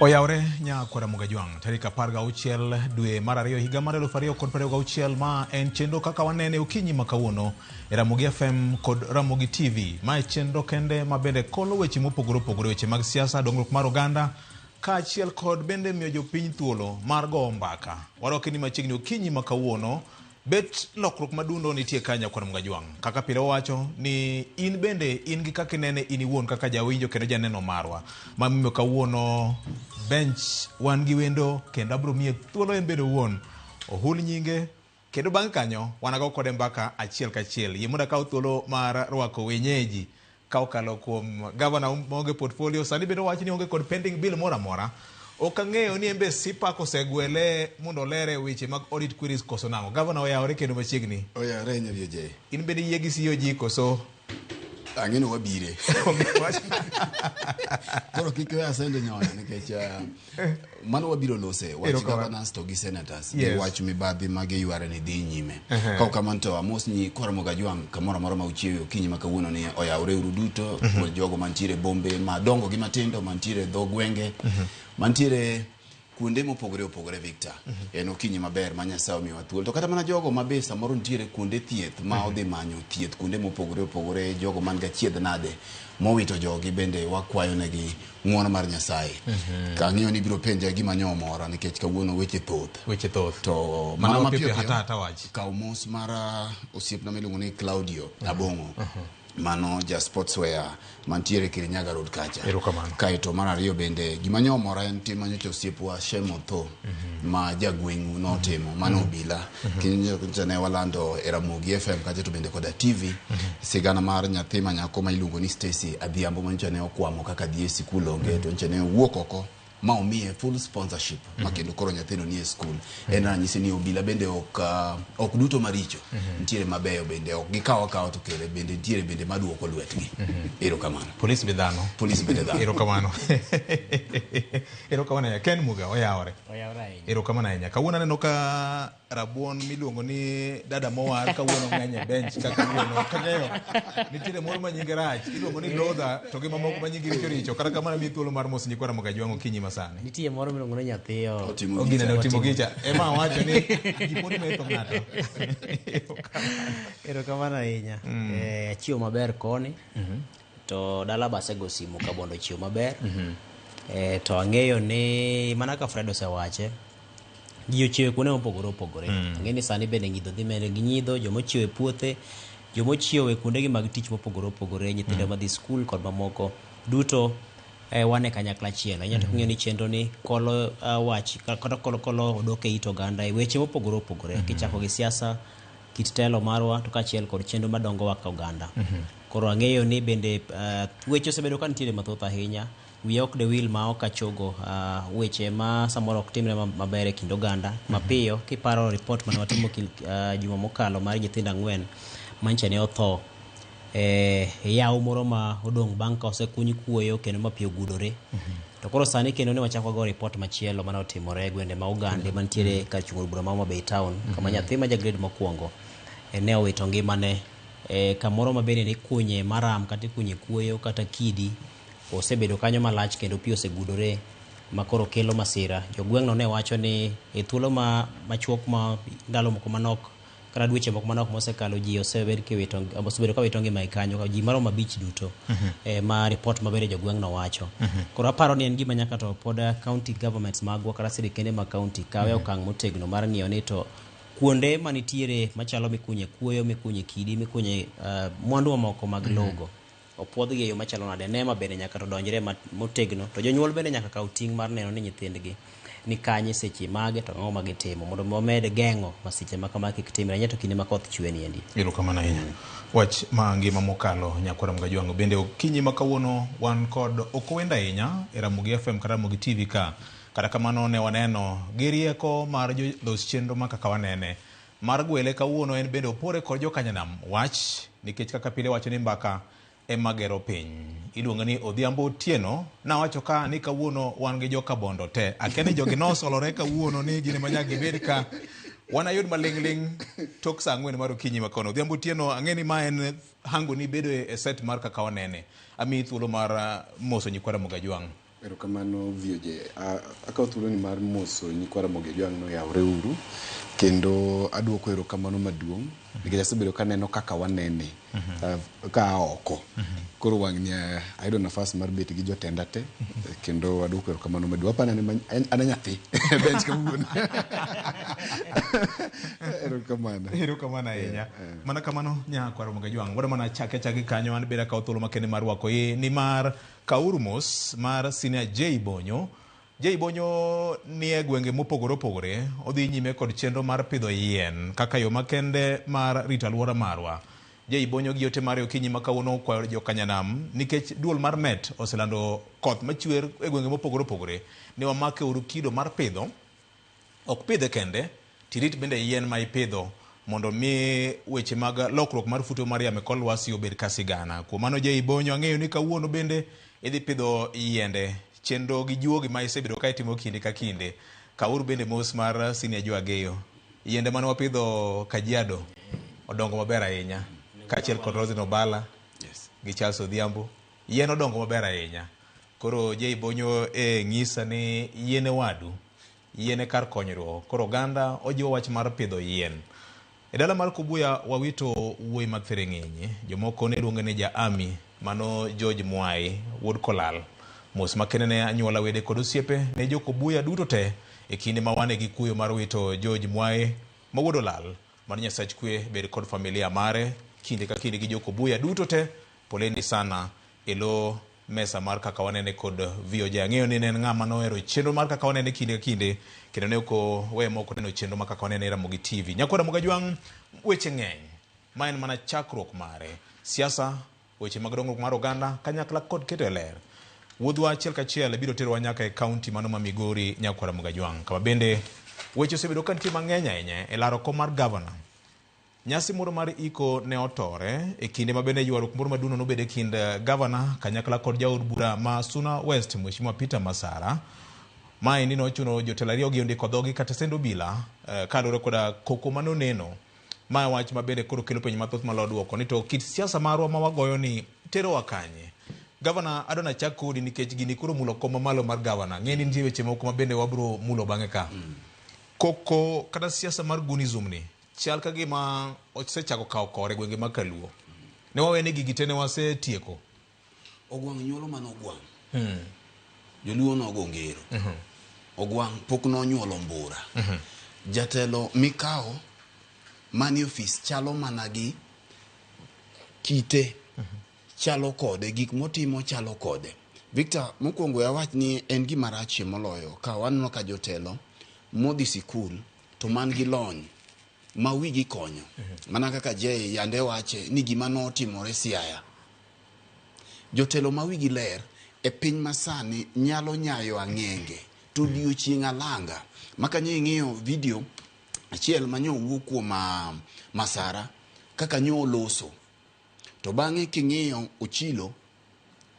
Oyaure nya kwara Mugajuang tarika parga uchiel dwe marario higa mar 2026 ma en chenro kaka wanene ukinyi makawuono e Ramogi FM kod Ramogi TV ma chenro kende mabende kolo weche mopogore weche mag siasa dongruok mar oganda ka achiel kod bende miyo jopiny thuolo mar go mbaka warokni machiegni ukinyi makawuono bet lokruok madundo nitie kanya kwara Mugajuang kaka pile wacho ni in bende in gi kaka nene iniwuon kaka jawinjo kendo janeno marwa mamiyo kawuono bench wan gi wendo kendo abro miye thuolo en bende wuon ohul nyinge kendo bang' kanyo wanago kode mbaka achiel kachiel yemuda kaw thuolo mar rwako wenyeji ka okalo kuom governor monge portfolio sani bende wacho ni onge kod pending bill mora mora okang'eyo ni embe sipak osegwele mondo lere weche mag audit queries koso nango governor oyawore kendo machiegni oyawore nyabio je in bende yiegi COG koso ang'eno wabire koro kikwe asende nyonya nikech mano wabiro lose wach governors to gi senators wach mibadhi mage yware ni dhi nyime ka kamanto amos ni kwara Mugajuang kamoro moro ma uchiewo kinyi makawuono ni oyawore uruduto jogo mantiere bombe madongo gi matindo mantiere dho gwenge mantiere kuonde mopogore Victor en okinyi maber ma Nyasaye omiwa thuolo to kata mana jogo mabe samoro ntiere kuonde thieth ma odhi manyo thieth kuonde mopogore jogo man ga chiedh nade mowito jogi bende wakwayo negi ng'uono mar Nyasaye kang'iyo ni biro penja gima nyomora nikech kawuono weche thoth to mana mapiyo hata wachi ka mos mara osiepna miluongo ni Claudio Abongo mano ja sportswear mantiere Kirinyaga Road kacha kaito mar ariyo bende gima nyomora en tim manyocha osiepwa Shemo tho ma jagweng'u notimo mano obila kinyo ne walando e Ramogi FM kacha to bende koda TV sigana mar nyathi manyako ma iluongo ni Stacy Adhiambo manyocha ne okwamo kaka dhi e sikul onge to nche ne wuok oko ma omiye full sponsorship makendo koro nyathino ni e school en ranyisi ni obila bende ok duto maricho ntiere mabeyo bende ok gikawa to kele bende ntiere bende maduoko lwetgi erokamano police bende dhano erokamano ya Ken Muga oyawore erokamano ahinya kawuono neno ka rabuon miluongo ni dada mowar kawuono ng'eny bench kaka wuono kang'eyo nitiere moro manyinge rach iluongo ni Lodha to gi mamoko manyinge richo kata kamano mi thuolo mar mos nyikwara Mugajuang okinyi masani nitie moro miluongo ni nyathiyo ogine ne otimo gicha ema wacho ni jipodi metho ng'ato erokamano ahinya achiewo maber koni to dala basego simu ka bondo chiewo maber to ang'eyo ni mana ka Fred osewache ji ochiewo kuonde mopogore ng'eni sani bende ng'idho dhi mene gi nyidho jomochiewo e puothe jomochiewo e kuondegi mag tich mopogore nyithindo madhi skul kod mamoko duto wane kanyakla achiel ahinya to ng'eyo ni chenro ni kolo wach kata kolo odok e it oganda e weche mopogore kichako gi siasa kit telo marwa to kachiel kod chenro madongo waka oganda koro ang'eyo ni bende weche osebedo ka nitiere mathoth ahinya wiya ok de wil ma ok achogo weche ma samoro ok timre maber e kind oganda mapiyo kiparo report mane watimo juma mokalo mar nyithindo 4 manche ne otho yaw moro ma odong' bang' ka osekuny kuoyo kendo mapiyo gudore to koro sani kendo ne wachako go report machielo mane otimore gwende ma Uganda mantiere kar chung'o bura ma Bay Town kama nyathi ma jagrade mokwongo ne owito ngimane kamoro mabende ni kunye maram kata kunye kuoyo kata kidi osebedo kanyo malach kendo pi osegudore makoro kelo masira jogweng'no ne wacho ni e thuolo machuok ma ndalo moko manok kata dweche moko manok mosekalo ji osebedo ka wito ngima kanyo ji maromo 5 duto ma report mabere jogweng'no wacho koro aparo ni en gima nyaka to pod county governments magwa kata sirikende mag county kawe okang' motegno mar ng'iyo ni to kuonde manitiere machalo mikunye kuoyo mikunye kidi mikunye mwandu mamoko mag logo opuodhgi e yo machalo nade nema bende nyaka to donjre motegno to jonyuol bende nyaka kaw ting' mar neno ni nyithindgi ni kanye seche mage to ng'o magitimo mondo omed geng'o masiche ma kama kik timre nyato kinde ma koth chwe ni endi erokamano ahinya wach ma ngima mokalo nyakwara Mugajuang bende okinyi makawuono wan kod okowenda ahinya e Ramogi FM kata Ramogi TV kata kamano ne waneno gi rieko mar los chenro ma kaka wanene mar gwele kawuono en bende opore kod jokanyanam wach nikech kaka pile wacho ni mbaka emagero piny. Iluongo ni Odhiambo Otieno. Nawacho ka ni kawuono wan gi joka bondo te. Akeni jogi nosolore kawuono ni gini manyaka gibed ka wanayud maling'ling tok saa 4 mar okinyi makono. Odhiambo Otieno, ang'eni ma en hango ni bedo e set mar kaka wanene. Ami thuolo mar moso nyikwara Mogajwang'. Erokamano Vioje. Akawo thuolo ni mar moso nyikwara Mogajwang' no yawre uru. Kendo aduoko erokamano maduong' nikech asebedo kaneno kaka wanene ka oko. Koro wang'ni ayudo nafas mar bet gi jotenda te kendo aduoko erokamano maduong'. Apani an nyathi bench kawuono. Erokamano ahinya. Mana kamano nyakwara Mogajwang'. Wada mana chake kanyo an beda kawo thuolo makende mar rwako ni mar kauru mos mar Senior J Bonyo. J Bonyo ni e gwenge mopogore opogore, odhi nyime kod chenro mar pidho yien kaka yo makende mar rito alwora marwa. J Bonyo gi ote mare okinyi makawuono kwa jokanyanam nikech duol mar Met oselando koth machwer e gwenge mopogore opogore. Ne wamake uru kido mar pidho, ok pidhe kende, tirit bende yien ma ipidho mondo mi weche mag lokruok mar futo mar yamo kor lwasi obed kasigana. Kuom mano J Bonyo ang'eyo ni kawuono bende idhi pidho yiende. Chenro gi juogi ma isebedo ka itimo kinde ka kinde. Kauru bende mos mar Senior Jo Ageyo. Yiende mane wapidho Kajiado odongo maber ahinya. Kaachiel kod Rosin Obala gi Charles Odhiambo. Yien odongo maber ahinya. Koro J Bonyo ng'isa ni yiene wadu. Yiene kar konyruok. Koro oganda ojiwo wach mar pidho yien. E dala mar Kubuya wawito wuoyi mag Fereng'enye. Jomoko ne luonge ni ja Ami mano George Mwai wuod Kolal. Mos makene ne anyuola wede kod osiepe ne jo Kubuya duto te e kinde ma wane gi kuyo mar wito George Mwai ma wuod Olal. Mar Nyasach kwe bed kod familia mare kinde ka kinde gi jo Kubuya duto te. Poleni sana elo mesa mar kaka wanene kod Vioje. Ang'eyo ni en ng'ama nohero chenro mar kaka wanene kinde ka kinde kendo ne oko we moko neno chenro mar kaka wanene Ramogi TV. Nyakwara Mogajwang' weche ng'eny ma en mana chakruok mare. Siasa, weche mag dongruok mar oganda kanyakla kod keto e ler. Wuodhwa achiel kachiel biro terowa nyaka e kaunti mano ma Migori. Nyakwara Mogajwang'. Kama bende weche osebedo ka nitie mang'eny ahinya e laro kom mar gavana. Nyasi moro mar iko ne otore e kinde ma bende ywaruok moro maduno nobed e kind gavana kanyakla kod jaod bura ma Suna West Mheshimiwa Peter Masara. Mae ni nochuno jotelo ariyo gi ondiko dhogi kata sendo bila kaluwore koda koko manoneno. Mae wach ma bende koro kelo penj mathoth malo duoko ni to kit siasa marwa ma wagoyo ni terowa kanye. Gavana adona chak kodi nikech gini koro mulo koma malo mar gavana. Ng'eni nitie weche moko ma bende wabro mulo bang'e ka. Koko kata siasa mar gunizum ni chal ka gima osechako kawo kore gwenge ma Kaluo. Ne wawene gigi te ne wasetieko. Ogwang' nyuolo man Ogwang'. Joluo nogo ngero. Ogwang' pok nonyuolo mbura. Jatelo mikawo mani office chalo mana gi kite. Chalo kode, gik motimo chalo kode. Victor, mokwongo ya wach ni en gima rach moloyo ka waneno ka jotelo modhi sikul to man gi lony ma wigi konyo. Mana kaka Jay yande wache ni gima notimore Siaya. Jotelo ma wigi ler e piny masani nyalo nyayo ang'enge to odiochieng' alanga. Maka ng'iyo video achiel manyo wuok kuom Masara kaka nyo loso. To bang'e king'iyo Ochilo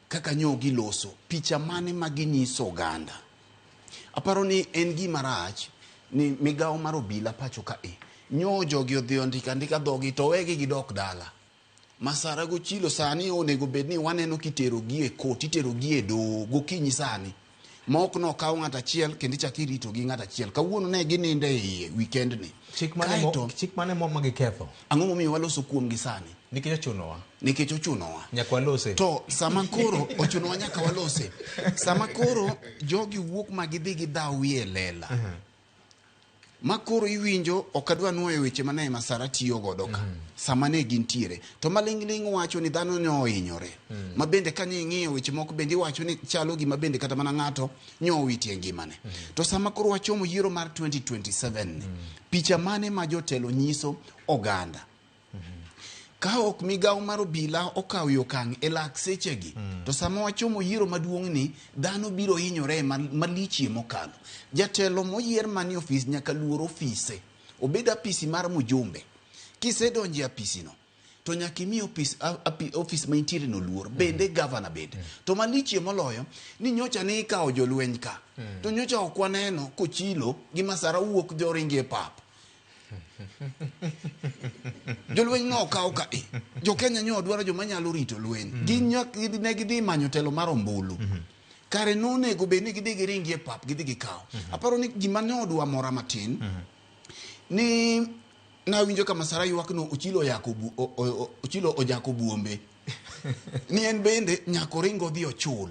kaka nyo giloso picha mane maginyiso oganda. Aparo ni en gima rach ni migawo mar obila pacho ka nyo jogi odhi andika dhogi to wegi gidok dala. Masara go Ochilo sani onego bed ni waneno kitero gi e kot, itero gi e doho gokinyi sani. Ma ok no kawo ng'at achiel kendo ichako irito gi ng'at achiel. Kawuono ne gininde e weekend ni. Chik mane mo magiketho. Ang'o momiyo waloso kuom gi sani? Nikech ochunowa. Nikech ochunowa. Nyaka walose. To sama koro ochunowa nyaka walose. Sama koro jogi wuok ma gidhi gidawi e lela. Ma koro iwinjo ok adwa nuoyo weche mane Masara tiyo godo ka. Sama ne gintiere. To maling'ling wacho ni dhano ne ohinyore. Ma bende ka ne ing'iyo weche moko bende wacho ni chalo gima bende kata mana ng'ato nyo witie ngimane. To sama koro wachomo yiero mar 2027 picha mane ma jotelo nyiso oganda. Ka ok migawo mar obila okawo okang' e lak sechegi to sama wachomo yiero maduong' ni dhano biro hinyore malichie mokalo. Jatelo moyier mani office nyaka luor ofise. Obed apisi mar mujumbe. Kisedonje apisino to nyakimi office maintiere no luor bende governor bende to malichie moloyo ni nyocha ne ikawo jolweny ka to nyocha okwaneno kochilo gi Masara wuok joringie pap jolweny no okaw ka jo Kenya nyo dwaro joma nyalo rito lweny ne gidhi manyo telo mar ombulu kare nonego bed ni gidhi giringie pap gidhi gikaw aparo ni gima ne odwa mora matin ni nawinjo ka Masara ywak no ochilo ojako buombe ni en bende nyako ringo dhi ochul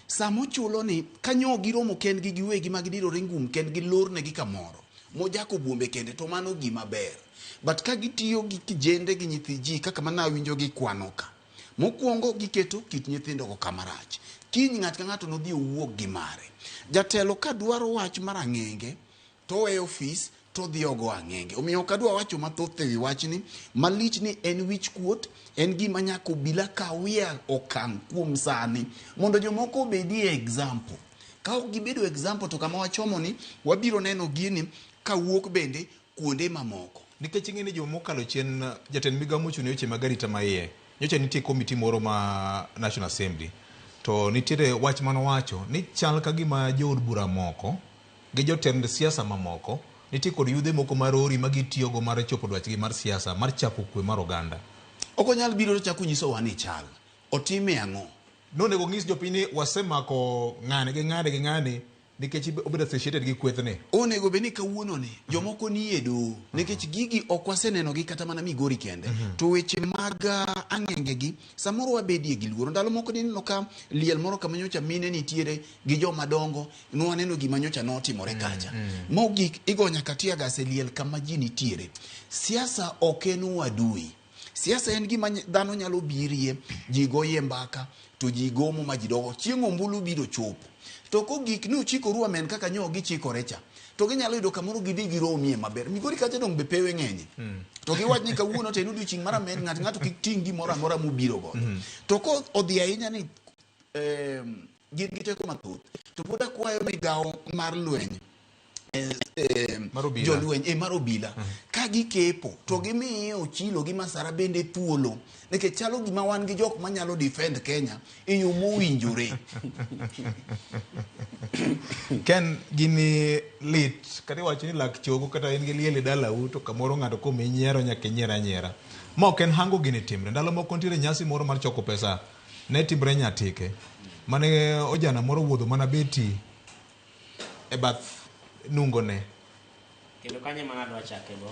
samo chulo ni kanyo giromo ken gi giwegi mag diro ringum ken gi lorne gi kamoro mojako buombe kende to mano gima ber but ka gitiyo gi kijende gi nyithi ji kaka manawinjo gi kwanoka mokwongo giketo kit nyithindo go kamarach kiny ng'at ka ng'ato no dhi owuok gi mare jatelo ka dwaro wach marang'enge to we office to dhi ogo ang'enge omiyo kadwa wacho mathoth ewi wachni malich ni en wich kuot en gima nyako bila kawia okang' kuom sani mondo jomoko obedie example ka ok gibedo example to kama wachomo ni wabiro neno gini kawuok bende kuonde mamoko nikech ing'e ni jomokalo chien jatend migawo mochung' weche mag arita maiye nyocha nitie komiti moro ma National Assembly to nitiere wach manowacho ni chal ka gima jood bura moko gi jotend siasa mamoko nitie kod yudhe moko marori magitiyogo mar chopo dwachgi mar siasa mar chapo kwe mar oganda ok onyal biro to chako nyiso wa ni chal otime ang'o nonego ng'is jopiny ni wasemako ng'ane gi ng'ane gi ng'ane nikech obedo associated gi kwethne onego bed ni kawuono ni jomoko ni e doho nikech gigi ok waseneno gi kata mana Migori kende to weche mag ang'enge gi samoro wabedie gi luoro ndalo moko nineno ka liel moro kama nyocha mine nitiere gi joma dongo nwaneno gima nyocha notimore kacha mogik igo nyaka tiagas e liel kama ji nitiere siasa ok en wadui siasa en gima dhano nyalo birie ji goye mbaka to ji gomo ma ji dogo chieng' ombulu biro chopo to kogik ni uchikoru amen kaka nyo gichikore cha to ginyalo yudo kamoro gidhi giromie maber Migori kacha dong be pewe ng'enye to giwach ni kawuono to en odiochieng' mar amen ng'ato kik ting' gimoro amora mobiro go to ko odhi ahinya ni gin gi teko mathoth to pod akwayo migawo mar lweny jolweny mar obila ka gikepo to gimiye Ochilo gi Masara bende thuolo nikech chalo gima wan gi jok manyalo defend Kenya e yo mowinjore Ken gini lit kata wacho ni lak chogo kata en gi liel e dalau to kamoro ng'ato komi nyiero nyaka nyiera ma ok en hango gini timre ndalo moko nitiere nyasi moro mar choko pesa ne timre Nyatike mane ojana moro wuodho mana beti e bath nungone kendo kanye mana dwa chake go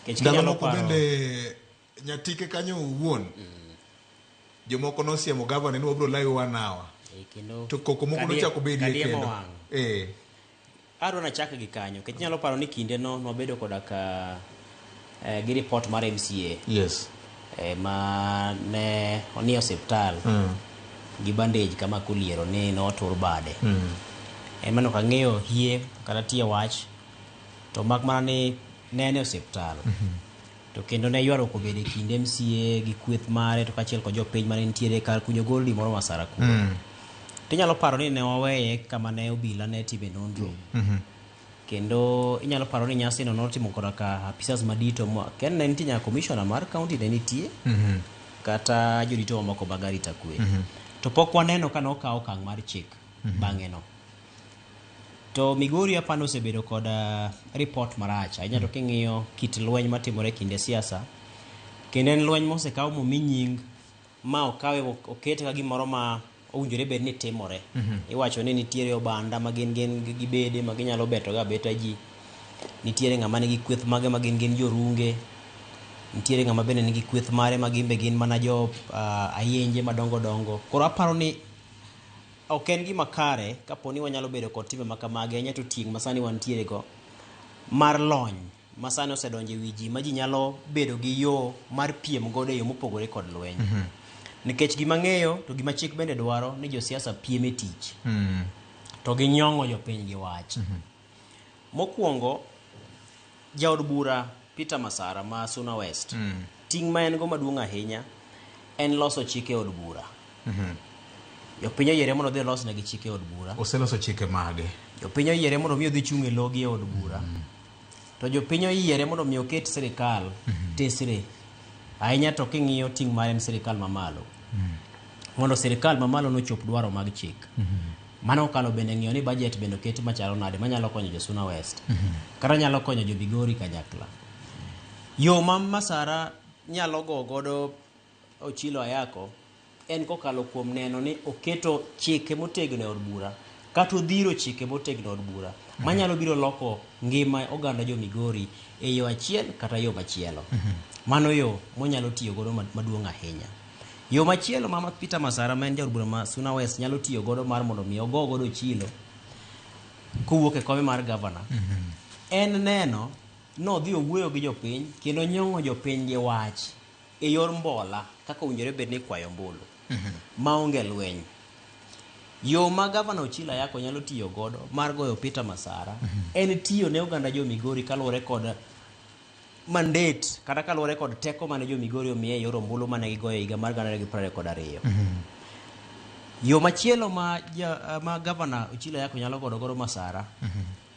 kech ndalo moko bende Nyatike kanyo wuon jomoko nosiemo governor ni wabro layo wanawa to koko moko nochako bedie kendo aro na chake gi kanyo kech nyalo paro ni kinde no nobedo koda ka gi report mar MCA yes ma ne oni hospital gi bandage kama kuliero ni no tur bade emano ka ng'eyo hie kata tie wach to mak mana ni nene hospital to kendo ne ywaro ko bede kinde MCA gi kweth mare to kachiel ko jopiny mane nitiere kar kunyo goldi moro Masara ku tinyalo paro ni ne waweye kama ne obila ne time nonro kendo inyalo paro ni nyasi no notimo koda ka apisas madito ken ne nitie commissioner mar county ne nitie kata jodito moko bagari takwe to pok waneno kana okawo okang' mar chik bang'e no to Migori apano osebedo koda report marach ahinya to king'iyo kit lweny matimore kinde siasa kendo en lweny mosekaw momi nying ma okawe okete ka gimoro ma owinjore bed ni timore iwacho ni nitiere obanda ma gin gibede ma ginyalo beto ga beta ji nitiere ng'ama nigi kweth mage ma gin jorunge nitiere ng'ama bende nigi kweth mare ma gin mana jo ayenje madongo koro aparo ni ok en gima kare kaponi wanyalo bedo kod timbe makamage nyato tieng' masani wantiere go mar lony masani osedonjo e wi ji ma ji nyalo bedo gi yo mar piem godo e yo mopogore kod lweny nikech gima ng'eyo to gima chik bende dwaro ni josiasa piem e tich to ginyong'o jopiny gi wach mokwongo jaod bura Peter Masara ma Suna West ting' ma en go maduong' ahinya en loso chike e od bura jopiny oyiere mondo dhi los negi chike e od bura oseloso chike mage jopiny oyiere mondo mi odhi chung' e logi e od bura to jopiny oyiere mondo mi oket sirikal tesre ahinya to king'iyo ting' mar en sirikal mamalo mondo sirikal mamalo nochop dwaro mag chik mano okalo bende ng'iyo ni budget bende oketi machalo nade manyalo konyo jo Suna West kata nyalo konyo jo Migori kanyakla. Yo ma Masara nyalo go godo Ochilo Ayako en kokalo kuom neno ni oketo chike motegno e od bura kata odhiro chike motegno e od bura manyalo biro loko ngima oganda jo Migori e yo achiel kata yo machielo. Mano yo monyalo tiyo godo maduong' ahinya. Yo machielo ma Peter Masara ma en jaod bura ma Suna West nyalo tiyo godo mar mondo mi ogo godo Ochilo kowuok e kome mar governor en neno no dhi owuoyo gi jopiny kendo nyong'o jopiny gi wach e yor mbola kaka owinjore bed ni kwayo ombulu maonge lweny. Yo ma gavana Ochilo Ayako nyalo tiyo godo mar goyo Peter Masara en tiyo ne oganda jo Migori kaluwore kod mandate kata kaluwore kod teko mane jo Migori omiye yor ombulu mane gigoyo higa mar 2022. Yo machielo ma gavana Ochilo Ayako nyalo godo Masara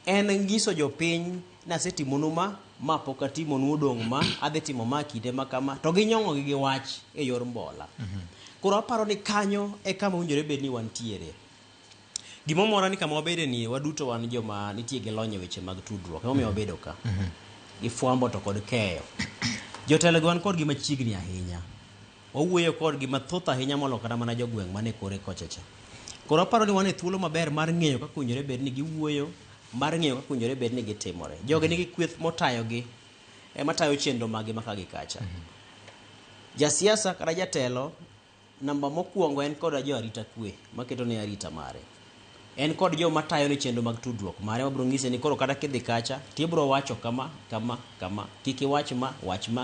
en ngiso jopiny nasetimonu ma pok atimonu odong' ma adhi timo ma kinde ma kama to ginyong'o gi wach e yor mbola. Koro aparo ni kanyo e kama owinjore bed ni wantiere. Gimomora ni kama wabede ni waduto wan joma nitie gi lony e weche mag tudruok emomiyo wabedo ka gi fwambo to kod keyo. Jotelo wan kod gima chiegni ahinya, wawuoyo kod gima thoth ahinya molo kata mana jogweng' mane kore kochecha. Koro aparo ni wan e thuolo maber mar ng'eyo kaka owinjore bed ni giwuoyo, mar ng'eyo kaka owinjore bed ni gitimore. Jogi nigi kweth motayogi matayo chenro magi maka gi kacha. Jasiasa kata jatelo namba mokwongo en kod jo arita kwe maketo ne arita mare. En kod jo matayo ne chenro mag tudruok mare mabro ng'ise ni koro kata kidhi kacha tibro wacho kama kiki wach ma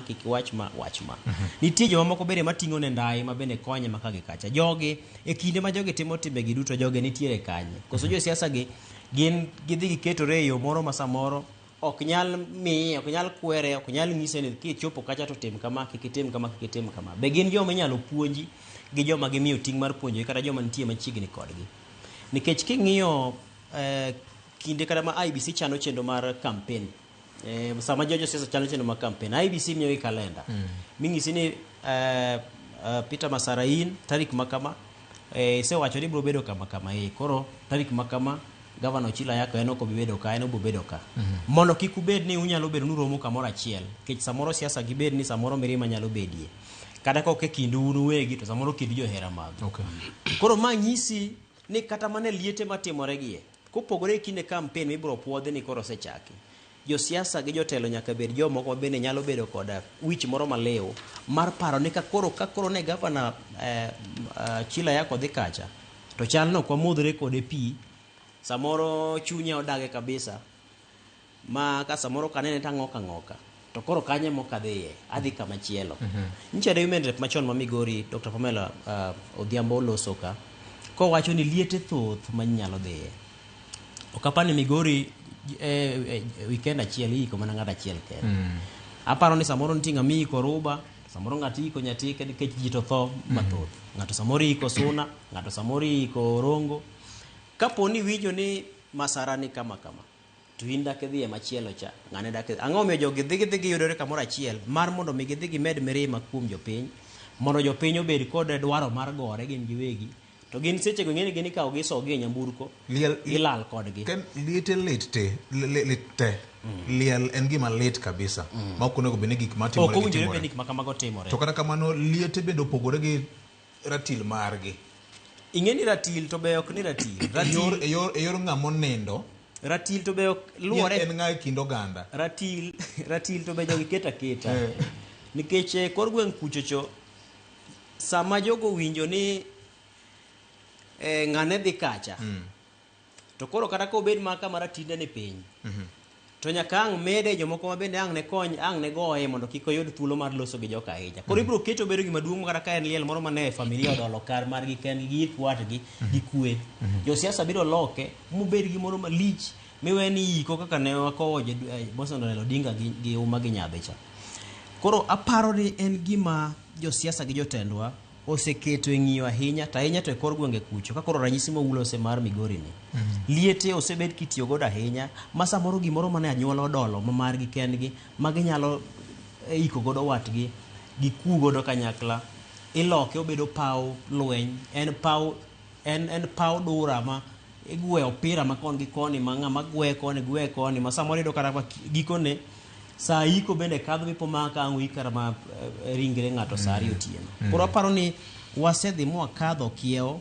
kiki wach ma. Nitie joma moko bende mating'o ne ndai ma bende konye maka gi kacha. Jogi e kinde ma jogi timo timbegi duto jogi nitiere kanye. Koso jo siasa gi gin gidhi giketore e yo moro ma samoro ok nyal miye, ok nyal kwere, ok nyal ng'ise ni kichopo kacha to tim kama, kikitim kama. Be gin joma inyalo puonji gi joma gimiyo ting' mar puonjo kata joma nitie machiegni kodgi. Nikech king'iyo kinde kada ma IBC chano chenro mar campaign, sama jojo siasa chano chenro mar campaign, IBC miyo gi kalenda ming'isi ni Peter Masara in tarik makama sewacho ni bro bedo kama koro tarik makama gavana Ochilo Ayako en ok obibedo ka, en obobedo ka. Mondo kik ubed ni unyalo bedo nuromo kamoro achiel, kech samoro siasa gibed ni samoro mirima nyalo bedie kata ka ok kindu unu wegi to samoro kindu johera mag. Koro ma nyisi ni kata mane liete matimore gie kopogore kinde campaign mibro puodhi ni koro sechaki. Jo siasa gi jotelo nyaka bed jo moko bende nyalo bedo kod wich moro maleo mar paro ni ka koro ne gavana Ochilo Ayako dhi kacha to chalno kwa mudhre kode pi samoro chunya odage kabisa ma ka samoro kanene tang'oka to koro kanye mokadhiye adhi kama chielo. Nchade women rep machon ma Migori Dr. Pamela Odhiambo loso ka ko wacho ni liete thoth manyalo dhiye. Okapani Migori weekend achiel iko mana ng'ata achiel kende. Aparo ni samoro nitinga mi ko ruba, samoro ng'ati iko nyati nikech ji to tho mathoth. Ng'ato samoro iko Suna, ng'ato samoro iko Rongo. Kaponi winjo ni Masara ni kama to in dak dhi machielo cha ng'ane dak ang'o miyo jogi dhi giyudore kamoro achiel mar mondo mi gidhi gimed mirima kuom jopiny mondo jopiny obed kod dwaro mar gore gin giwegi to gin seche go ng'eni gin ikawo gi sogi e nyamburko ilal kodgi ken liete liel en gima lit kabisa ma ok onego bed ni gik matimore ok owinjore bed ni gik makamago timore. To kata kamano liete bende opogore gi ratil margi. Ing'eni ratil to be ok ni ratil e yor ng'amo nindo ratil to be luore en ng'a kind oganda ratil to be jogi keta nikech kor gweng' kuchocho sama jogo winjo ni ng'ane dhi kacha to koro kata ko bed ma kama ratinde ni piny to nyaka ang' mede jomoko ma bende ang' ne kony ang' ne goye mondo kik oyud thuolo mar loso gi joka ahinya. Koro ibro keto bedo gima duong' kata ka en liel moro mane familia odolo kar mar gi ken gi kwatgi gi kwe. Jo siasa biro loke mu bed gi moro malich miweni iko kaka ne wakowo Bosondo Odinga gi uma gi nyadhe cha. Koro aparo ni en gima jo siasa gi jotendwa oseketo e ng'iyo ahinya to e kor gwenge kucho ka koro ranyisi mawulo ose mar Migori ni liete osebed kitiyo godo ahinya ma samoro gimoro mane anyuola odolo ma margi kendgi ma ginyalo iko godo watgi gikugo do kanyakla iloke obedo paw lweny en paw dura ma igweyo opira ma kon gi koni ma ng'ama gwe koni ma samoro ido kata gikone saa iko bende kadho mipo maka ang'o ikara ma ringre ng'ato saa ariyo otieno. Koro aparo ni wasedhi mwakadho kiewo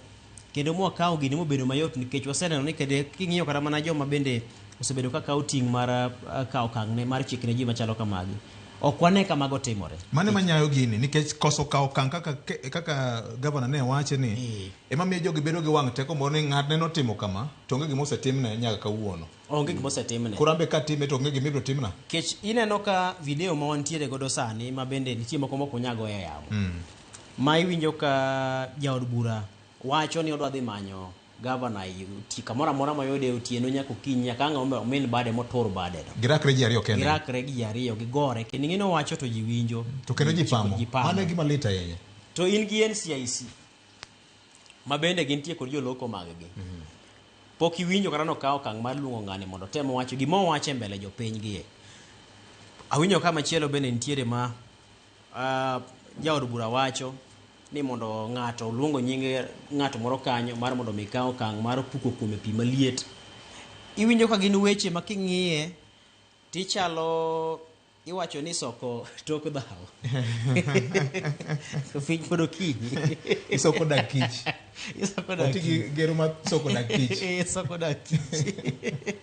kendo mwakawo gini mobedo mayot nikech waseneno ni kede king'iyo kata mana joma bende osebedo ka kawo ting' mar kawo okang' mar chikne ji machalo kamagi ok wane kamago timore. Mane manyayo gini nikech koso kawo okang' kaka gavana ne wache ni ema miyo jogi bedo gi wang' teko moro ni ng'at ne notimo kama to onge gima osetimne nyaka kawuono. Onge gima osetimne. Kurambe ka time to onge gima ibiro timna. Kech ineno ka video ma wantiere godo sani ma bende nitie moko moko nyago e yamo. Ma iwinjo ka jaod bura wacho ni odwa dhi manyo gavana kamoro amora mayode otieno nyaka okinyi nyaka ang' omin bade motur bade no. Girakre ji ariyo kende. Girakre ji ariyo gigore kendo ng'ino wacho to ji winjo. To kendo ji pamo. Mano gima lit ahinya. To in gi NCIC ma bende gintie kod joloko mag-gi. Pok iwinjo kata nokawo okang' mar luongo ng'ani mondo tem wacho gima owacho mbele jopiny gie. Awinjo ka machielo bende nitiere ma jaod bura wacho ni mondo ng'ato luongo nyinge ng'ato moro kanyo mar mondo mikaw okang' mar puko kuome pi maliet. Iwinjo ka gin weche ma king'iye tichalo iwacho ni soko tok dhao. Finy pod okinyi. Isoko dak kich. Isoko dak kich. Gero ma soko dak kich. Soko dak kich.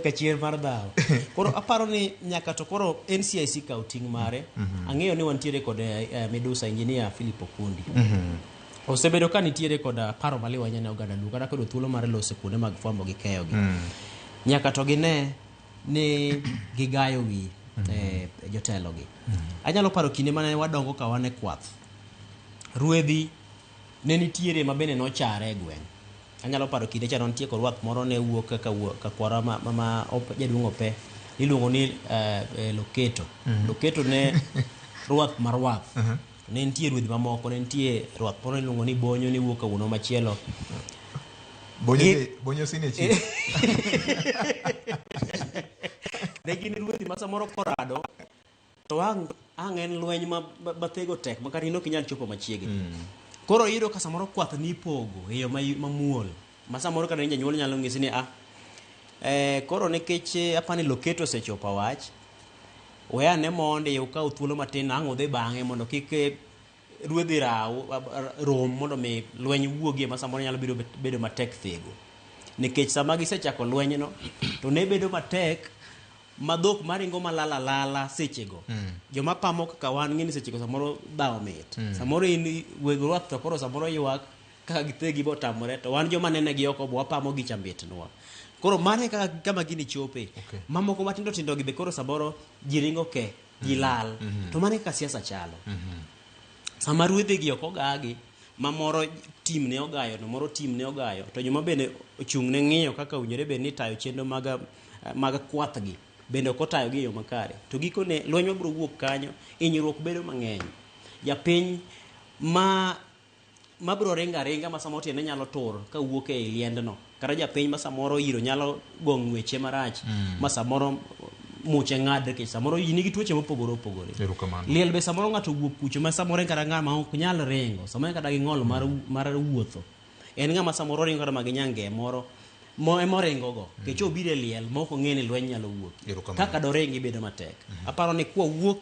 Kachier mar dhao. Koro aparo ni nyaka to koro NCIC kaw ting' mare. Ang'eyo ni wantiere kod Medusa engineer Philip Okundi. Osebedo ka nitiere kod paro maliwa nyane oganda luo kata kod thuolo mar loso kuonde mag fwambo gi keyo gi. Nyaka to gine ni gigayo wi jotelo gi. Anyalo paro kinde mane wadongo ka wane kwath. Ruedhi ne nitiere ma bende nochare e gweng'. Anyalo paro kinde cha nitie kod rwath moro ne wuok ka kwara ma jaduong' ope iluongo ni Loketo. Loketo ne rwath mar rwath. Ne nitie ruedhi mamoko ne nitie rwath moro iluongo ni Bonyo ni wuok kawuono machielo. Bonyo sine chi. Ne gin ruedhi ma samoro korado to ang' en lweny ma bathego tek ma kata ok inyal chopo machiegni. Koro iyudo ka samoro kwath ni pogo e yo mamuol ma samoro kata janyuol nyalo ng'isi ni koro nikech apani Loketo osechopo wach we ane monde ukaw thuolo matin ang' udhi bang'e mondo kik ruedhi rom mondo mi lweny wuogie ma samoro nyalo bedo matek thego. Nikech sama gisechako lweny no to ne bedo matek madhok maringo malala sechego. Joma pamo kaka wan ng'ini sechego samoro dhawo mit. Samoro in weg rwath to koro samoro ywak kaka githegi botamore to wan joma nene gi oko bo wapamo gi chambitnwa. Koro mane kama gini chope. Mamoko matindo tindo gi be koro samoro jiringo ke jilal. To mane ka siasa chalo. Sama ruedhi gi oko gagi mamoro tim ne ogayo no moro tim ne ogayo to joma bende ochung' ne ng'iyo kaka unyore be ni tayo chenro mag kwath gi bende ok otayo gi yo makare to gikone lweny mabiro wuok kanyo hinyruok bedo mang'eny. Japiny ma biro ringa ma samoro tiende nyalo tur ka wuok e liendno kata japiny ma samoro iro nyalo gong' weche marach ma samoro muche ng'adre kech samoro nigi tuoche mopogore opogore. Liel be samoro ng'ato wuok kucho ma samoro kata ng'ama ok nyal ringo samoro kata gi ng'ol mar wuotho en ng'ama samoro ringo kata maginyange moro moringo go kech obire liel moko ng'eni lweny nyalo wuok kaka doringi bedo matek. Aparo ni kwa wuok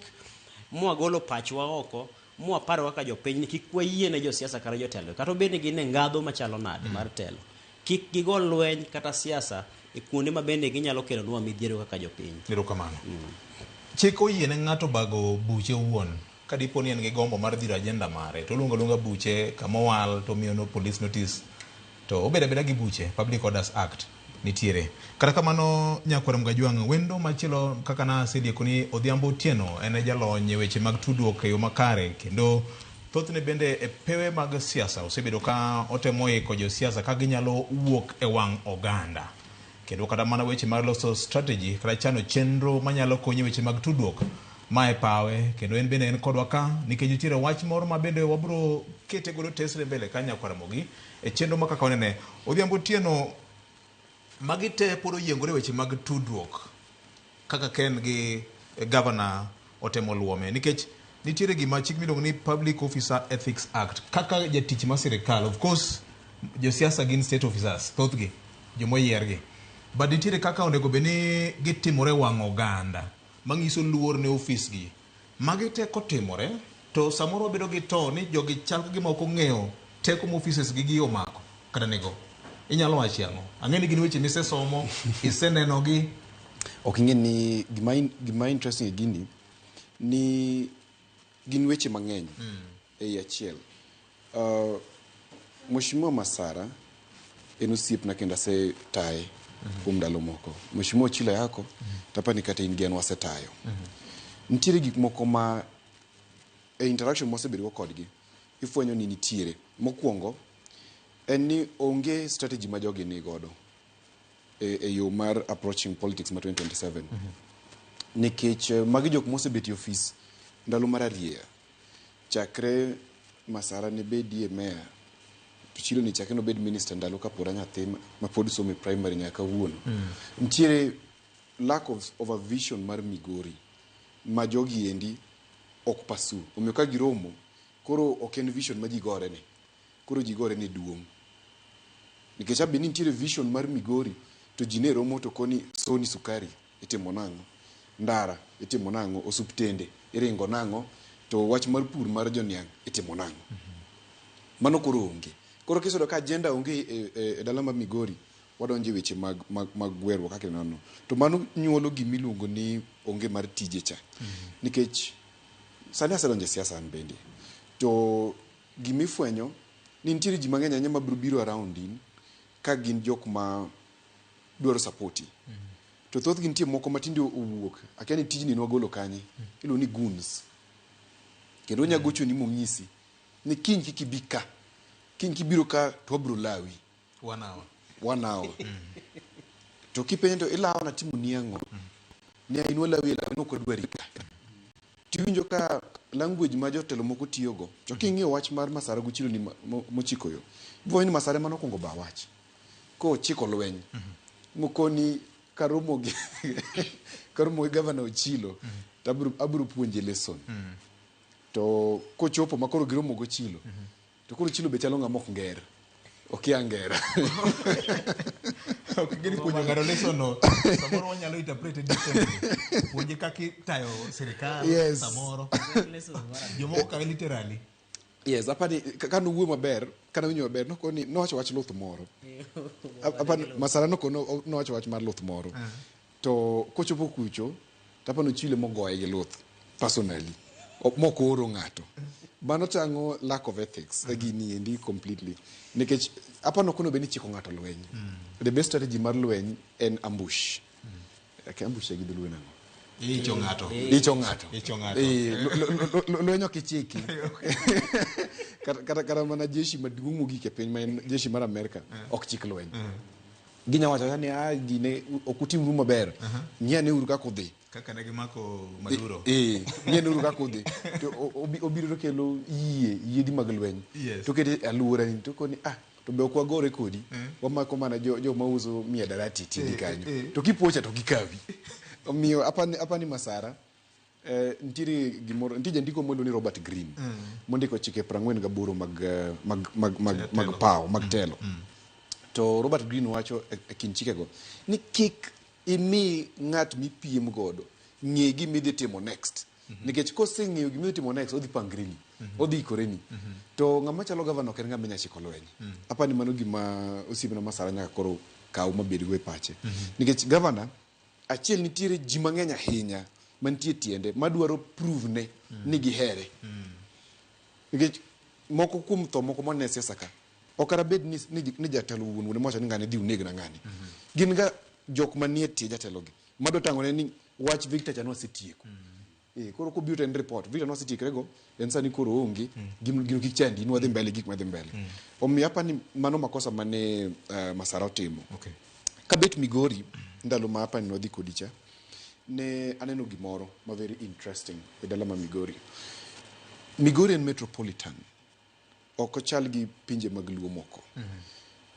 mwagolo pachwa oko mwaparo kaka jopiny ni kik wayie ne josiasa kata jotelo kata bed ni gin e ngadho machalo nade mar telo kik gigol lweny kata siasa e kuonde ma bende ginyalo kelo nwa midhiero kaka jopiny. Erokamano. Chik oyie ne ng'ato bago buche wuon ka dipo ni en gi gombo mar dhiro ajenda mare to luonga buche kamowal to miyo no police notice to obeda gi buche Public Orders Act nitiere. Kata kamano Nyakwar Mgajwang' wendo machielo kaka na Sidieko ni Odhiambo Otieno en jalony e weche mag tudruok e yo makare kendo thothne bende e pewe mag siasa osebedo ka otemo iko josiasa ka ginyalo wuok e wang' oganda kendo kata mana weche mag loso strategy kata chano chenro manyalo konyo weche mag tudruok mae pawe kendo en bende en kodwa ka nikech nitiere wach moro ma bende wabro kete godo tesre mbele ka Nyakwar Mogi e chenro ma kaka onene Odhiambo Otieno magi te pod oyiengore weche mag tudruok kaka ken gi governor otemo luome nikech nitiere gima chik miluongo ni Public Officer Ethics Act. Kaka jatich ma sirikal, of course josiasa gin state officers thothgi jomoyiergi, but nitiere kaka onego beni gitimore wang' oganda mangiso luor ne ofis gi. Magi te kotimore to samoro bedo gi to ni jogi chal ka gima ok ong'eyo teko ma offices gi omako kata nego. Inyalo wachi ang'o? Ang'e ni gin weche misesomo, iseneno gi. Ok ing'e ni gima interesting e gini ni gin weche mang'eny ei achiel. Mheshimiwa Masara en osiepna kendo asetaye kuom ndalo moko. Mheshimiwa Ochilo Ayacko tapani kata in gi en wasetayo. Nitiere gik moko ma e interaction mosebedo kodgi ifwenyo ni nitiere. Mokwongo en ni onge strategy ma jogi ni godo e yo mar approaching politics ma 2027. Nikech magi jok mosebeti ofis ndalo mar ariya. Chakre Masara ne bedie mayor, Ochilo ni chakre no bed minister ndalo kapora nyathi ma pod somo primary nyaka wuono. Nitiere lack of a vision mar Migori ma jogi endi ok pasu. Omiyo ka giromo koro ok en vision ma ji gore ne. Koro ji gore ne duong'. Nikech abini nitiere vision mar Migori to ji ne romo to koni soni sukari itimo nang'o, ndara itimo nang'o, osuptende iringo nang'o, to wach mar pur mar joniang' itimo nang'o. Mano koro onge. Koro kisodo ka agenda onge e dala mar Migori, wadonje weche mag gwerwa kaka nono. To mano nyuolo gimiluongo ni onge mar tije cha. Nikech sani asedonje siasa an bende. To gimifwenyo ni nitiere ji mang'eny anya ma biro around in ka gin jok ma dwaro sapoti. To thoth gin tie moko matinde owuok. Akia ni tijni nwagolo kanye. Ilo ni goons. Kendo nyagocho ni mong'isi ni kiny kikibika. Kiny kibiro ka to wabro lawi. 1 hour. 1 hour. To kipenyo to ilawo na timu niang'o. Ni inwa lawi no kodwari ka. Tiwinjo ka language ma jotelo moko tiyogo. To king'iyo wach mar Masara Gochilo ni mochiko yo. Ibo ni Masara mano kongo ba wach. Ko chiko lweny. Mokoni karomo gi Governor Ochilo. Abro puonje lesson. To kochopo makoro giromo Gochilo. To koro Ochilo be chalo ng'ama ok nger. Okia ngera. Ok gini puonjo ng'ado lesson no. Samoro wanyalo interpret differently. Puonje kaki tayo serikal. Yes. Samoro. Jomoko kawe literally. Yes, apani kanu wuo maber, kana winyo maber, nokoni nowacho wach luth moro. Apani Masara nokono nowacho wach mar luth moro. To kochopo kucho, tapano Ochilo mogoye gi luth personally. Moko oro ng'ato. Mano tango lack of ethics gini endi completely. Nikech apano kono beni chiko ng'ato lweny. The best strategy mar lweny en ambush. Ambush gi dhulwe nango. Icho ng'ato. Lweny ok ichiki. Kata mana jeshi maduong' mogik e piny ma en jeshi mar Amerika ok chik lweny. Ginya wacho ni gine okutimru maber. Ng'iane uru kako dhi. Kaka ne gimako Maduro. Ng'iane uru kako dhi. To obiro kelo yiedi mag lweny. To kete alura ni to koni to be ok wagore kodi. Wamako mana jo mauso mia darati tindi kanyo. To kipocha to gikawi. Omiyo apani Masara nitiere gimoro nitije ndiko mondo ni Robert Greene mondiko chike 48 mag power mag telo. To Robert Greene wacho e kin chikego ni kik imi ng'at mipiem godo ng'e gimidhi timo next. Nikech koseng'eyo gimidhi timo next odhi pangrini. Odhi ikoreni. To ng'ama chalo governor ken ng'ama nyachiko lweny. Apani mano gima osiepna Masara nyaka koro kaw mabed go e pache. Nikech governor achiel nitiere ji mang'eny ahinya mantie tiende madwaro prove ne ni gihere. Nikech moko kuom tho moko monne siasa ka ok arabed ni jatelo wuon mowacho ni ng'ane dhi uneg na ng'ane. Gin ga jok manie tie jatelo gi mado tangone ni wach Victor Chanwa setieko. Koro ko beauty and report Victor no setikrego en sani koro onge gino kik chandi inwa dhi mbele gik madhi mbele. Omiyo apani mano makosa mane Masara otimo. Kabet Migori ndalo ma apani no dhi kodicha ne aneno gimoro ma very interesting e dala ma Migori. Migori en metropolitan. Ok chal gi pinje mag luo moko.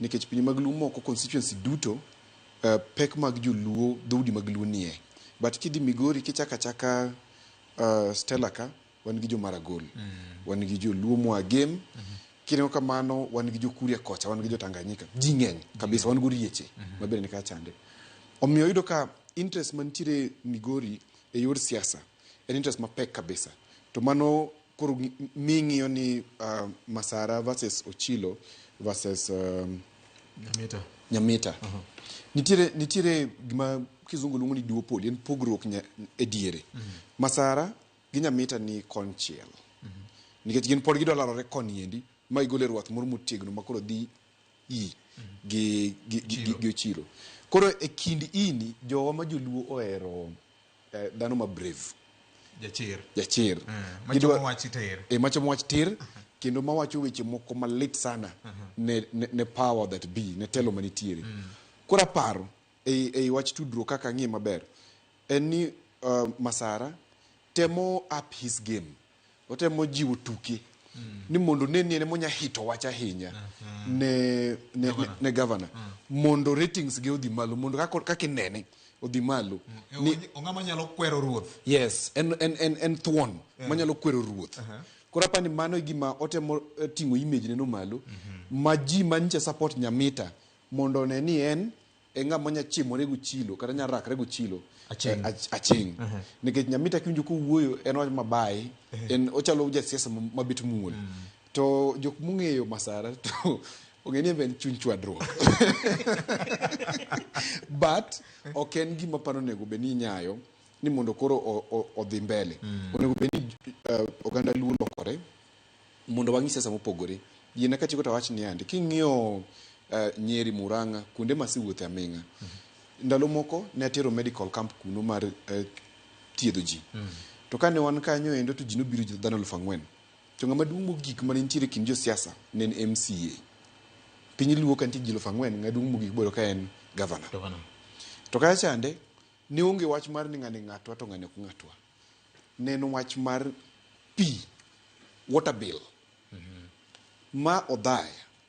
Nikech pinje mag luo moko constituency duto pek mag joluo dhoudi mag luo nie. But kidi Migori kichaka chaka Stella ka wan gi jo Maragol, wan gi jo Luo Moa Game, kine kamano wan gi jo Kuria kocha, wan gi jo Tanganyika, ji ng'eny kabisa, wan gi rieche mabende ni ka chande. Omiyo yudo ka interest mantiere Migori e yor siasa en interest mapek kabisa. To mano koro ming'iyo ni Masara versus Ochilo versus Nyamita. Nitiere gima kizungu luongo ni duopoly, en pogruok e diere. Masara gi Nyamita ni konchiel. Nikech gin pod gidwa larore koni endi, ma igole ruath moro motegno makoro dhi gi Ochilo. Koro e kind ini jowa ma joluo ohero dhano ma brave. Jachir. Machomo wach tir. Kendo mawacho weche moko malit sana ne power that be, ne telo manitiere. Kora paro e wach tudro kaka ng'ie maber en ni Masara temo up his game. Otemo jiwo tuke ni mondo ne monya hito wach ahinya ne governor mondo ratings ge odhi malo, mondo kaka nene odhi malo ni ong'ama nyalo kwero ruoth. Yes, en thuon manyalo kwero ruoth. Kora pani mano gima otemo ting'o image ne no malo ma ji manche support Nyamita mondo ne ni en ng'ama nya chimore go Chilo kata nya rakre go Chilo aching. Nikech Nyamita kiwinjo ko wuoyo en wach mabai, en ochalo jasiasa mabit muol. To jok mung'eyo Masara to ong'eni ben chuny chwadruok. But oken gima paro nego beni nyayo ni mondo koro odhi mbele. Onego beni oganda luo lokore mondo wang'i siasa mopogore. Yena ka chiko tawach ni ande king'iyo Nyeri, Murang'a, kuonde masiwuothe aming'a. Ndalo moko ne atero medical camp kuno mar thiedho ji. To kane wan kanyo endo to ji nobiro ji dhano 4,000. To ng'ama duong' mogik mane nitiere kind jo siasa ne en MCA. Piny luo ka nitie ji 4,000, ng'aduong' mogik bodo ka en governor. To kaya chande ne onge wach mar ni ng'ani ng'atwa to ng'ani ok ng'atwa. Ne en wach mar pi, water bill. Ma odhaya.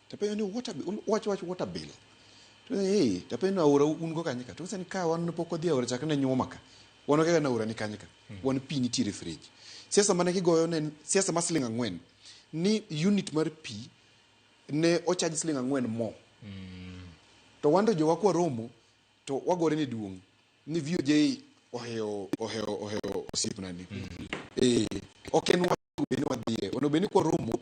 Tapenyo ni wach water bill. To tapenyo aora un go kanyika. To sani ka wan pok odhi aora chakne nyuoma ka. Wan kaka na aora ni kanyika. Wan pi nitiere fridge. Siasa mane kigoyo ne siasa masling 4 ni unit mar pi ne ocharge siling 4 mo. To wando jowa kwa romo to wagore ni duong' ni VOJ oheo osiepnani. Ok en wach beni wadhie. Ono beni kwa romo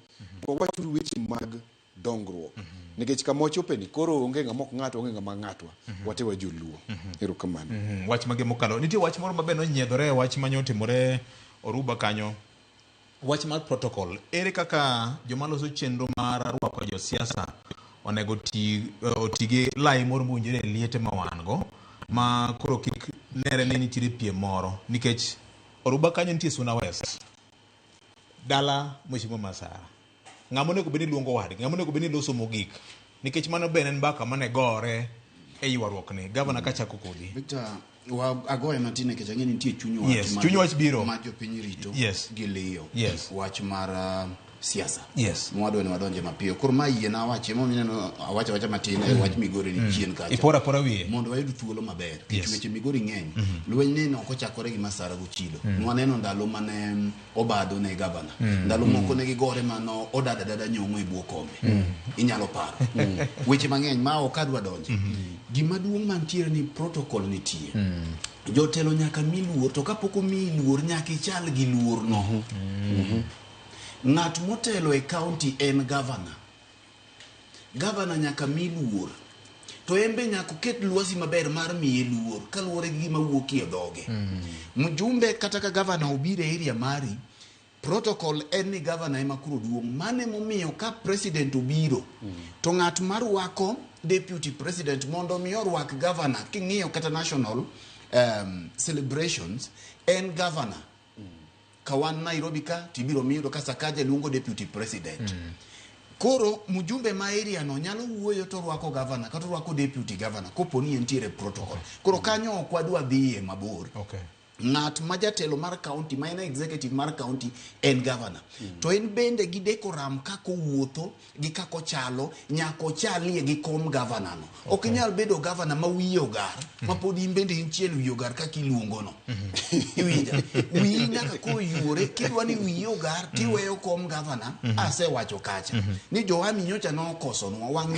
kwa wachuru weche mag dongruok. Nikech kama ochopeni koro onge ng'ama ok ng'ato, onge ng'ama ng'atwa. Watewa joluo. Erokamano. Wach mage mokalo. Nitie wach moro maber no nyiedhore, wach manyotimore Oruba kanyo. Wach mar protocol. Ere kaka joma loso chenro mar rwako jo siasa onego otige lai moro mowinjore e liete ma wan go ma koro kik nere ne nitiere piem moro. Nikech Oruba kanyo nitie Suna West. Dala Mheshimiwa Masara. Ng'ama onego beni luongo wadgi, ng'ama onego beni loso mogik. Nikech mano ben en mbaka mane gore e ywaruok ni. Gavana ka chako kodhi. Victor, agoye matine ke changeni nitie chuny wach. Yes, chuny wach biro. Ma jopiny rito. Yes. Giliyo. Yes. Wach mar siasa. Yes. Mwadwa ni wadonje mapiyo. Koro ma yie na wache mo mineno wacha matine wach Migori ni chien kacha. Ipora wiye. Mondo wayud thuolo maber. Yes. Weche Migori ng'eny. Lweny ne ok ochakore gi Masara go Chilo. Nwaneno ndalo mane obado ne governor. Ndalo moko ne gigore mano odada nyong'o e buo kombe. Inyalo paro. Weche mang'eny ma ok adwa donje. Gima duong' mantiere ni protocol nitie. Jotelo nyaka mi luor, to kapok omi luor nyaka ichal gi luor no. Ng'at motelo e county en governor. Governor nyaka mi luor. To embe nyaka ket luasi maber mar miye luor kaluwore gi gima wuokie dhoge. Mjumbe kata ka governor obire area mari, protocol en ni governor ema kuro duong'. Mane momiyo ka president obiro, to ng'at marwako deputy president mondo mi orwak governor, king'iyo kata national celebrations, en governor. Kawan Nairobi ka tibiro miyo ka Sakaja luongo deputy president. Koro mjumbe ma area no nyalo wuoyo to rwako governor kata rwako deputy governor kopo ni entiere protocol. Koro kanyo ok wadwa dhiye mabor. ng'at ma jatelo mar county ma en executive mar county en governor to en bende gi decorum kako wuotho gi kako chalo nyako chalie gi kom governor no ok nyal bedo governor ma wiye ogar ma pod in bende in chiel wiye ogar kaka iluongo no iwinja wiyi nyaka koyuore kidwa ni wiye ogar tiweyo kom governor asewacho kacha ni Joami nyocha nokosonwa wang'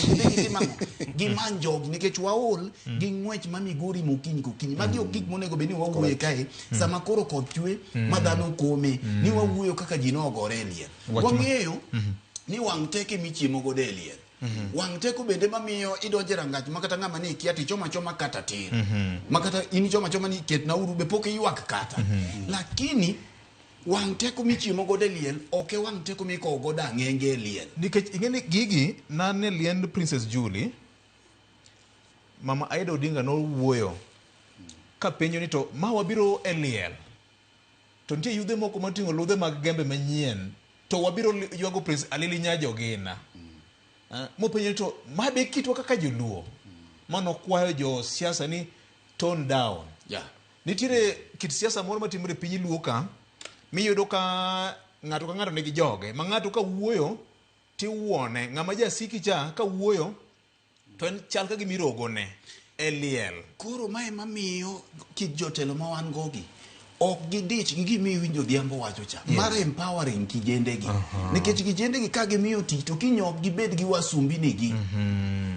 gi manjog nikech waol gi ng'wech ma Migori mokinyi kokinyi magi ok gik monego bed ni wawuoye kae sama koro koth chwe ma dhano kome ni wawuoyo kaka ji nogore e liel wang'eyo ni wang' teke michiemo godo e liel wang' teko bende mamiyo idonje rangach makata ng'ama ni ikia tichoma choma kata tir makata in choma choma ni ketna uru be pok iyuak kata lakini wang' teko michiemo godo e liel ok e wang' teko mikowo godo ang'enge e liel nikech ing'eni gigi nane liend Princess Julie Mama Aida Odinga nowuoyo ka penjo ni to ma wabiro e liel to nitie yudhe moko mating'o ludhe mag gembe manyien to wabiro ywago Prince Alili Nyajogina mopenjo ni to ma be kitwa kaka joluo manokwayo jo siasa ni tone down nitiere kit siasa moro matimore piny luo ka miyudo ka ng'ato ka ng'ato nigi joge ma ng'ato ka wuoyo tiwuone ng'ama jasiki cha ka wuoyo to en chal ka gimirogone e liel koro mae mamiyo kit jotelo ma wan gogi ok gidich gi gimiyo winjo dhiambo wacho cha mar empowering kijendegi nikech kijendegi ka gimiyo tich to kinyok gibed gi wasumbinigi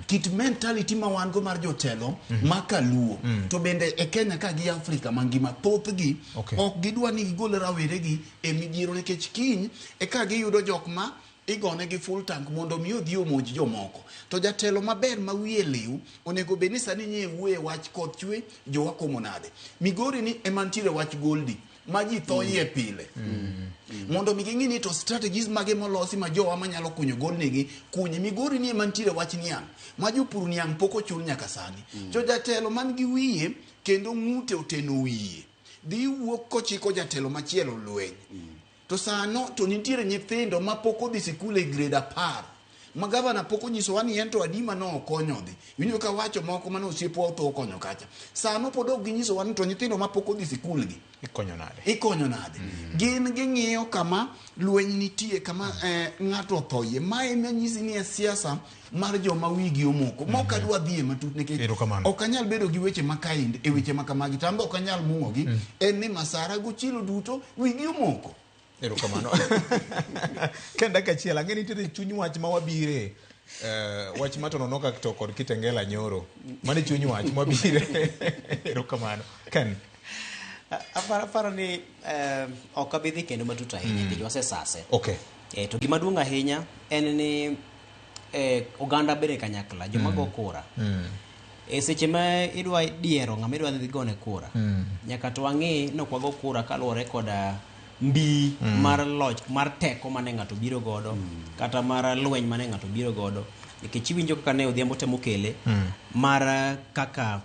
kit mentality ma wan go mar jotelo ma kaluo to bende e Kenya ka gi Afrika mangima thothgi ok gidwa ni gigol raweregi e midhiero nikech kiny e ka giyudo jok ma igone gi full tank mondo mi odhi omonj jomoko to jatelo maber ma wiye liu onego bed ni sani nye wuoye wach koth chwe jowa komo nade Migori ni emantiere wach goldi ma ji thoye pile mondo mi ging'i ni to strategies mage molosi ma jowa manyalo kunyo golnigi kunye Migori ni emantiere wach niang' ma jopur niang' pok ochul nyaka sani to jatelo man gi wiye kendo ng'ute oteno wiye dhi wuok kochiko jatelo machielo lweny to sano to nitiere nyithindo ma pok odhi sikul e grade 10 ma gavana pok onyiso wa ni en to adima no okonyo dhi winjo ka wacho moko mane osiepo otho okonyo kacha sano pod ok ginyiso wa ni to nyithindo ma pok odhi sikul gi ikonyo nade gin ging'iyo kama lweny nitie kama ng'ato othoye mae manyisi ni e siasa mar joma wigi omoko mok adwa dhie matut nikech ok anyal bedo gi weche makainde e weche makamagi tambe ok anyal muogi en ni Masara gochilo duto wigi omoko erokamano kenda kachiel ang'e nitiere chuny wach ma wabire wach matonono ka to kod Kitengela nyoro mane chuny wach mabire erokamano Ken aparo ni ok abidhi kendo matut ahinya nikech wasesase to gima duong' ahinya en ni oganda bere kanyakla joma go kura seche ma idwa diero ng'ama idwa dhi gone kura nyaka to wang'i no kwago kura kaluwore koda mbi mar loch mar teko mane ng'ato biro godo kata mar lweny mane ng'ato biro godo nikech iwinjo kaka ne Odhiambo temo kele mar kaka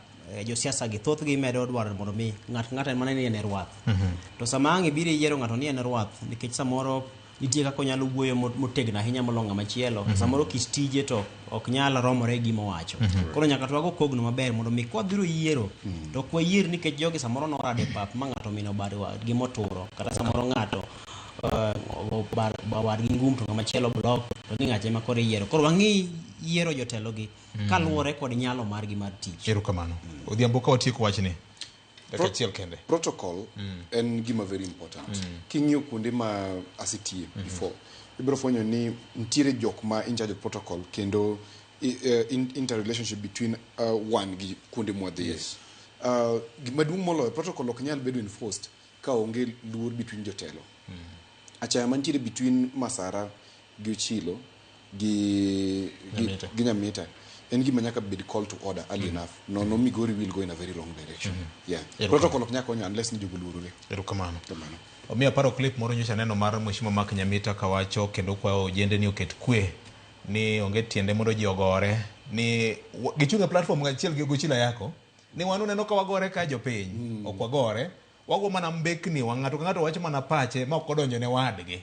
josiasa gi thoth gi medo dwaro mondo mi ng'ato mane ni en rwath to sama ang' ibiro yiero ng'ato ni en rwath nikech samoro nitie kaka onyalo wuoyo motegno ahinya molonga machielo samoro kit tije to ok nyal romore gi mowacho koro nyaka to wago kogno maber mondo mi kwa biro yiero to kwa yier nikech jogi samoro norade pap ma ng'ato mino barwa gi moturo kata samoro ng'ato bar gi ngum to machielo block to ni ng'ache ma kore yiero koro wang'i yiero jotelo gi kaluwore kod nyalo margi mar tich erokamano Odhiambo ka watieko wachni protocol en gima very important king'iyo kuonde ma asetie before ibiro fwenyo ni nitiere jok ma in charge of protocol kendo interrelationship between one gi kuonde mwadhiye gima duong' moloyo protocol ok nyal bedo enforced ka onge luor between jotelo achaya mantiere between Masara gi Ochilo gi Nyamita en gima nyaka bed call to order early enough no Migori will go in a very wrong direction protocol ok nyaka onyo unless ni jogo luorore erokamano omiya paro clip moro nyocha neno mar Mheshimiwa Mark Nyamita kawacho kendo kwayo ojende ni oket kwe ni onge tiende mondo ji ogore ni gichunga platform achiel gi Ochilo yako ni wanu neno ka wagore ka jopiny ok wagore wago mana mbekni ng'ato ka ng'ato wacho mana pache ma ok odonjo ne wadgi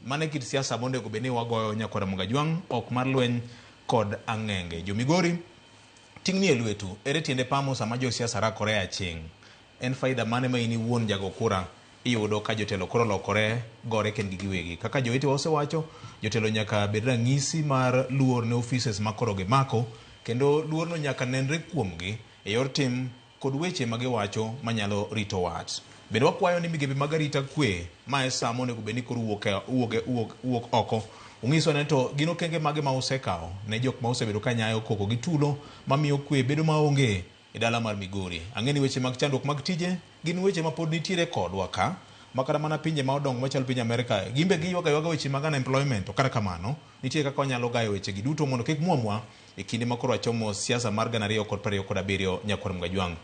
mane kit siasa mondo bed ni wagoyo Nyakwara Mugajwang' ok mar lweny kod ang'enge jo Migori tingni e lwetu ere tiende pamo sama jo siasa rakore aching en faida mane ma in iwuon jago kura iyudo ka jotelo koro lokore gore kendgi giwegi. Kaka jowetewa osewacho, jotelo nyaka bed ranyisi mar luor ne offices ma koro gimako, kendo luorno nyaka nenre kuomgi e yor tim kod weche ma giwacho manyalo rito wat. Bende wakwayo ni migepe mag arita kwe ma e samo onego bed ni koro wuok oko ung'iso ne to gin okenge mage ma osekawo ne jok ma osebedo ka nyayo koko gi tulo mamiyo kwe bedo maonge e dala mar Migori. Ang'e ni weche mag chandruok mag tije gin weche ma pod nitiere kodwa ka, makara mana pinje ma odongo machalo piny Amerika gimbe giywaga weche mag unemployment. To kata kamano nitie kaka wanyalo gayo weche gi duto mondo kik muomwa e kinde ma koro achomo siasa mar 2027 Nyakwar Mgajwang'.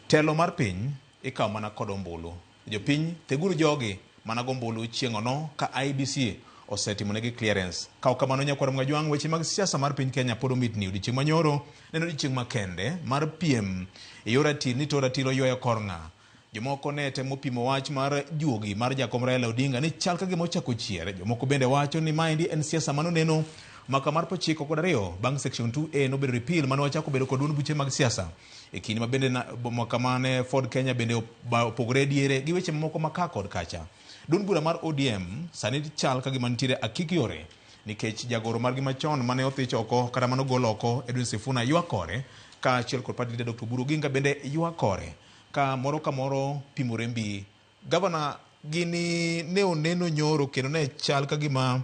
Telo mar piny ikawo mana kod ombulu. Jopiny theguru jogi mana gombulu chieng'ono ka IBC osetimonegi clearance. Kaw kamano Nyakwar Mgajwang', weche mag siasa mar piny Kenya pod omitni. Odiochieng' manyoro neno odiochieng' makende mar piem e yor ratil ni to ratil oywayo kor ng'a. Jomoko ne temo pimo wach mar juogi mar jakom Raila Odinga ni chal ka gima ochako chiere. Jomoko bende wacho ni maendi en siasa manoneno maka mar 9 bang' section 2A nobedo repeal mano wachako bedo kod duond buche mag siasa e kinde ma bende maka mane Ford Kenya bende opogore diere gi weche moko maka kod kacha. Duond bura mar ODM sani chal ka gima nitiere akik yore nikech jagoro margi machon mane othich oko kata mano gol oko Edwin Sifuna ywakore ka achiel kod pati Dr. Oburu Oginga bende ywakore ka moro pimore mbi. Gavana, gini ne oneno nyoro kendo ne chal ka gima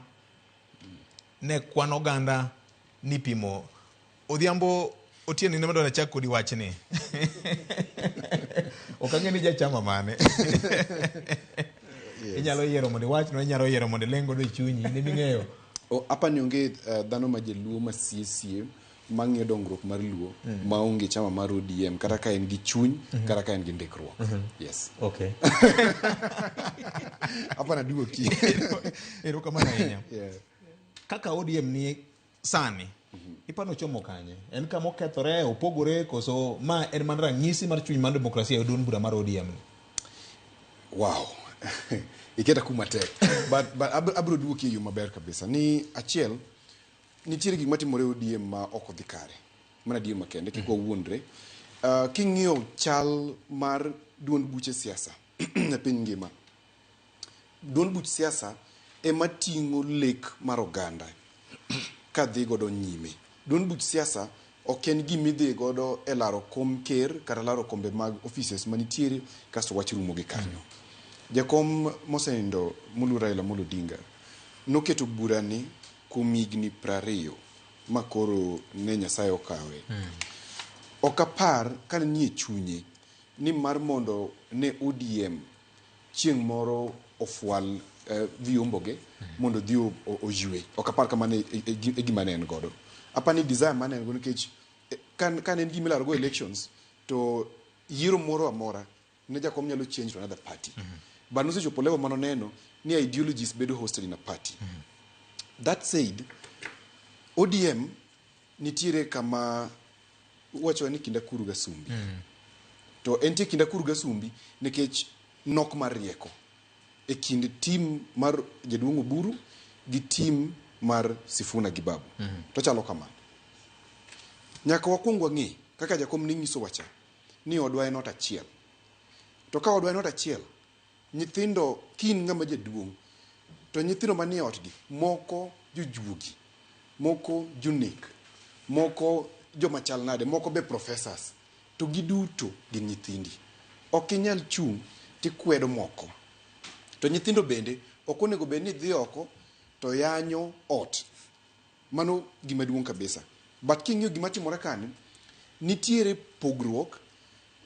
ne kwan oganda ni pimo. Odhiambo Otieno ne madona chak kodi wachni. Okang'e ni jachama mane. Inyalo yiero mondo wachno, inyalo yiero mondo lengo do chunyi ne ming'eyo. Apa ni onge dhano ma jaluo ma sie mang'iyo dongruok mar luo maonge chama mar ODM kata ka en gi chuny kata ka en gi ndikruok. Yes. Okay. Apa na duoki. Ero kama ahinya. Kaka ODM ni sani ipano chomo kanye? En kama okethore opogore koso ma en man ranyisi mar chuny mar demokrasia e duond bura mar ODM? Wow. Iketa kuma tek. But abro duoki yo maber kabisa. Ni achiel nitiere gik matimore ODM ma ok odhi kare. Mana diyo makende kik wawuondre. King'iyo chal mar duond buche siasa e piny ngima. Duond buch siasa ema ting'o lek mar oganda ka dhi godo nyime. Duond buch siasa ok en gimidhi godo e laro kom ker kata laro kombe mag offices manitiere kasto wach rumo gi kanyo. Jakom mosenindo mulu Raila Amolo Odinga noketo burani kuom higni 20 ma koro ne Nyasaye okawe. Ok apar kane nie chunye ni mar mondo ne ODM chieng' moro ofwal viomboge mondo dhi ojwe. Ok apar kamane e gima ne en godo. Apa ni desire mane en godo nikech kan en gima laro go elections to yiero moro amora ne jakom nyalo change to another party. But no sechopo level mano neno ni ideologies bedo hosted in a party. That said, ODM nitiere kama wacho ni kinda kuru ga sumbi. To entie kinda kuru ga sumbi nikech nok mar rieko e kind team mar Jaduong' Oburu gi team mar Sifuna gi Babu. To chalo kama. Nyaka wakwong wang'e kaka jakom ni nyiso wacha ni odwa en ot achiel. To ka odwa en ot achiel, nyithindo kin ng'ama jaduong' to nyithindo manie otgi moko jojuogi, moko jonek, moko joma chal nade, moko be professors, to giduto gin nyithindi. Ok inyal chung' tikwedo moko. To nyithindo bende ok onego bed ni dhi oko to yanyo ot. Mano gima duong' kabisa. But king'iyo gima timore kani, nitiere pogruok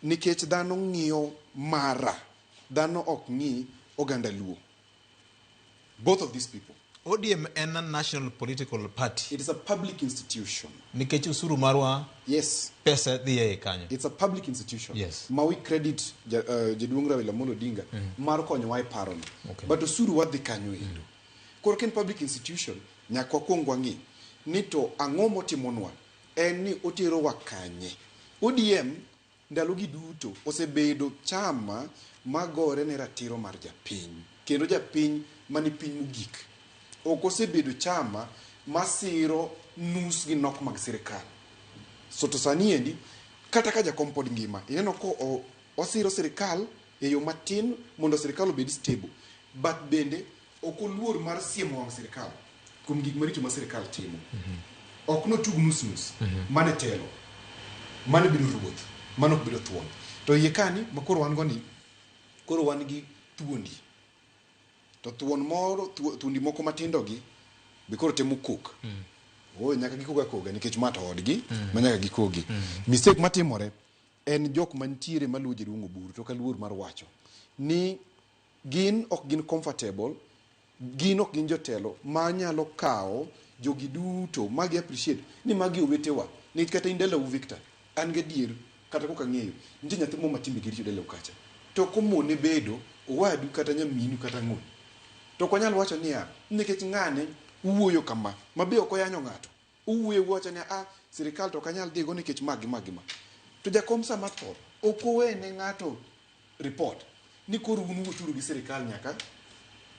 nikech dhano ng'iyo mara. Dhano ok ng'i oganda luo. Both of these people. ODM en a national political party. It is a public institution. Nikech usuru marwa. Yes. Pesa dhiye kanyo. It's a public institution. Yes. Ma we credit Jaduong' Raila Amolo Odinga mar konyowa e parono. Okay. But usuru wadhi kanyo endo. Koro ken public institution nyaka wakwong wang'i ni to ang'o motimonwa en ni otero wa kanye. ODM ndalogi duto osebedo chama magore ne ratiro mar japiny. Kendo japiny mani piny mogik. Ok osebedo chama masiro nus gi nok mag sirikal. So to sani endi, kata ka jakom pod ngima, ineno ko osiro sirikal e yo matin mondo sirikal obed stable, but bende ok oluor mar siemo wang' sirikal kuom gik maricho ma sirikal timo. Ok notug nus mane telo, mane bedo ruoth, mane ok bedo thuon. To iye kani ma koro wan go ni, koro wan gi thuondi. To thuon moro, thuondi moko matindo gi be koro temo kok. Nyaka gikoga koga nikech mata odgi ma nyaka gikogi. Mistake matimore en jok mantiere maluwo jaduong' Oburu to kaluor mar wacho ni gin ok gin comfortable, gin ok gin jotelo ma nyalo kawo jogi duto magi appreciate ni magi owetewa. Ni kata indela u Victor, an gadier kata koka ng'eyo nitie nyathi mo matimbe gi richo dela kacha. To komone bedo owadu kata nyaminu kata ng'un. To konyal wacho niya, nikech ng'ane uwuoyo kama, mabe ok oyanyo ng'ato. Uwuoyo wacho ni sirikal to kanyal dhigo nikech magi. To jakom sama tho ok owene ng'ato report ni koro un wuoturu gi sirikal nyaka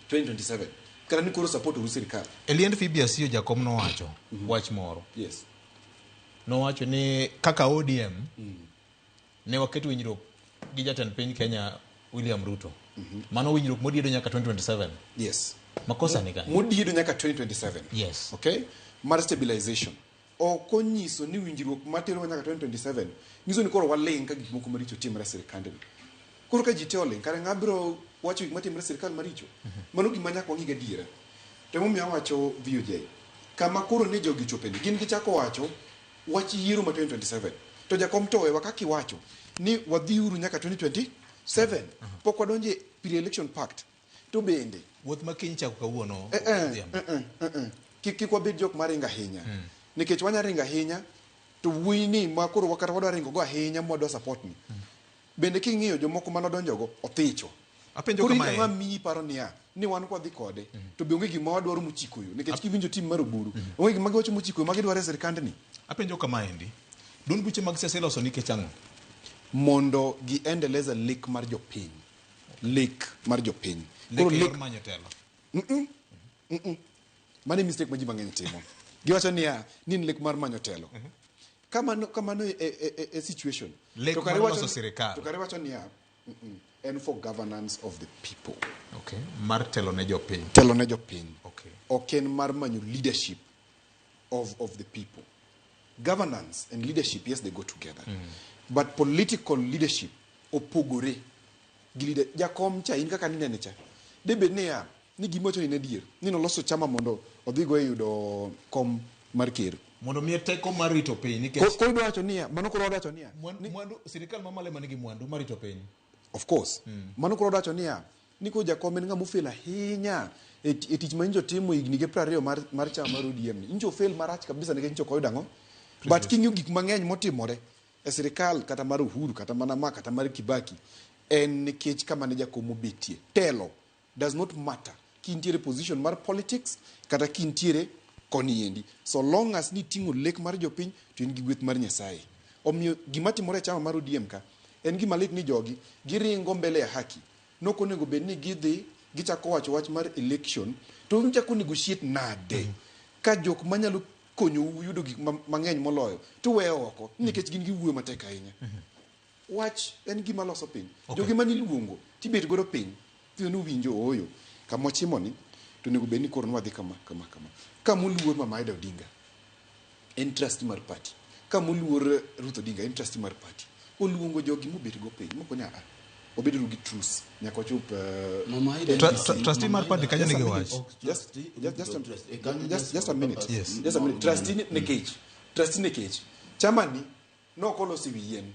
2027. Kata ni koro support uru sirikal. Eliend Fibiasio jakom nowacho wach moro. Yes. Nowacho ni kaka ODM ne waketo winjruok gi jatend piny Kenya William Ruto. Mano winjruok modiedo nyaka 2027. Yes. Makosa ni gani? Modiedo nyaka 2027. Yes. Okay? Mar stabilization. Oko nyiso ni winjruok matero nyaka 2027. Nyiso ni koro waling ka gik moko maricho timre sirikande. Koro ka jite oling kare ng'abro wacho gik matimre sirikal maricho. Mano gima nyaka wang'i gadiera. To momiyo wacho VOJ. Kama koro ne jogi chopeni. Gin gichako wacho wach yiero ma 2027. To jakom to wewa kaki wacho ni wadhiuru nyaka 2027. Pok wadonje pre-election pact. To bende wuoth makiny chako kawuono. Kik wabed jok maringa ahinya. Nikech wanya ringa ahinya to wuoyi ni ma koro wakata wadwa ringo go ahinya mwadwa support ni. Bende king'iyo jomoko manodonjo go othicho. Apenjo kama koro ng'ami paro niya ni wan kwa dhi kode to be onge gima wadwaro mochiko yo nikech kiwinjo tim mar Oburu onge gima giwacho mochiko yo ma gidwaro e sirikand ni. Apenjo kama endi. Duond buche mag siasa iloso nikech ang'o? Mondo giendeleza lek mar jopiny. Lek mar jopiny. Koro lek manyo telo. Mane mistake ma ji mang'eny timo. Giwacho niya ni lek mar manyo telo. Kamano a situation. Lek mar loso sirikal. To kare wacho niya and for governance of the people. Okay. Mar telo ne jopiny. Telo ne jopiny. Okay. Oken mar manyo leadership of the people. Governance and leadership, yes, they go together. But political leadership opogore. Jakom cha in kaka nine cha. Debe niya ni gimocho ni nedier. Ni noloso chama mondo odhigo e yudo kom mar ker. Mondo miye teko mar rito piny nikech ko idwa wacho niya mano koro wacho niya mwandu sirikal mamale manigi mwandu mar rito piny. Of course. Mano koro wacho niya ni ko jakom en ng'ama ofel ahinya e tich ma injo timo higni ge 20 mar chama mar ODM ni. Injo fail marach kabisa nikech injo koyo dango. But king'yo gik mang'eny motimore e sirikal kata mar Uhuru kata mana kata mar Kibaki en nikech kama ne jakom obetie. Telo does not matter. Kintiere position mar politics kata kintiere koni endi. So long as ni tingo lek mar jopiny to in gi gweth mar Nyasaye. Omiyo gima timore chama mar ODM ka en gima lit ni jogi giringo mbele ya haki. Noko nego bed ni gidhi gichako wacho wach mar election to gichako negotiate nade. Ka jok manyalo konyo yudo gik mang'eny moloyo to weyo oko nikech gin giwuoyo matek ahinya. Wach en gima loso piny. Jogi mani luongo tibet godo piny. Tiyo ni winjo oyo kama chimo ni to nego bed ni koro nwadhi kama. Kamuluor Mama Ida Odinga en trustee mar party. Kamuluor Ruth Odinga en trustee mar party. Oluongo jogi mobet go piny moko nya obedo gi truce nyaka chop Mama Ida trustee mar party kanya nigi wach. Just a minute. Yes. Just a minute. Trustee nekech. Chama ni nokolosi wien.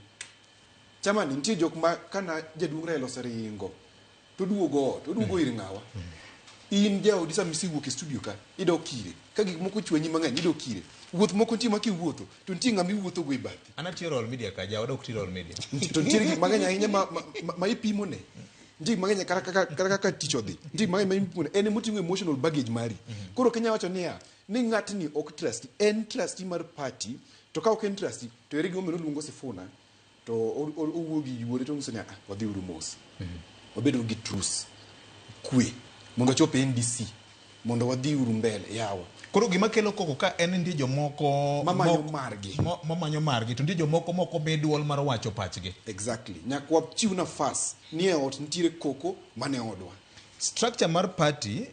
Chama ni nitie jok ma kana jaduong' Raila oseringo to duogo ir ng'awa. In jaodi sa misiwuok e studio ka ido kire ka gik moko chwenyi mang'eny ido kire wuoth moko ntie makiwuotho to ntie ng'ama iwuotho go e bathi. Anatiyo roll media ka jaoda ok ti roll media. To ntie gik mang'eny ahinya ma ipimo ne. Ntie mang'eny kaka tich odhi. Ntie mang'eny ma ipimo ne en moting'o emotional baggage mari. Koro Kenya wacho niya ni ng'atni ok trust en trustee mar party to ka ok en trustee to ere gimo luongo Sifuna to owuo gi yuore to nyiso niya wadhi uru mos. Wabedo gi truce kwe mondo chop NDC mondo wadhi uru mbele yawa. Koro gima kelo koko ka en ndi jomoko mamanyo margi to ndi jomoko moko be duol mar wacho pachgi. Exactly. Nyakwa chiu nafas ni e ot ntiere koko mane odwa. Structure mar party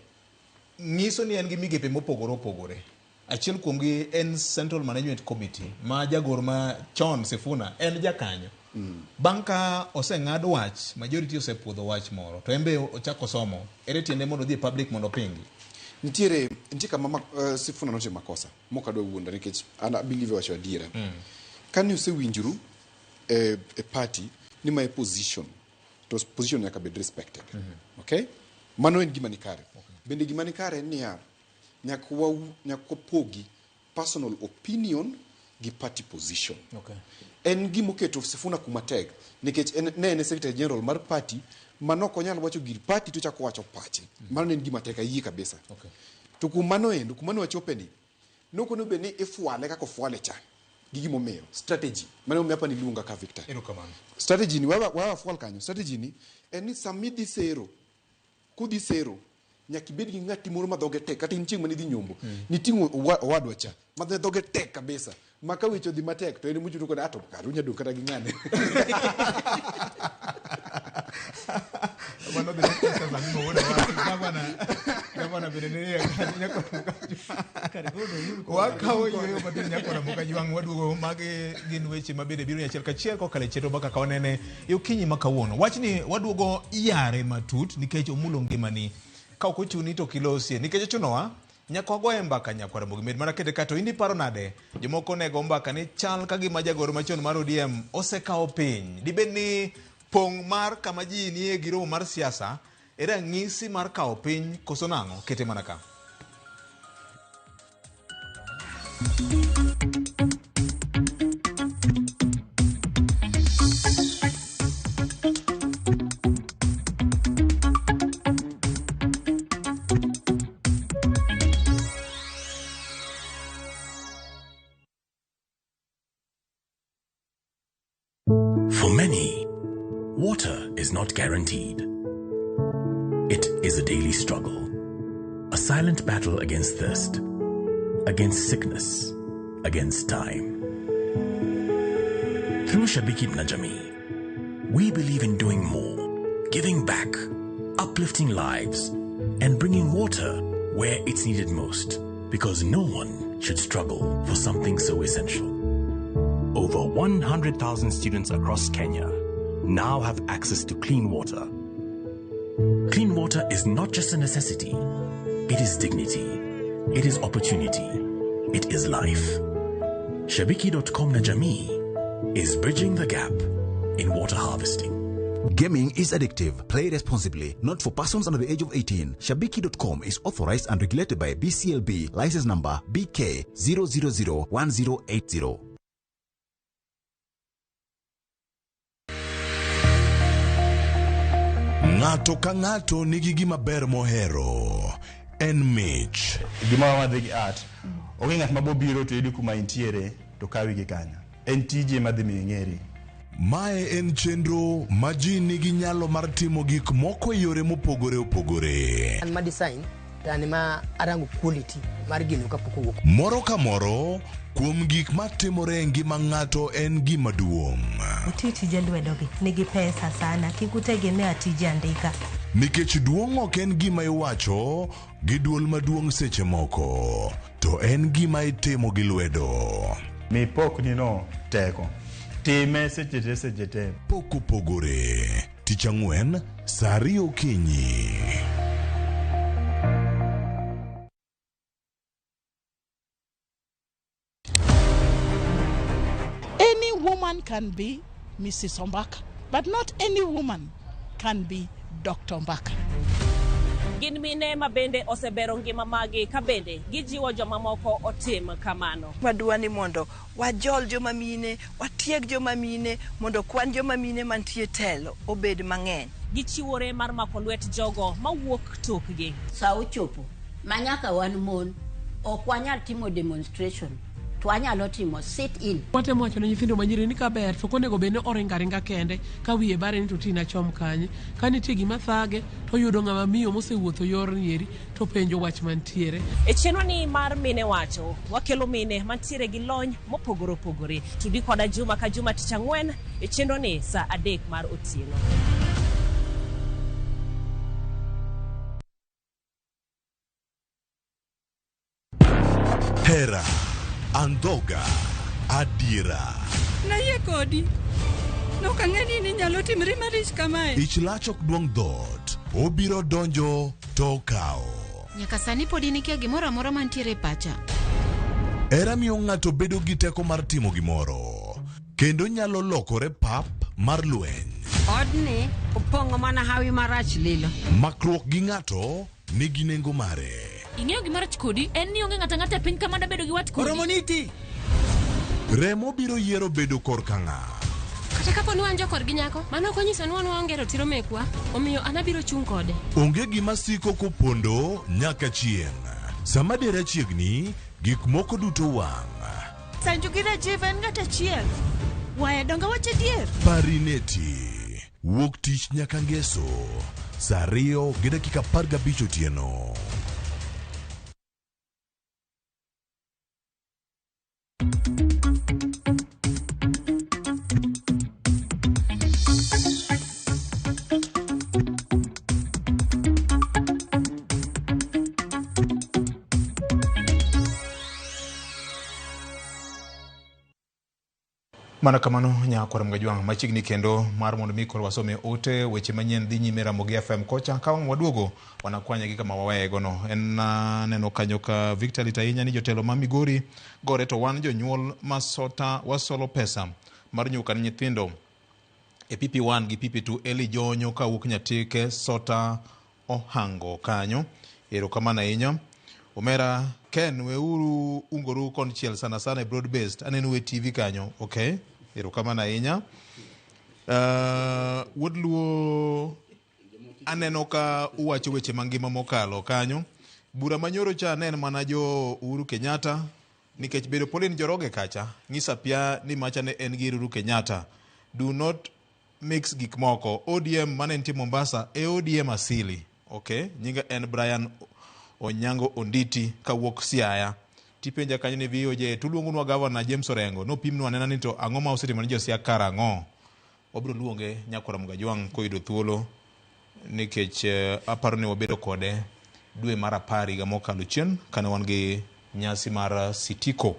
ngiso ni en gi migepe mopogore opogore. Achiel kuomgi en Central Management Committee ma jagoro ma Chon Sifuna en jakanyo. Banka oseng'ad wach, majority osepuodho wach moro to embe ochako somo ere tiende mondo dhi public mondo pingi. Ntiere kama Sifuna noche makosa moka do wuonda nikech I believe wacho adiera. Kan usewinjuru e party ni my position to position nyaka be respected. Okay? Mano en gima ni kare. Bende gima ni kare ni ya nyakwa pogi personal opinion gi party position. Okay. En gimo keto Sifuna kumatek nikech ne secretary general mar party manoko nyalo wacho gir party to chako wacho pache. Mano en gima tek ayie kabisa. Okay. To kumano wachopeni noko no be ni ifwale kako fwale cha gigi momeyo strategy mane umeapa ni lunga ka Victor. Strategy ni wawa fwal kanyo. Strategy ni en ni samidi sero kudi sero nyakibedi gi ngati moro madhoge tek kata inching mani dhi nyombo nitingo wadwa cha madhoge tek kabisa maka wicho dhi matek to en muchuto kod ato karunya do kata gi ngane. Mano de pesa zanimo wona gavana benenea nyako wakawo yo badin nyako na muka jwang wadugo mage gin weche mabede biro nyachiel kachiel kokale cheto baka kawanene yokinyi makawuono wachni wadugo yare matut nikech omulo ngimani ka ok ochuni to kilosie nikech chunowa nyako goye mbaka nyako Ramogi med mana kete kato indi paro nade jomoko nego mbaka ni chal ka gima jagoro machon mar ODM osekawo piny dibed ni pong mar kama ji nie giromo mar siasa era ngisi mar kawo piny koso nang'o kete mana ka. For many, water is not guaranteed. It is a daily struggle, a silent battle against thirst, against sickness, against time. Through Shabiki Najami, we believe in doing more, giving back, uplifting lives, and bringing water where it's needed most, because no one should struggle for something so essential. Over 100,000 students across Kenya now have access to clean water. Clean water is not just a necessity. It is dignity. It is opportunity. It is life. Shabiki.com Najami is bridging the gap in water harvesting. Gaming is addictive. Play responsibly. Not for persons under the age of 18. Shabiki.com is authorized and regulated by BCLB. License number BK 0001080. Ng'ato ka ng'ato nigi gima ber mohero. En mich. Gima wadhi gi art. Onge ng'at mabobiro to yudi kuma intiere to kawi gi kanyo. En tije madhi ming'eri. Mae en chenro ma ji nigi nyalo mar timo gik moko yore mopogore opogore. An ma design tani ma arango quality mar gino kapok owuok. Moro ka moro kuom gik matimore e ngima ng'ato en gima duong'. Tije lwedogi nigi pesa sana kikutegemea tije andika. Nikech duong' ok en gima iwacho gi duol maduong' seche moko, to en gima itimo gi lwedo. Mi pok nino teko. Time seche te. Pok opogore. Tich Ang'wen, saa 2 okinyi. Any woman can be Mrs. Ombaka, but not any woman can be Dr. Ombaka. Gin mine mabende osebero ngima magi kabende gijiwo joma moko otim kamano. Madwani mondo wajol joma mine, watieg joma mine, mondo kwan joma mine mantie telo obed mang'eny. Gichiwore mar mako lwet jogo mawuok tukgi. Sa ochopo manyaka wan mon ok wanyal timo demonstration to anyalo timo sit in. Watemo wacho ne nyithindo manyiri ni kaber to konego bende oringa kende ka wiye bare ni to tina chom kanye ka nitie gima thage to yudo ng'ama miyo mosewuotho yor nieri to penjo wach mantiere. E chenro ni mar mine wacho wakelo mine mantiere gi lony mopogore opogore. Tudi koda juma ka juma tich ang'wen e chenro ni sa 3 mar otieno. Hera, andhoga, adiera. Naye kodi. Nokang'eni ni nyalo timre marich kamae. Ich lach ok duong' dhot, obiro donjo to kao. Nyaka sani podi nikia gimoro amora mantiere pacha. Hera miyo ng'ato bedo gi teko mar timo gimoro, kendo nyalo lokore pap mar lweny. Odni opong'o mana hawi marach lilo. Makruok gi ng'ato nigi nengo mare. Ing'eyo gima rach kodi en ni onge ng'ata piny kama bedo gi wat kodi. Oromoniti. Remo biro yiero bedo korka ng'a. Kata kapo ni wanjo kod gi nyako, mano konyiso ni waonge ratiro mekwa, omiyo anabiro chung' kode. Onge gima siko kopondo nyaka chieng'. Sama dera chiegni, gik moko duto wang'. Sanju gi Rajiv en ng'at achiel. Waye donga wache dier. Parineti. Wuok tich nyaka ngeso. Saa 2:15 otieno. Mana kamano nyakwara mgajwang' machiegni kendo mar mondo mi kor wasome ote weche manyien dhi nyime Ramogi FM kocha ka waduogo wanakwanya gi kama wawego no en neno kanyo ka Victor Litainya ni jotelo ma Migori gore to wan jonyuol masota wasolo pesa mar nyuka ni nyithindo e PP1 gi PP2 Eli Jonyo ka wuok Nyatike Sota Ohango kanyo erokamano ahinya. Omera Ken weuru ungoru konchiel sana e broad based anenu e TV kanyo. Okay, erokamano ahinya. Woodluo aneno ka uwacho weche mangima mokalo kanyo. Bura manyoro cha nen mana jo Uhuru Kenyatta nikech bedo Pauline Njoroge kacha ng'isa pia ni macha ne en gi Uhuru Kenyatta. Do not mix gik moko. ODM mane ntie Mombasa e ODM asili. Okay, nyinga en Brian Onyango Onditi kawuok Siaya. Tipenja kanyo ni VOJ tuluongonwa Governor James Orengo no pimnwa anena ni to ang'o ma osetimo ni jo Siaya karang'o. Obro luonge nyakwara Mgajwang' koyudo thuolo nikech aparo ni wabedo kode dwe mar 10 higa mokalo chien kane wan gi nyasi mar Sitiko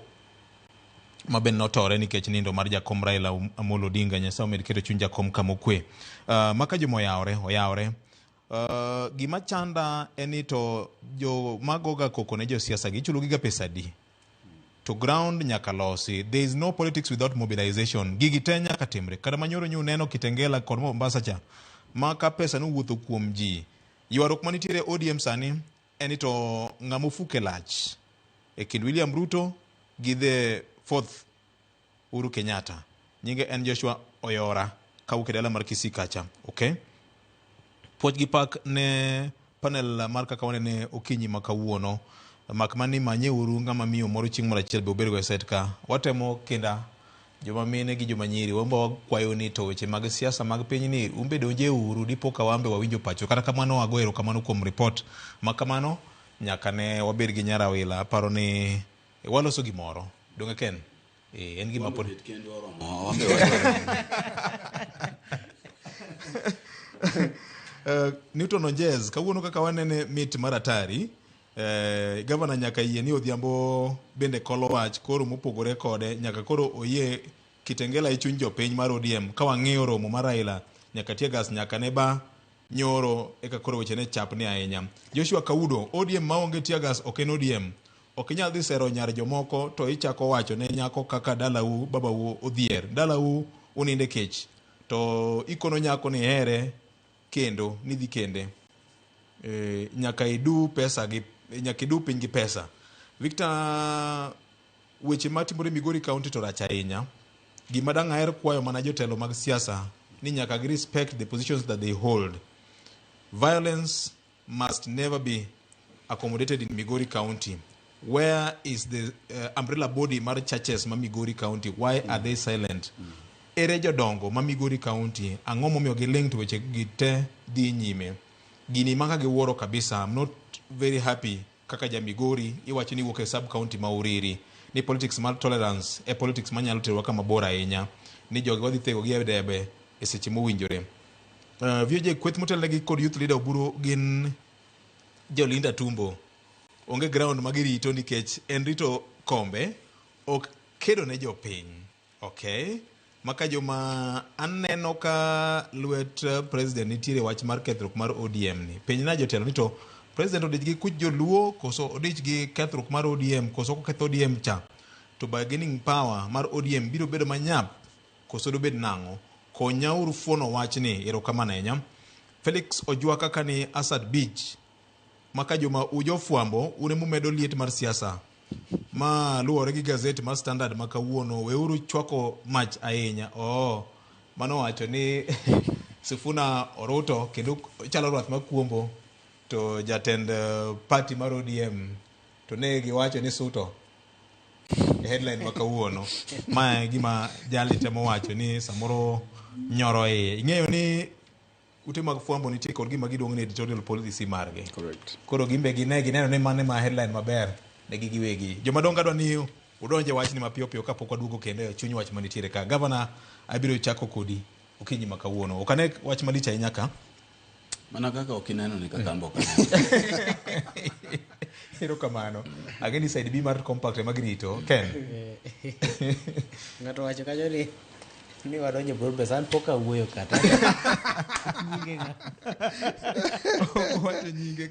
maben notore nikech nindo mar jakom Raila Amolo Odinga. Nyasaye omed keto chuny jakom kamokwe. Maka jomo oyawre. Gima chanda eni to jo magoga koko ne jo siasa gi chulo giga pesa di to ground nyaka losi. There is no politics without mobilization. Gigi te nyaka timre kada manyoro nyu neno Kitengela kod Mombasa cha maka pesa no wuotho kuom ji ywarok manitiere ODM sani eni to ng'amofuke lach e kind William Ruto gi the fourth Uhuru Kenyatta. Nyinge en Joshua Oyora kawuok dala mar Kisii kacha. Okay, puoch gi pak ne panel mar kaka wanene okinyi makawuono mak mani manyeuru ng'ama miyo moro chieng' moro achiel be obedo go set ka watemo kinda joma mine gi joma nyiri wamba wakwayo ni to weche mag siasa mag piny ni umbe donje uru dipo ka wambe wawinjo pacho kata kamano wagoero kamano kuom report makamano nyaka ne wabed gi nyarawila paro ni waloso gimoro donge Ken en gima pod Newton Onjez kawuono kaka wanene mit maratari Governor nyaka yie ni odhiambo bende kolo wach koro mopogore kode nyaka koro oyie Kitengela ichuny jopiny mar ODM ka wang'iyo romo mar Raila nyaka Tiegas nyaka ne ba nyoro eka koro weche ne chapni ahinya. Joshua Kaudo ODM maonge Tiegas ok en ODM ok inyal dhi sero nyar jomoko to ichako wacho ne nyako kaka dalau babau odhier dalau uninde kech to ikono nyako ni here kendo nidhi kende nyaka idu pesa gi nyaka idu piny gi pesa. Victor weche matimore Migori County to rach ahinya. Gima dang' aher kwayo mana jotelo mag siasa ni nyaka gi respect the positions that they hold. Violence must never be accommodated in Migori County. where is the umbrella body mar churches ma Migori County? Why are they silent? Ere jodongo ma Migori County ang'o momiyo giling to weche gite dhi nyime? Gini maka giwuoro kabisa. I'm not very happy kaka ja Migori iwacho ni wuok e sub county ma Uriri ni politics mar tolerance e politics manyalo terwa kama bora ahinya ni jogi wadhi thego gi debe e seche mowinjore. VJ kweth motelnegi kod youth leader Oburu gin Jolinda Tumbo onge ground magirito nikech en rito kombe ok kedo ne jopiny. Okay, maka joma aneno ka luet president nitiere wach mar kethruok mar ODM ni piny na jotelo ni to president odich gi kuch joluo koso odich gi kethruok mar ODM koso ko ketho ODM cha to bargaining power mar ODM biro bedo manyap koso do bed nango konyauru fono wach ni erokamano enya. Felix Ojwa kaka ni Asad Beach maka joma ujofwambo unemu medo liet mar siasa ma luore gi gazeti mar Standard maka wuono weuru chwako mach ahinya. Mano wacho ni Sifuna Oruto kendo chalo rwath makuombo to jatend party mar ODM to ne giwacho ni Suto headline maka wuono ma gima jali temo wacho ni samoro nyoro ing'eyo ni ute mag fwambo nitie kod gima giduong' ni editorial policy margi. Correct. Koro gimbe gineno ni mane ma headline maber ne gigiwegi. Joma donga dwa ni udonje wach ni mapiyo piyo kapok waduogo kendo chuny wach manitiere ka. Governor abiro chako kodi okinyi maka wuono. Okane wach malich ahinya ka. Mana kaka okineno ni kakambo ka. Erokamano. Ageni side B mar compact magirito. Ken. Ngato wacho kanyo ni wadonje bro besan poka wuoyo kata. Nyinge nga. Wacho nyinge.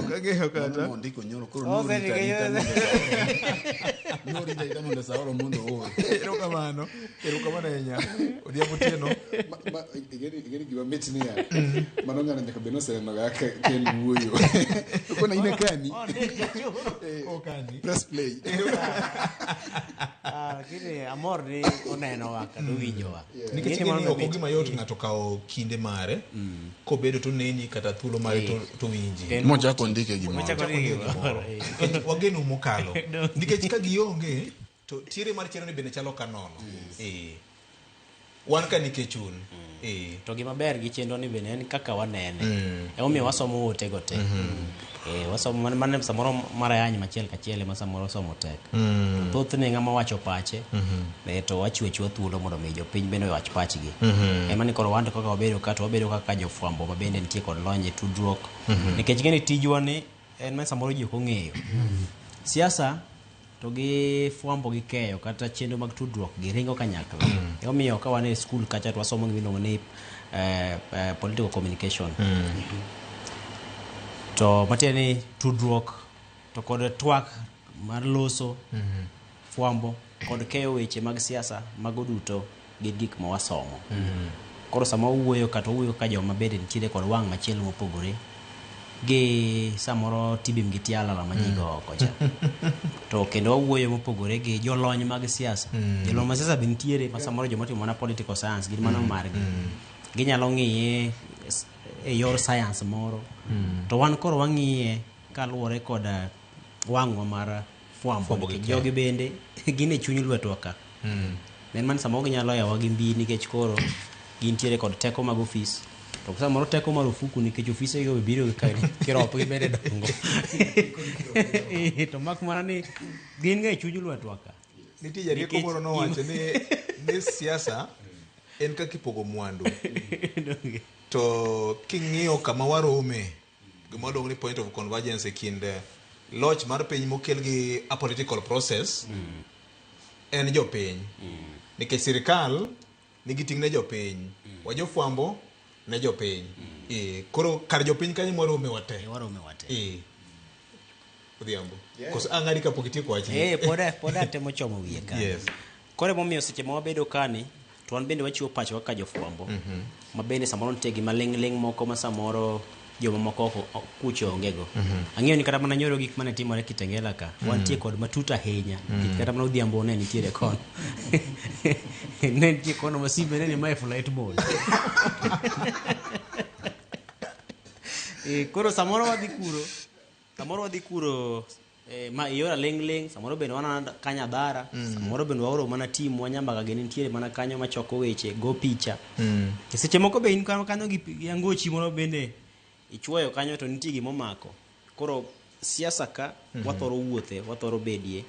Kage kata. Ndiko nyoro koro nori ita mondo saoro mundo o. Erokamano enya. Odiamo tieno. Igeni giwa mitni ya. Manonga na nyakabeno seno ga ken wuoyo. Kuna ine kani. Okani. Press play. Kile amor ni oneno waka do winjowa. Nikech ni ok gima yot ng'ato kawo kinde mare kobedo to neni kata thuolo mare to winji. Mochako ndike gimoro. Wageno mokalo. Nikech ka gionge to tiere mar chero ni bende chalo kanono. Wan ka nikechun. To gima ber gi chenro ni bende en kaka wanene. Omiyo wasomo ote gote. Wasomo man samoro mara yanyi machiel kachiel ma samoro somo tek. Thoth ne ngama wacho pache to wachwechwa thuolo mondo mi jopiny bende wach pachgi. Ema ni koro wando kaka wabedo kaka jofwambo ma bende nitie kod lony e tudruok. Nikech gene tijwa ni en ma samoro ji ok ong'eyo. Siasa to gi fwambo gi keyo kata chenro mag tudruok gi ringo kanyakla. Omiyo ka wan e school kacha to wasomo gimiluongo ni political communication. To matieni tudruok to kod twak mar loso fwambo kod keyo weche mag siasa mago duto gin gik ma wasomo. Koro sama wuoyo ka joma bende nitiere kod wang' machielo mopogore gi samoro tibim gi tiala la majigo oko cha. To kendo wuoyo mopogore gi jolony mag siasa. Jolony mag siasa bende nitiere ma samoro joma timo na political science gin mana margi. Ginyalo ng'iye e yor science moro. To wan koro wang'iye kaluwore kod wang'wa mar fwambo. Jogi bende gin e chuny lwetwa ka. Nen man samoro ginyalo yawa gi mbi nikech koro gintiere kod teko mag ofis. To samoro teko mar ofuku nikech ofise go biro kirop gi bende dongo. To mak mana ni gin ga e chuny lwetwa ka. Nitie jarieko moro nowacho ni siasa en kaka ipogo mwandu. To king'iyo kama warome gima dong ni point of convergence e kind loch mar piny mokel gi a political process en jopiny. Nikech sirikal nigi ting' ne jopiny. Wajofwambo ne jopiny. Koro kar jopiny kanyo warome wate. Odhiambo. Koso ang'adi kapok itieko wachni. Poda temo chomo wiye ka. Yes. Koro momiyo seche ma wabedo kani to wan bende wachiwo pacho kaka jofwambo. Ma bende samoro nitie gima ling' moko ma samoro joma moko kucho ongego. Ang'eyo ni kata mana nyoro gik mane timore Kitengela ka wantie kod matuta ahinya. Kata mana Odhiambo ne nitiere kono. Ne nitie kono masimbe ne ma flight mode. Koro samoro wadhi kuro samoro wadhi kuro ma iora ling samoro bende wana kanya dhara samoro bende waoro mana team wanyamba ka genitiere mana kanyo machoko weche go picha seche moko be in kanyo gi angochi moro bende ichwoyo kanyo to nitie gimomako koro siasa ka wathoro wuothe wathoro bedie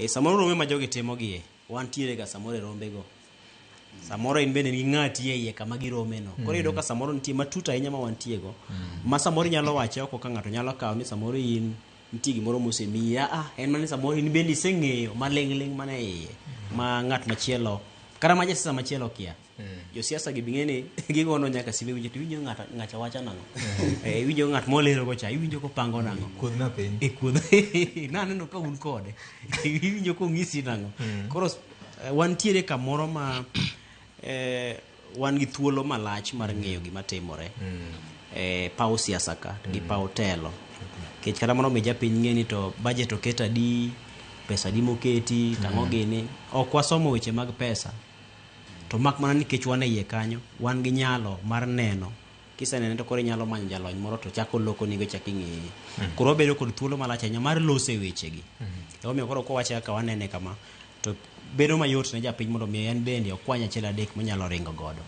samoro rome ma joge temo gie wantiere ga samoro rombe go samoro in bende ng'ati e iye kama girome no koro yudo ka samoro nitie matuta ahinya ma wantie go ma samoro nyalo wache oko ka ng'ato nyalo kawo ni samoro in nitie gimoro mosemiya en mane samoro in bende iseng'eyo maling' mana iye ma ng'at machielo kata ma jasiasa machielo kia jo siasa gi bing'eni gigono nyaka simbe winjo to winjo ng'acha wacha nang'o winjo ng'at molero go cha winjo ko pango nang'o kuodhna piny kuodh naneno ka un kode winjo ko ng'isi nang'o koro wantiere kamoro ma wan gi thuolo malach mar ng'eyo gima timore paw siasa ka gi paw telo kech kata mondo mi japiny ng'eni to budget oket adi pesa di moketi tang'o gini ok wasomo weche mag pesa to mak mana nikech wan e iye kanyo wan gi nyalo mar neno kisenene to koro inyalo manyo jalony moro to chako loko nigo chako ing'eye koro wabedo kod thuolo malach ahinya mar lose wechegi omiyo koro kowache kaka wanene kama to bedo mayot ne japiny mondo mi en bende okwany achiel adek monyalo ringo godo.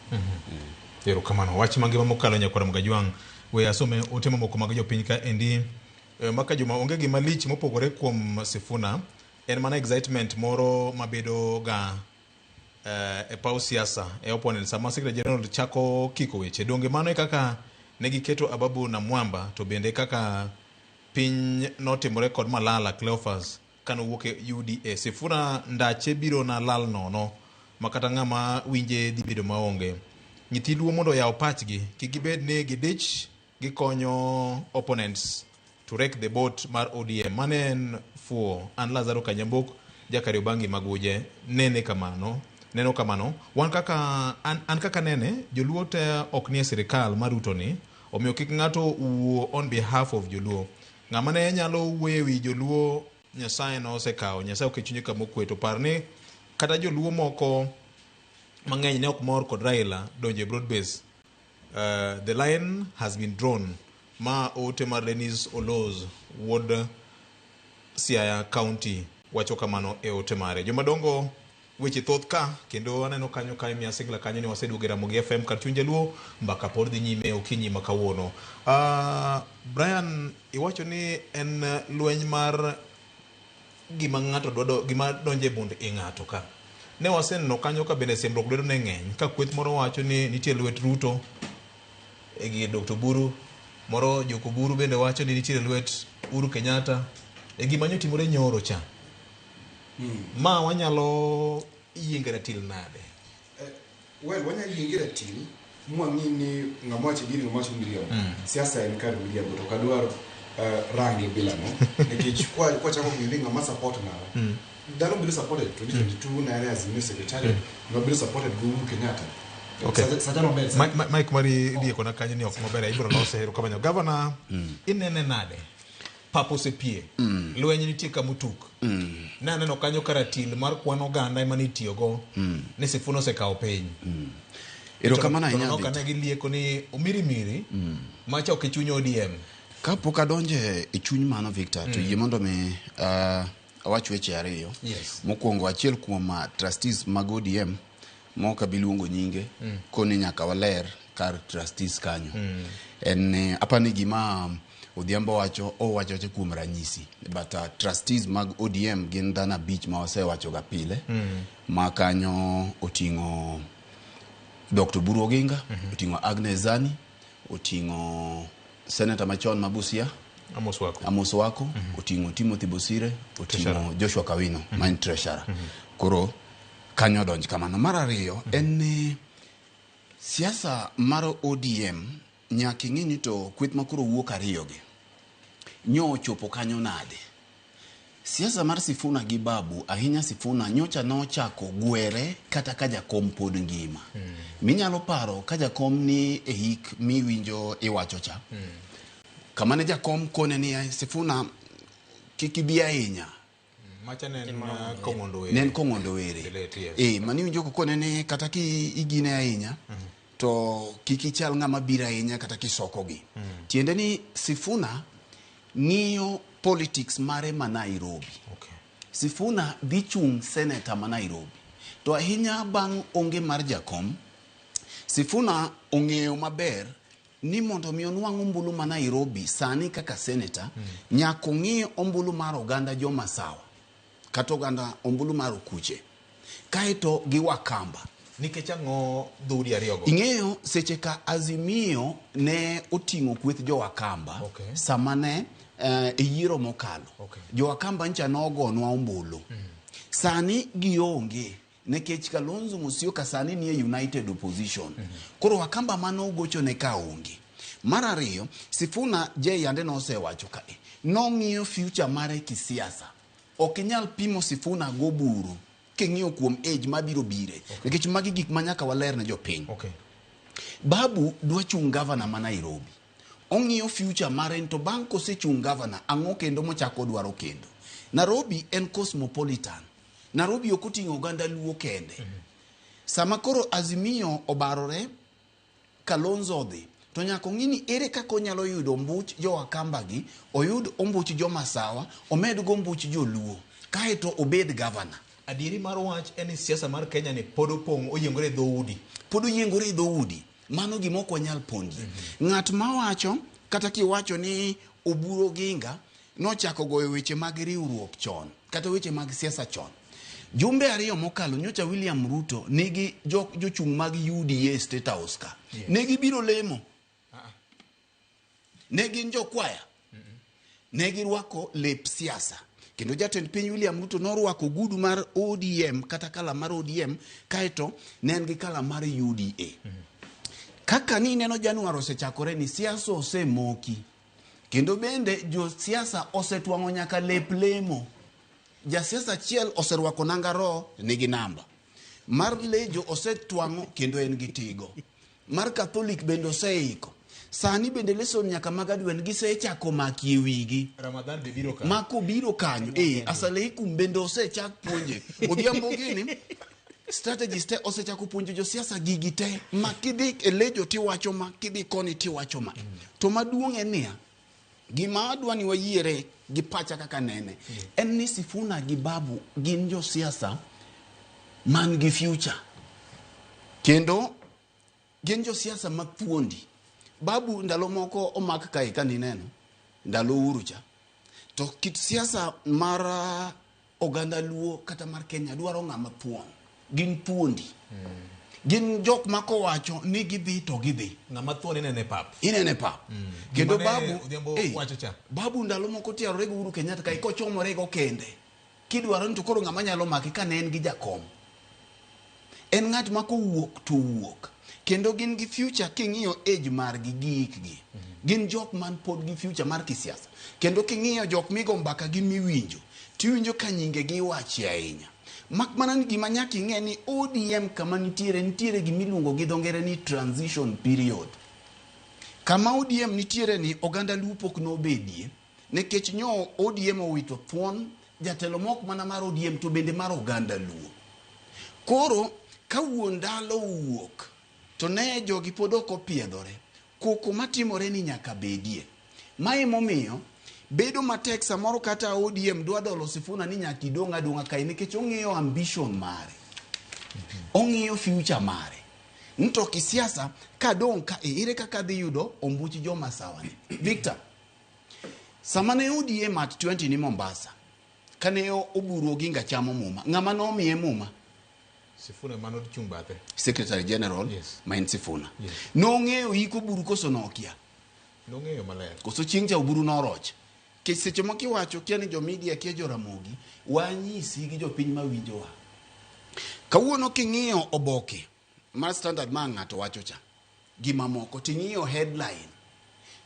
Erokamano wach mangima mokalo Nyakwar Mgajwang' we asome ote mamoko mag jopiny ka endi maka juma onge gima lich mopogore kuom Sifuna en mana excitement moro mabedo ga e paw siasa e opponent sama Secretary General chako kiko weche donge mano e kaka negiketo Ababu na Mwamba to bende kaka piny notimore kod Malala Cleophas kano wuok e UDA Sifuna ndache biro na lal nono makata ng'ama winje dhi bedo maonge nyithi luo mondo yaw pachgi kigibed ne gidich gikonyo opponents to wreck the boat mar ODM manen fuo an Lazaro Kanyambok Jakariobangi Maguje neno kamano wan kaka an kaka nene joluo te ok nie sirikal maruto ni omiyo kik ng'ato wuo on behalf of joluo ng'ama ne nyalo wewi joluo Nyasaye no osekawo Nyasaye okechunye kama okwe to parni kata joluo moko mang'eny ne ok mor kod Raila donje broad base the line has been drawn ma ote mar Dennis Oloz Ward Siaya County wacho kamano e ote mare jomadongo weche thoth ka kendo aneno kanyo ka mi asigla kanyo ni waseduoge Ramogi FM kar chunje luo mbaka pod dhi nyime okinyi makawuono Brian iwacho ni en lweny mar gima ng'ato dwado gima donje bund e ng'ato ka ne waseneno kanyo ka bende sembrok dwedo ne ng'eny ka kweth moro wacho ni nitie lwet Ruto e gi Dr. Buru moro Joko Buru bende wacho ni nitie lwet Uhuru Kenyatta e gima nyotimore nyoro cha ma wanyalo yiengera til nade wanyalo yiengera til mwang'i ni ng'amawacho gini ng'amawacho miriambo siasa en kar miriambo to kadwaro rangi bila no nikech kwa chako ng'indi ng'ama support na dhano biro supported 2022 na area Azimio Secretariat no biro supported go Uhuru Kenyatta. Okay. Mike Mari die kona kanyo ni ok maber ibro lose hero kamanyo governor inene nade papo sepie lweny nitie kamutuk na neno kanyo karatil mar kwan oganda ema nitiyo go ne Sifuna osekawo piny erokamano ahinya no kana gilieko ni umirimiri macha ok chunyo ODM kapok adonje e chuny mano Victor to yie mondo me awach weche ariyo mokwongo achiel kuom trustees mag ODM moka biluongo nyinge koni nyaka waler kar trustees kanyo en apani gima Odhiambo wacho kuom ranyisi but trustees mag ODM gin dhana beach ma wasewacho ga pile ma kanyo oting'o Dr. Buru Oginga oting'o Agnes Zani oting'o Senator machon Mabusia Amos Wako oting'o Timothy Bosire oting'o Joshua Kawino main treasurer koro kanyo donj kamano mar ariyo en siasa mar ODM nyaki ng'ini to kweth makoro wuok ariyo gi nyo chopo kanyo nade siasa mar Sifuna gi Babu ahinya Sifuna nyocha no chako gwere kata ka jakom pod ngima minyalo paro ka jakom ni e hik miwinjo iwacho cha kama ne jakom kone ni Sifuna kikibi ahinya macha nen Kong'ondo Were mani winjo kone ni kata ki igine ahinya to kikichal ng'ama bira ahinya kata kisoko gi tiende ni Sifuna ng'iyo politics mare ma Nairobi. Sifuna dhi chung senator ma Nairobi. To ahinya bang' onge mar jakom, Sifuna ong'eyo maber ni mondo mi onwang' ombulu ma Nairobi sani kaka senator, nyaka ong'i ombulu mar oganda jo Masawa kata oganda ombulu mar Okuche kaeto gi Wakamba. Nikech ang'o dhoudi ariyo go? Ing'eyo seche ka Azimio ne oting'o kweth jo Wakamba sama ne yiero mokalo. Jo Wakamba ncha nogonwa ombulu. Sani gionge nekech Kalonzo Musyoka sani ni United Opposition. Koro Wakamba mano gocho ne ka onge. Mar ariyo, Sifuna yande no osewacho kae. Nong'iyo future mare kisiasa. Ok inyal pimo Sifuna go buru king'iyo kuom age mabiro bire. Nikech magi gik manyaka waler ne jopiny. Babu dwa chung governor ma Nairobi. Ong'iyo future mare to bang' kosechung governor ang'o kendo mochako dwaro kendo. Nairobi en cosmopolitan. Nairobi okoting'o oganda Luo kende. Sama koro Azimio obarore Kalonzo odhi, to nyaka ong'ini ere kaka onyalo yudo ombuch jo Wakamba gi, oyud ombuch jo Masawa, omed go ombuch jo Luo, kaeto obed governor. Adieri mar wach en siasa mar Kenya ni pod opong' oyiengore dhoudi. Pod oyiengore dhoudi. Mano gimoko wanyal pongi. Ng'at mawacho kata kiwacho ni Oburu Oginga nochako goyo weche mag riwruok chon kata weche mag siasa chon. Jumbe ariyo mokalo nyocha William Ruto nigi jochung mag UDA State House ka. Negi biro lemo. Negi njo kwaya. Negi rwako lep siasa. Kendo jatend piny William Ruto norwako gudu mar ODM kata kala mar ODM kaeto ne en gi kala mar UDA. Kaka ni neno Januari osechakore ni siasa osemoki. Kendo bende jo siasa osetwang'o nyaka lep lemo. Ja siasa achiel oserwako nangaro nigi namba. Mar lejo osetwang'o kendo en gi tigo. Mar Catholic bende oseiko. Sani bende leso nyaka magadwen gisechako maki e wigi. Ramadan be biro kanyo. Mako biro kanyo. Asaleikum bende osechak puonje. Odhiambo gini strategist osechako puonjo jo siasa gigi te. Makidhi e lejo tiwacho ma, kidhi koni tiwacho ma. To maduong' en niya, gima adwa ni wayiere gi pacha kaka nene en ni Sifuna gi Babu gin jo siasa man gi future. Kendo gin jo siasa mathuondi. Babu ndalo moko omak kae ka nineno ndalo Uhuru cha. To kit siasa mar oganda Luo kata mar Kenya dwaro ng'ama thuon. Gin thuondi. Gin jok mako wacho ni gidhi to gidhi. Ng'ama thuon inene pap. Inene pap. Kendo Babu wacho cha. Babu ndalo moko tiarore go Uhuru Kenyatta kai kochomore go kende. Kidwaro ni to koro ng'ama nyalo make ka ne en gi jakom. En ng'at mako wuok to wuok. Kendo gin gi future king'iyo age mar gi gikgi. Gin jok man pod gi future mar kisiasa. Kendo king'iyo jok migo mbaka gi miwinjo. Tiwinjo ka nyinge gi wachi ahinya. Mak mana ni gima nyaki ng'e ni ODM kama nitiere gimiluongo gi dho ngere ni transition period. Kama ODM nitiere ni oganda Luo pok nobedie. Nekech nyo ODM owito thuon jatelo mok mana mar ODM to bende mar oganda Luo. Koro ka wuon ndalo wuok to ne jogi pod ok opiedhore. Koko matimore ni nyaka bedie. Mae momiyo bedo matek samoro kata ODM dwa dolo Sifuna ni nyaka idong'a kae nikech ong'iyo ambition mare. Ong'iyo future mare. Nto kisiasa ka dong' ka ire kaka dhi yudo ombuchi jo Masawa ni. Victor, sama ne ODM at 20 ni Mombasa, kane Oburu Oginga chamo muma, ng'ama nomiye muma? Sifuna mano chung bathe. Secretary General, main Sifuna. Nong'eyo iko Oburu koso nokia. Nong'eyo maler. Koso chieng' cha Oburu noroch. Kech seche mokiwacho kia ni jo media kia jo Ramogi, wanyisi gi jo piny mawinjowa. Kawuono king'iyo oboke mar Standard ma ng'ato wacho cha, gima moko ting'iyo headline,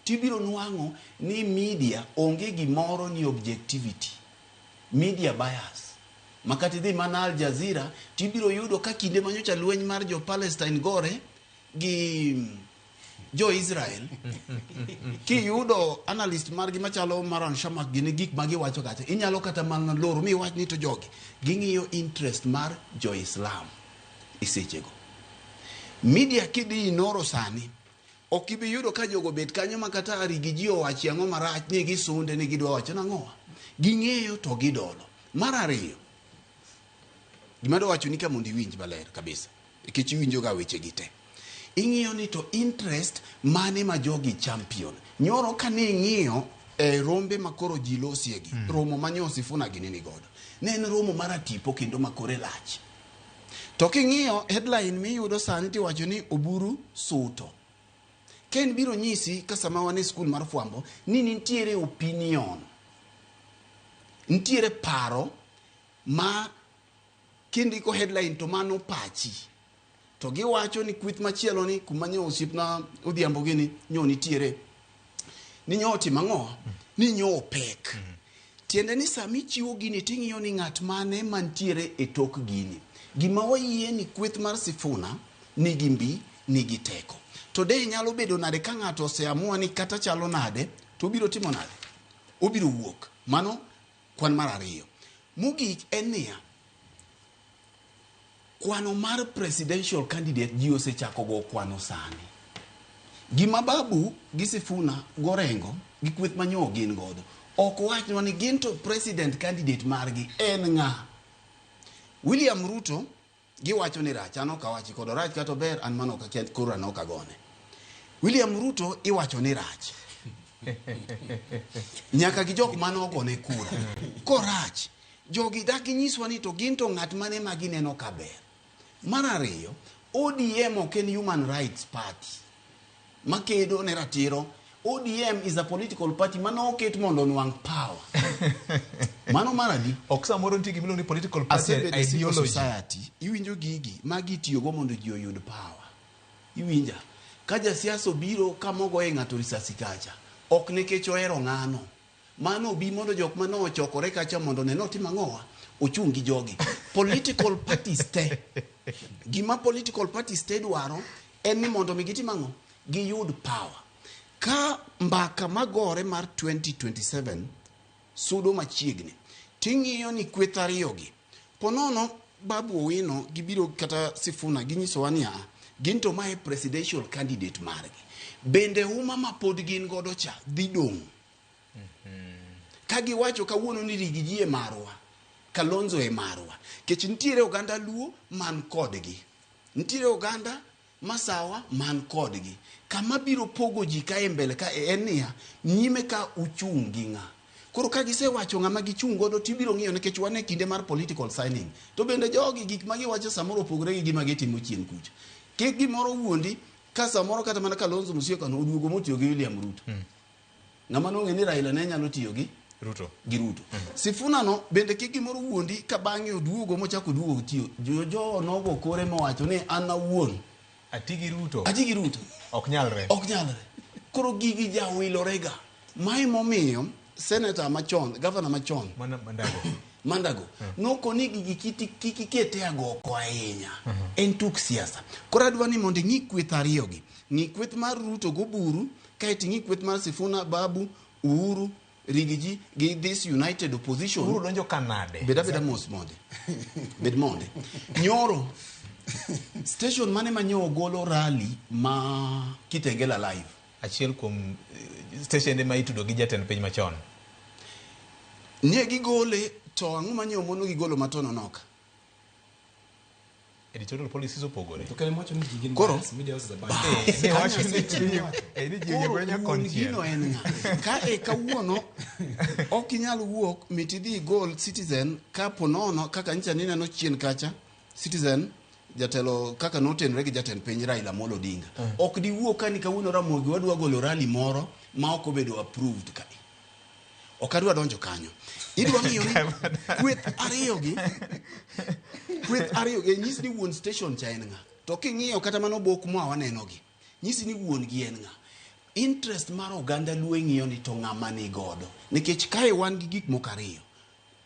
tibiro nwang'o ni media onge gimoro ni objectivity, media bias. Makati dhi mana Al Jazeera tibiro yudo ka kinde manyocha lweny mar jo Palestine gore gi jo Israel ki yudo analyst margi machalo Maran Shamak gini gik magi wacho kata inyalo kata mana loro mi wach ni to jogi ging'iyo interest mar jo Islam isechego. Media kidi noro sani ok ibi yudo ka jogo bet kanyo makata arigi ji owachi ang'o marach ni gisunde ni gidwa wacho nang'owa ging'eyo to gidolo. Mar ariyo, gima dwa wacho ni ka mondo iwinj maler kabisa nikech iwinjo ga weche gi te, ing'iyo ni to interest mane ma jogi champion. Nyoro ka ne ing'iyo rombe makoro ji losiegi, romo manyo Sifuna gini ni godo, ne en romo mar tipo kendo makore lach. To king'iyo headline miyudo sani tiwacho ni Oburu Suto. Ken biro nyisi ka sama wan e skul mar fwambo ni nitiere opinion, nitiere paro ma kindiko headline to mano pachi. To giwacho ni kwith machielo ni kuma nyo osipna Odhiambo gini nyo nitiere ni nyo timang'o ni nyo pek. Tiende ni sami chiwo gini ting'iyo ni ng'at mane mantiere e tok gini. Gima wayie ni kwith mar Sifuna nigi mbi nigi teko. To de nyalo bedo nade ka ng'ato oseamua ni kata chalo nade to biro timo nade, obiro wuok. Mano kwan mar ariyo. Mogik en niya, kwano mar presidential candidate ji osechako go kwano sani. Gima Babu gi Sifuna gorengo gi kweth manyo gin godo ok wachno ni gin to president candidate margi en ng'a. William Ruto giwacho ni rach, ano kawachi kod rach kato ber an mano ka kent kura no kagone. William Ruto iwacho ni rach nyaka gi jok mano ogone kura korach jogi daki nyiswa ni to gin to ng'at mane magineno kaber. Mar ariyo, ODM ok en Human Rights Party makedo ne ratiro. ODM is a political party mano oket mondo nwang' power. Mano maradi ok samoro ntie gimilo ni political party ideology society iwinjo gigi magi tiyogo mondo ji oyud power. Iwinja ka jasiasa obiro kamogo e ng'ato risasi kacha ok nekech ohero ng'ano, mano obi mondo jok mano ochokore kacha mondo neno timang'owa ochungi jogi. Political parties te gima political parties te dwaro en ni mondo migitimang'o giyud power. Ka mbaka magore mar 2027 sudo machiegni ting'iyo ni kweth ariyogi ponono Babu Owino gibiro kata Sifuna ginyisowa ni gin to mae presidential candidate margi. Bende uma ma pod gin godo cha dhi dong'. Ka giwacho kawuono ni Rigiji e marwa, Kalonzo e marwa, kech nitiere oganda Luo man kodgi, nitiere oganda Masawa man kodgi. Kama biro pogo ji ka mbele ka en niya nyime ka uchung' gi ng'a. Koro ka gisewacho ng'ama gichung' godo tibiro ng'iyo nikech wan e kinde mar political signing. To bende jogi gik ma giwacho samoro opogore gi gima gitimo chien kucha. Kik gimoro wuondi ka samoro kata mana Kalonzo Musyoka no oduogo motiyo gi William Ruto. Ng'ama nong'e ni Raila ne nyalo tiyo gi Ruto. Sifuna no bende kik gimoro wuondi ka bang'e oduogo mochako duogo tiyo. Jo nogo kore mowacho ni an awuon atigi Ruto ok nyalre. Koro gigi jawilorega. Mai momiyo senator machon, governor machon Mandago nokoni gigi kiki kete agoko ahinya en tuk siasa. Koro adwa ni mondo ng'i kweth ariyogi, ng'i kweth mar Ruto goburu kaeti ng'i kweth mar Sifuna, Babu, Uhuru, Rigiji gi this united opposition. Uhuru donjo kanade beda mos monde bed monde nyoro station mane manyo golo rally ma Kitengela live achiel kuom station ma itudo gi jatend piny machon ne gigole to ang'o manyo mono gigolo matono noka editorial policies opogore to kale mocho ni gigin koro media houses ne wacho ni gino en ka kawuono ok inyal wuok mitidhi gol Citizen ka ponono kaka nyicha ni neno chien kacha Citizen jatelo kaka notenre gi jatend piny Raila Amolo Odinga ok di wuok kani kawuono Ramogi wadwa golo rally moro ma ok obedo approved ka ok adwa donjo kanyo. Idwa ng'iyo ni kweth ariyogi nyisi ni wuon station cha en ng'a. To king'iyo kata mano bok mwa wanenogi nyisi ni wuon gi en ng'a. Interest mar oganda Luo ng'iyo ni to ng'ama ni godo nikech kae wan gi gik moko ariyo.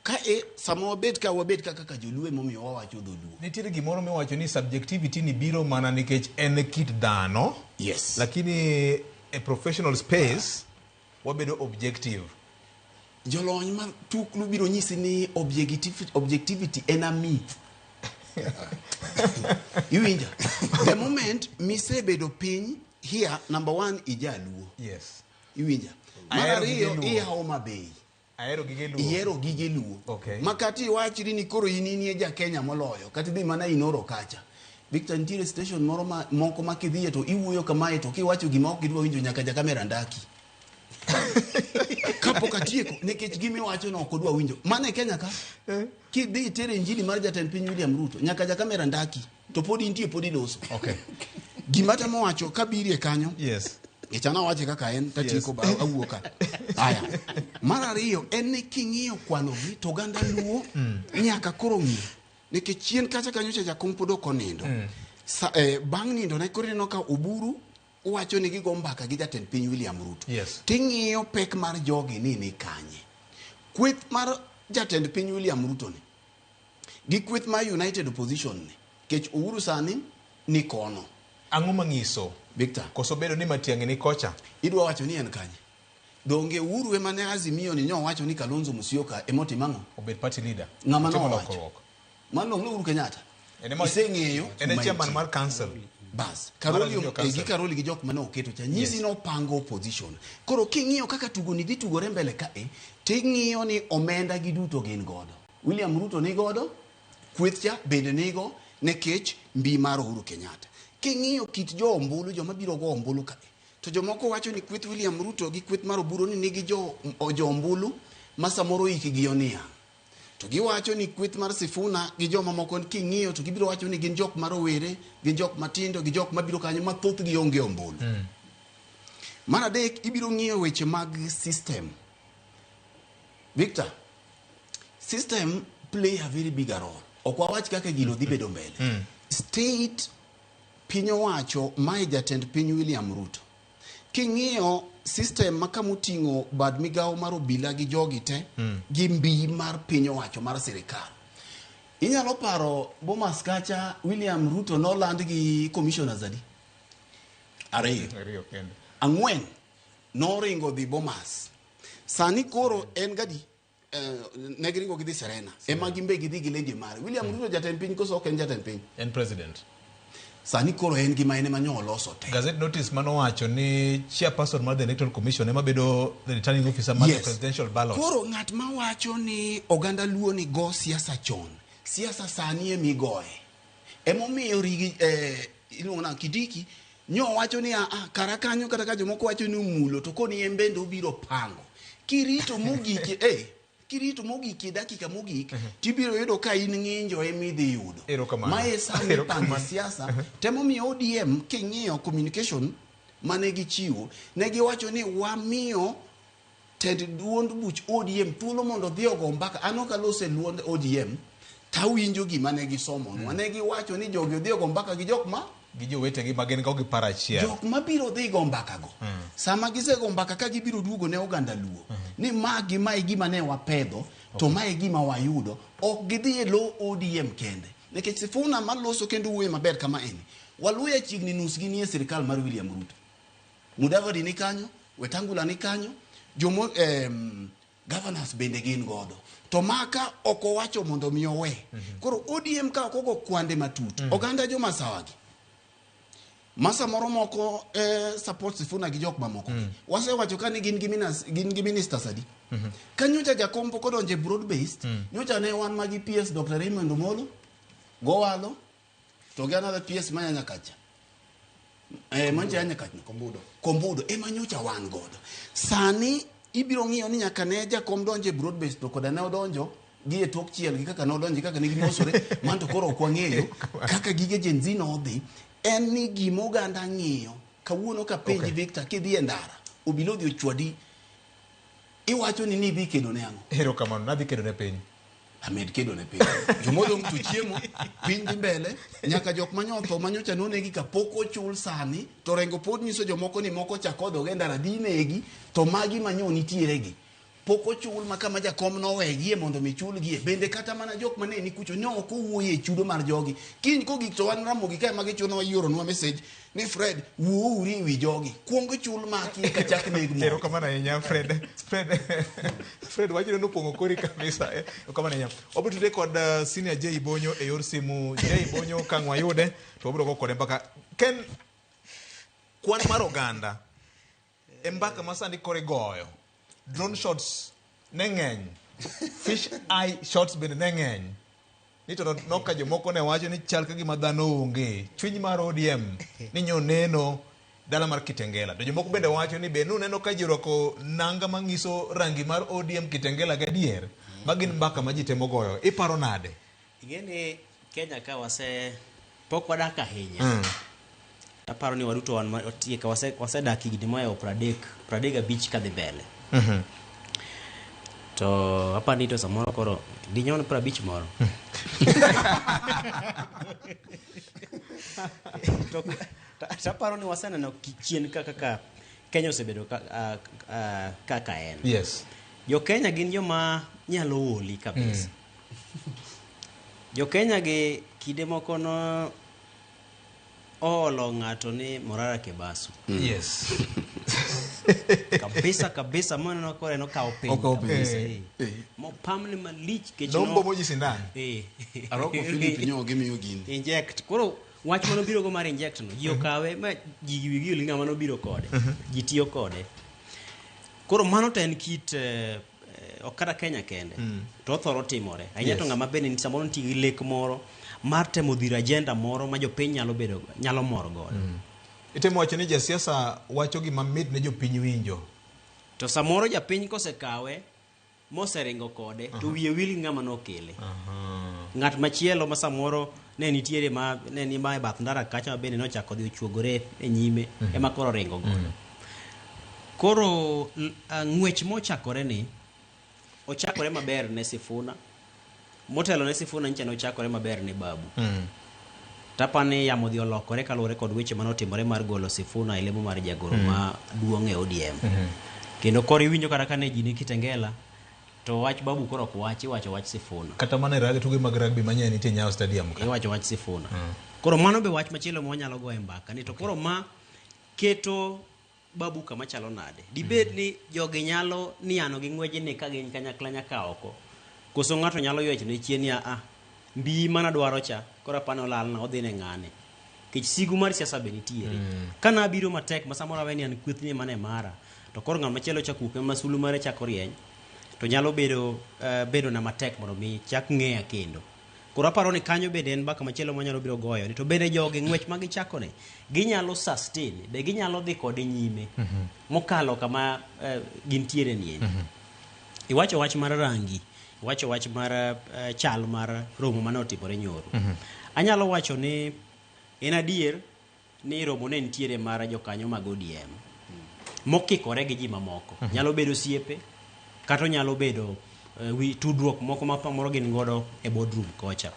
Ka samo wabed kaka joluo momiyo wawacho dholuo. Nitiere gimoro miwacho ni subjectivity ni biro mana nikech en kit dhano. Yes. Lakini a professional space wabedo objective. Jolony ma tuklu biro nyisi ni objectivity en a myth. Iwinja. The moment misebedo piny here number 1 ijaluo. Yes. Iwinja. Mar ariyo iya Homa Bay. Aero gige luo. Iero gige luo. Okay. Makati wachiri ni koro inie ja Kenya moloyo. Kati dhi mana inoro kacha. Victor nitiere station moko makidhie to iwuoyo kamae to kiwacho gima ok gidwa winjo nyaka ja kamera ndaki. Kapo katieko nikech gimi wacho no ok odwa winjo. Mane Kenya ka? Kidhi tere injili mar jatend piny William Ruto nyaka ja kamera ndaki to podi intie podi loso. Okay. Gima tamo wacho kabirie kanyo. Yes. Ichana wache kaka en tatieko ba awuoka. Aya. Mar ariyo en ni king'iyo kwano gi to ganda luo nyaka koro ng'i. Nikech chien kacha kanyocha jakom podo konindo. Bang' nindo ne koro no ka Oburu wacho ni gigo mbaka gi jatend piny William Ruto. Yes. Ting'iyo pek mar jogi ni kanye. Kweth mar jatend piny William Ruto ni gi kweth mar United Opposition ni kech Uhuru sani ni kono. Ang'o mangiso Victor koso bedo ni Matiang'i ni kocha? Idwa wacho ni en kanye. Donge Uhuru ema ne Azimio ni nyo wacho ni Kalonzo Musyoka emotimango obed party leader. Ng'ama no wacho. Mano Uhuru Kenyatta. Iseng'eyo en chairman mar council. Bas, Karoli gi jok mane oketo cha nyisi no pango opposition. Koro king'iyo kaka tugo ni dhi tugore mbele kae, ting'iyo ni omenda gi duto gin godo. William Ruto ni godo, kweth cha bende nigo nekech mbi mar Uhuru Kenyatta. King'iyo kit jo ombulu joma biro go ombulu kae, to jomoko wacho ni kweth William Ruto gi kweth mar Oburu ni nigi jo ombulu ma samoro ikigi onia. To giwacho ni kweth mar Sifuna gi joma moko king'iyo to gibiro wacho ni gin jok marowere, gin jok matindo, gi jok mabiro kanyo mathoth gi onge ombulu. Mar adek ibiro ng'iyo weche mag system. Victor, system play a very big role. Ok wawach kaka gino dhi bedo mbele. State piny owacho mae jatend piny William Ruto. King'iyo system makamuting'o bad migawo mar obila gi jogi te gi mbi mar piny owacho mar sirikal. Inyalo paro Bomas kacha William Ruto no land gi commissioners adi? Ariyo kende. Ang'wen no ringo dhi Bomas. Sani koro en gadi negringo gidhi Serena. Ema gimbe gidhi gilendi mare. William Ruto jatend piny koso ok en jatend piny. En president. Sani koro en gima ene manyo loso te. Gazette notice mano wacho ni chairperson mar the Electoral Commission ema bedo the returning officer mar the presidential ballot. Koro ng'at ma wacho ni oganda luo ni go siasa chon. Siasa sani e migoe. Emomiyo rigi iluongo na Kidiki nyo wacho ni karakanyo kata ka jomoko wacho ni mulo to koni embendo ubiro pango. Kirito mogik kirito mogik dakika mogik tibiro yudo ka in ng'injo emidhi yudo. Mae sani pango siasa temo mi ODM king'iyo communication mane gichiwo ne giwacho ni wamiyo tend duond buch ODM thuolo mondo dhi ogo mbaka ano kalose luond ODM tawinjo gima ne gisomo ne giwacho ni jogi dhi ogo mbaka gi jok ma gi jowetegi magen go gi parachiel jok mabiro dhi go mbaka go sama gisego mbaka ka gibiro duogo ne oganda luo ni magi mae gima ne wapedho to mae gima wayudo ok gidhi e lo ODM kende nikech Sifuna maloso kendo wuoye maber kama eni waluya chigni nus gi nie sirikal mar William Ruto Mudavadi ni kanyo Wetangula ni kanyo jomo governors bende gin godo to maka oko wacho mondo mi owe koro ODM ka okogo kwande matut oganda jo masawagi masa moro moko support Sifuna gi jok mamoko wase wacho ka ni gin gi ministers adi kanyocha jakompo kodonje broad based nyocha ne wan magi PS Dr. Raymond Omolo Gowalo to gi another PS manyanya kacha manje anya kacha kombudo ema nyocha wan godo sani ibiro ng'iyo ni nyaka ne jakom donje broad based to koda ne odonjo gi e tok chiel gi kaka no donje kaka ne gimosore manto koro ok wang'eyo kaka gige Gen Z no odhi en ni gimo ganda ng'iyo kawuono ka penji Victor kidhi e ndara obilo dhi ochwadi iwacho ni dhi kedo ne ang'o erokamano nadhi kedo ne piny Ahmed kedo ne piny jomodong to chiemo piny dhi mbele nyaka jok manyotho manyocha nonegi kapok ochul sani to rengo pod nyiso jomoko ni moko chakodho ge ndara dhi negi to magi manyo nitiere gi pok ochul makama jakom nowegie mondo michulgie bende kata mana jok mane ni kucho ne ok owuoye e chudo mar jogi kiny kogik to wan Ramogi kae magi chuno wayioronwa message ni Fred wuo uri wi jogi kuong chul maki ka chak neg mo erokamano ahinya Fred wajiro nopongo kori kabisa erokamano ahinya obotude kod senior J Bonyo e yor simu J Bonyo kang wayude to obiro go kode mbaka Ken kwan mar oganda e mbaka masani kore goyo drone shots ne ng'eny, fish eye shots bende ne ng'eny. Ni to noka jomoko ne wacho ni chal ka gima dhano onge chuny mar ODM ni nyo neno dala mar Kitengela. To jomoko bende wacho ni be nuneno ka ji rwako nanga manyiso rangi mar ODM Kitengela gadier magin mbaka ma ji temo goyo. Iparo nade? Ing'eni Kenya ka pok wadak ahinya. Aparo ni waduto wan otieka wasedak higni moyo 35 kadhi mbele. To hapa nito samoro koro dinyon 50 moro. To aparo ni waseneno chien kaka Kenya osebedo kaka en. Yes. Jo Kenya gin joma nyalo oli kabisa. Jo Kenya ge kinde moko no olo ng'ato ni Morara Kebasu. Yes. kabisa mwana kore no kao piny kabisa. Mo pamni malich kechino. Nombo moji sindan. Aroko Philip nyo gimiyo gini. Inject. Koro wach mano biro go mar inject no. Ji okawe ma ji wigi olinga mano biro kode. Ji tiyo kode. Koro mano to en kit okada Kenya kende. To thoro timore. Ahinya to ng'ama bende ni samoro nigi lek moro mar temo dhiro agenda moro ma jopiny nyalo moro godo. Itemo wacho ni jasiasa wacho gima mit ne jopiny winjo. To samoro japiny kosekawe moseringo kode to wiye wil ng'ama nokele. Ng'at machielo ma samoro ne nitiere ne ni ma bath ndara kacha bende nochako dhi ochuogore e nyime ema koro ringo godo. Koro ng'wech mochakore ni ochakore maber ne Sifuna. Motelo ne Sifuna nche nochakore maber ne Babu. Tapani yamo dhi olokore kaluwore kod weche manotimore mar golo Sifuna e lemo mar jagoro ma duong' e ODM. Kendo koro iwinjo kata kane ji ni Kitengela to wach Babu koro ok wacho wach Sifuna. Kata mana rugby tuge mag rugby manyien nitie Nyayo Stadium ka. Iwacho wach Sifuna. Koro mano be wach machielo ma wanyalo go e mbaka ni to koro ma keto Babu kama chalo nade. Dibed ni jogi nyalo niano gi ng'weje ni ka gin kanyakla nyaka oko. Koso ng'ato nyalo ywecho ne chien ya mbi mana dwaro cha kora pano lal na odhi ne ng'ane. Kech sigu mar siasa be nitiere. Kana biro matek masamora weni an kwethni mane mara. To koro ng'ama machielo chakuke masulu mare chako rieny. To nyalo bedo na matek mondo mi chak ng'eya kendo. Koro aparo ni kanyo bende en mbaka machielo manyalo biro goyo. To bende jogi ng'wech ma gichako ne ginyalo sustain be ginyalo dhi kode nyime. Mokalo kama gintiere ni. Iwacho wach mar rangi. Wacho wach mar chal mar romo mane otimore nyoro. Anyalo wacho ni en adier ni romo ne nitiere mar jokanyo mag ODM mokikore gi ji mamoko. Nyalo bedo siepe kata nyalo bedo tudruok moko ma pamoro gin godo e boardroom kocha.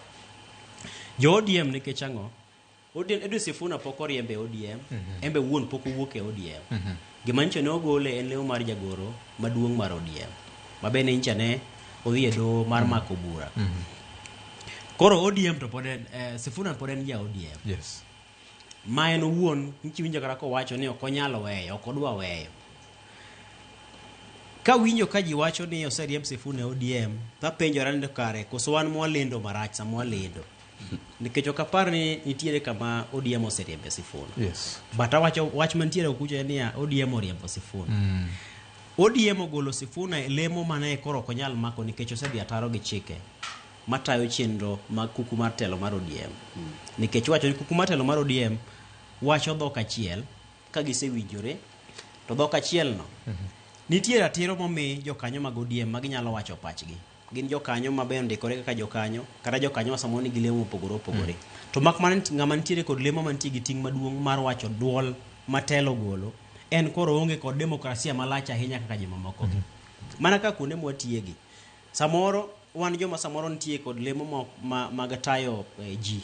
Jo ODM nikech ang'o? ODM Edwin Sifuna pok oriembe ODM, embe wuon pok owuok e ODM. Gima nche ne ogole en lemo mar jagoro maduong' mar ODM. Mabene nche ne odhi e doho mar mako bura. Koro ODM to Sifuna pod en ja ODM. Yes. Ma en owuon nchiwinjo kata kowacho ni ok onyalo weyo, ok odwa weyo. Ka winjo ka ji wacho ni oseriemb Sifuna ODM, ta penjora ni kare koso wan mwalendo marach sa mwalendo. Nikech ok apar ni nitiere kama ODM oseriembe Sifuna. Yes. Bata wach mantiere okucha ni ODM oriembo Sifuna. ODM ogolo Sifuna e lemo mane koro ok onyal mako nikech osedhi ataro gi chike matayo chenro mag kuku mar telo mar ODM. Nikech wacho ni kuku mar telo mar ODM wacho dhok achiel ka gisewinjore to dhok achiel no nitiere ratiro momi jokanyo mag ODM ma ginyalo wacho pachgi. Gin jokanyo maber ndikore kaka jokanyo kata jokanyo ma samoni gi lemo opogore. To mak man ng'ama nitiere kod lemo mantie gi ting' maduong' mar wacho duol matelo golo en koro onge kod demokrasia malach ahinya kaka joma moko. Mana ka kuonde mwatiegi. Samoro wan joma samoro nitie kod lemo mag tayo ji.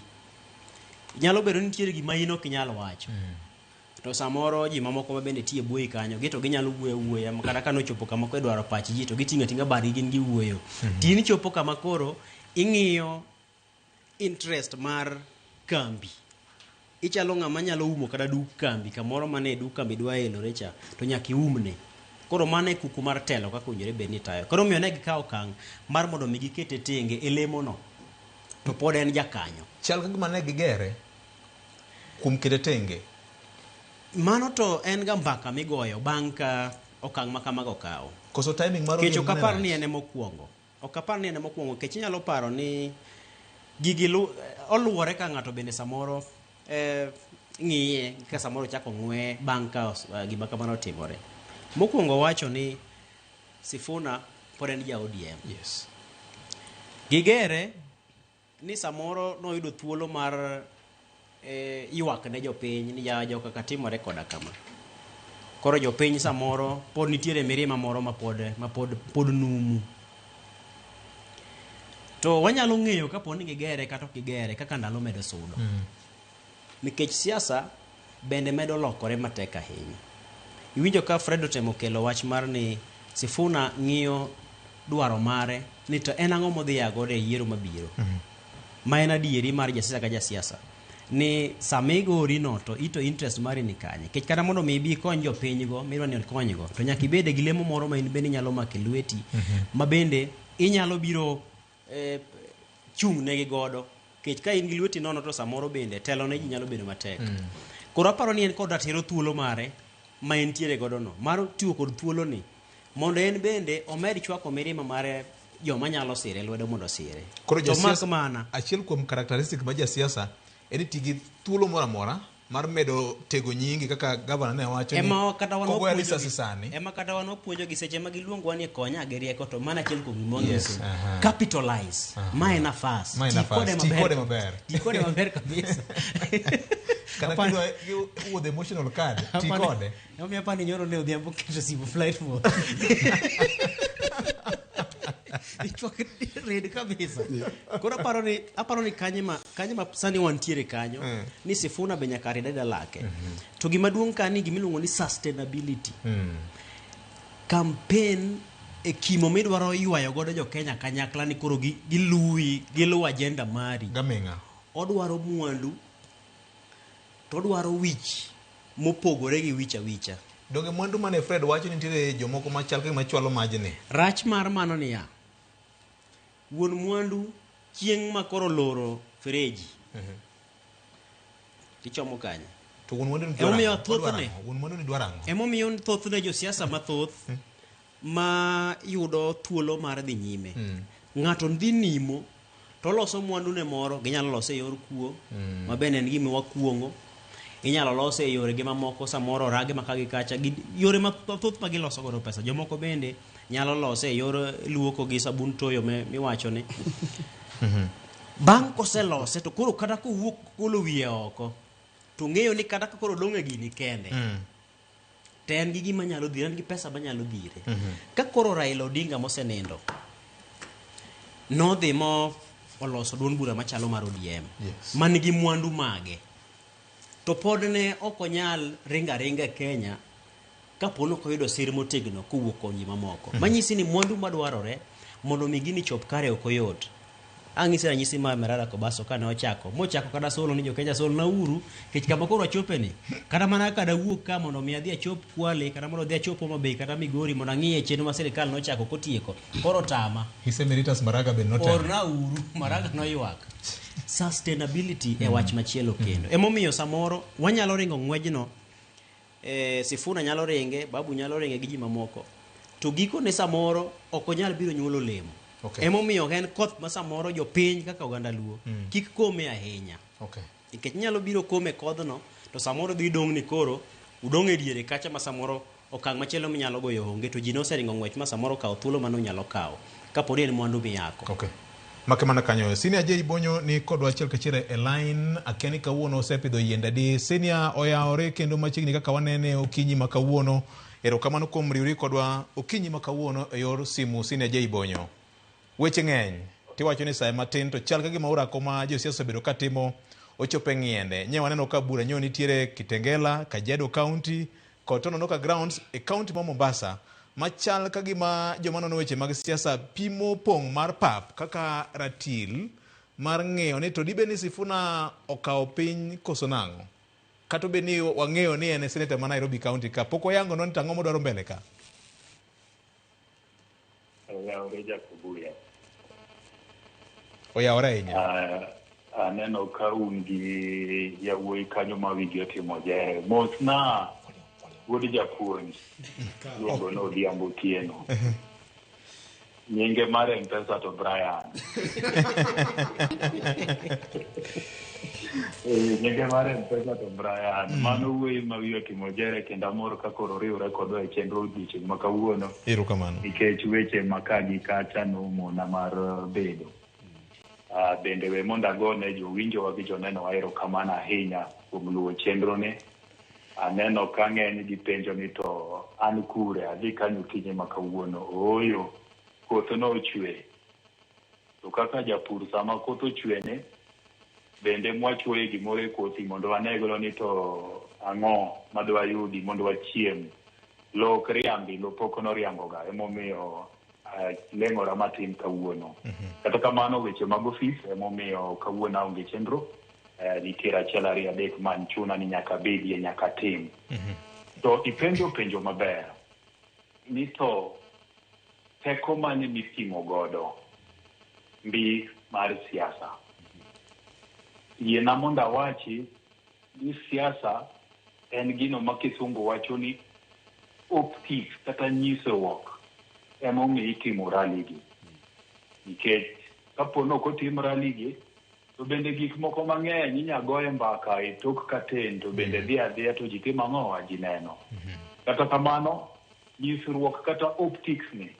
Nyalo bedo nitiere gima ino kinyalo wacho. To samoro ji mamoko bende tie buoyi kanyo gito ginyalo wuoya kata kano chopo kama ko dwaro pach ji to gitinga bari gin gi wuoyo. Tini chopo kama koro ing'iyo interest mar kambi. Ichalo ng'ama nyalo umo kada duk kambi kamoro mane duk kambi dwa elore cha to nyaki umne. Koro mane kuku mar telo kaka onyere beni tayo. Koro miyo ne gikawo kang mar mondo mi gikete tenge e lemo no. To pod en jakanyo. Chal ka gima ne gigere kum kete tenge. Mano to en ga mbaka migoyo bang' ka okang' ma kamago kawo. Koso timing maro Kech okapar ni ene mokwongo. Okapar ni ene mokwongo kech inyalo paro ni gigi oluwore ka ng'ato bende samoro ng'iye ka samoro chako ng'we bang' ka gima kamano timore. Mokwongo wacho ni Sifuna pod en ja ODM. Yes. Gigere ni samoro noyudo thuolo mar ywak ne jopiny ni jawajo kaka timore koda kama. Koro jopiny samoro pod nitiere mirima moro ma pod numu. To wanyalo ng'eyo kapo ni gigere kata ok gigere kaka ndalo medo sudo. Nikech siasa bende medo lokore matek ahinya. Iwinjo ka Fred otemo kelo wach mar ni Sifuna ng'iyo dwaro mare ni to en ang'o modhi yago e yiero mabiro. Ma en adieri mar jasiasa ka jasiasa. Ni samigori no to ito interest mari ni kanye. Kech kata mondo mi bi kony jopiny go, mirwa ni kony go. To nyaka ibede gi lemo moro ma in bende nyalo make lweti. Ma bende inyalo biro chung negi godo. Kech ka in gi lweti nono to samoro bende telo ne ji nyalo bedo matek. Koro aparo ni en kod ratiro thuolo mare ma entiere godo no. Mar tiyo kod thuolo ni mondo en bende omed chwako mirima mare joma nyalo sire lwedo mondo sire. Koro jasiasa achiel kuom characteristic ma jasiasa en tigi thuolo moro amora mar medo tego nyingi kaka governor ne wacho ni kogoya risasi sani. Ema kata wan opuonjo gi seche ma giluongo ni konya gi rieko to mana achiel kuom gimong'eso. Capitalize. Ma ena fast. Tikode maber. Tikode maber kabisa. Kana kido with emotional card. Tikode. Omiya pani nyoro ne odhiambo keto simu flight mode. Ichwak red kabisa. Koro aparo ni kanye ma sani wantiere kanyo ni Sifuna be nyaka red lake. To gima duong' ka ni gimiluongo ni sustainability. Campaign e kimo midwaro ywayo godo jo Kenya kanyakla ni koro giluwo agenda mari. Gamenga. Odwaro mwandu to odwaro wich mopogore gi wicha. Donge mwandu mane Fred wacho ni nitiere jomoko machal ka machwalo majni. Rach mar mano ni ya. Wuon mwandu chieng' ma koro loro fereji. Tichomo kanya. To wuon mwandu ni dwarang'o? Emomiyo thothne josiasa mathoth ma yudo thuolo mar dhi nyime. Ng'ato dhi nimo to loso mwandu ne moro, ginyalo lose e yor kuo, ma bende en gima wakuongo. Inyalo lose e yore gi mamoko samoro rage makagi kacha yore mathoth ma giloso godo pesa. Jomoko bende nyalo lose e yor luoko gi sabun toyo miwacho ni. Bang' koselose to koro kata kowuok golo wiye oko to ng'eyo ni kata koro dong' e gini kende. To en gi gima nyalo dhire, en gi pesa manyalo dhire. Ka koro Raila Odinga mosenindo nodhi mo oloso duond bura machalo mar ODM man gi mwandu mage. To pod ne okonyal ringa Kenya kapono koyudo sir motegno kowuok kuom ji mamoko. Manyisi ni mwandu madwarore mondo mi gini chop kare ok oyot. Ang'isi ranyisi ma Merara Kobaso kane ochako kada solo ni jo Kenya solo na uru kech kama koro chope ni kada mana kada wuok ka mondo mi adhi achop Kwale kada mondo adhi achop Homa Bay kada Migori mondo ang'iye chenro ma sirikal nochako kotieko koro tama Hisemeritas Maraga ben notama orna uru Maraga noywak. Sustainability e wach machielo kendo. Emomiyo samoro wanyalo ringo ng'wejno Sifuna nyalo ringe, Babu nyalo ringe gi ji mamoko. To giko ne samoro ok onyal biro nyuolo lemo. Emomiyo en koth ma samoro jopiny kaka oganda Luo kik kome ahinya. Nikech nyalo biro kome kodhno to samoro dhi dong' ni koro udong' e diere kacha ma samoro okang' machielo minyalo goyo onge to ji noseringo ng'wech ma samoro kawo thuolo mano nyalo kawo kaponi en mwandu miyako. Make mana kanyo. Senior Jerry Bonyo ni kodwa achiel kachere e line akiani kawuono osepidho yiende adi. Senior oyawore kendo machiegni kaka wanene okinyi ma kawuono. Erokamano kuom riwri kodwa okinyi ma kawuono e yor simu. Senior Jerry Bonyo. Weche ng'eny tiwacho ni sae matin to chal ka gima orako ma josiasa obedo katimo ochope ng'iende. Nye waneno ka bura nyo nitiere Kitengela, Kajiado County, Kotono ka grounds e county ma Mombasa. Machal ka gima joma nono weche mag siasa pimo pong mar pap kaka ratil mar ng'eyo ni to dibe ni Sifuna okawo piny koso nang'o. Kato be ni wang'eyo ni en senator ma Nairobi County ka poko yango non tang'o modwaro mbele ka. Oyawore Jakobuya. Oyawore ahinya. aneno ka ungi yawuoyi kanyo ma wigi otimo jere. Mosna wuod japuonj luongo no Odhiambo Tieno. Nyinge mar M-Pesa to Brian. Nyinge mar M-Pesa to Brian. Mano wuoyi ma wigi otimo jere kendo amor ka koro riwre kodwa e chenro odiochieng' ma kawuono. Erokamano. Nikech weche ma ka gi kacha nomona mar bedo. Bende we mondo agone jowinjowa gi joneno erokamano ahinya kuom luwo chenro ni. Aneno ka ng'eny gi penjo ni to an kure adhi kanyo kinye ma kawuono. Ooyo, koth no ochwe. To kaka japur sama koth ochwene, bende mwachuoye gimoro e kothi mondo wanegolo ni to ang'o madwa yudi mondo wachiem. Lo ok riambi, lo pok noriambo ga. Emomiyo leng'ora matin kawuono. Kata kamano weche mag ofis emomiyo kawuono aonge chenro. Nitiere achiel ariyo adek man chuna ni nyaka bedie nyaka tim. To penjo maber ni to teko mane mitimo godo mbi mar siasa. Yiena mondo awachi ni siasa en gino ma kisungu wacho ni optics kata nyisruok emomiyo itimo rally gi. Nikech kapono ok otim rally gi to bende gik moko mang'eny inyagoye mbaka e tok katen to bende dhi adhiya to ji timo ang'o ji neno. Kata kamano nyisruok kata optics ni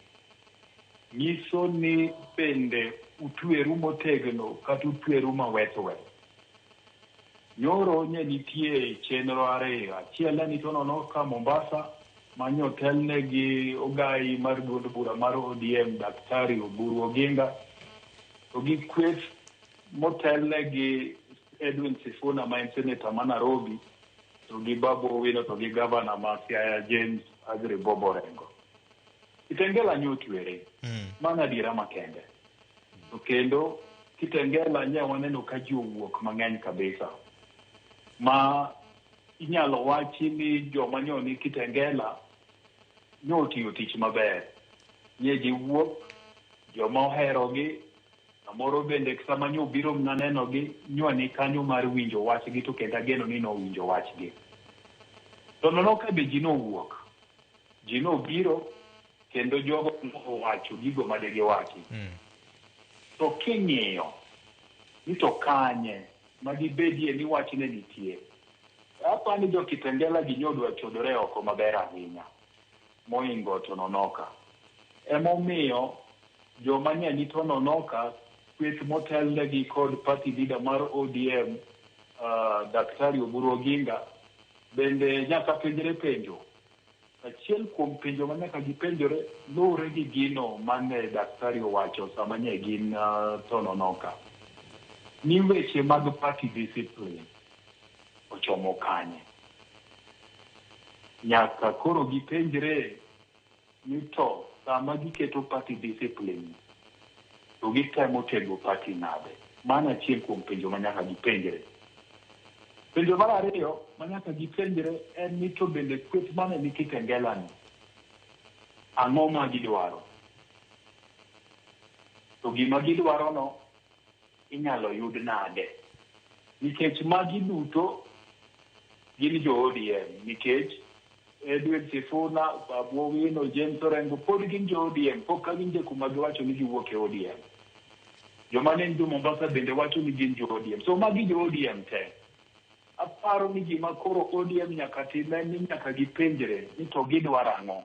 nyiso ni bende utweru motegno kata utweru mawethwe. Nyoro nye nitie chenro ariyo. Achiel en itonono ka Mombasa manyotelne gi ogai mar duond bura mar ODM Daktari Oburu Oginga to gi kweth motelne gi Edwin Sifuna ma en senator ma Nairobi to gi Babu Owino to gi governor ma Siaya James Aggrey Bob Orengo. Kitengela nyotwere mana dira makende. To kendo Kitengela nye waneno ka ji owuok mang'eny kabisa. Ma inyalo wachi ni joma nyoni Kitengela nyotiyo tich maber. Nye ji wuok, joma oherogi, amoro bende sama nyo biro mnaneno gi, nyoni kanyo mar winjo wachgi to kenda geno ni no winjo wachgi. To nono ka be ji no wuok. Ji no biro kendo jogo owacho gigo madegi wachi. To king'iyo ni to kanye magibedie ni wachne nitie. Apani jo Kitengela gi nyodwa chodore oko maber ahinya. Moingo to nonoka. Emomiyo joma nyani to nonoka kweth motelne gi kod party leader mar ODM Daktari Oburu Oginga bende nyaka penjre penjo. Achiel kuom penjo ma nyaka gipenjore lure gi gino mane Daktari owacho sama nye gin to nonoka. Ni weche mag party discipline ochomo kanye. Nyaka koro gipenjre ni to sama giketo party discipline to gitemo tego party nade. Mana achiel kuom penjo ma nyaka gipenjre. Penjo mar ariyo ma nyaka gipenjre en ni to bende kweth mane ni Kitengela ni ang'o ma gidwaro. To gima gidwaro no inyalo yud nade. Nikech magi duto gin jo ODM. Nikech Edwin Sifuna, Babu Owino, James Orengo pod gin jo ODM. Pok kawinje kuma giwacho ni giwuok e ODM. Joma ne jo Mombasa bende wacho ni gin jo ODM. So magi jo ODM te. Aparo ni gima koro ODM nyaka time ni nyaka gipenjre ni to gidwaro ang'o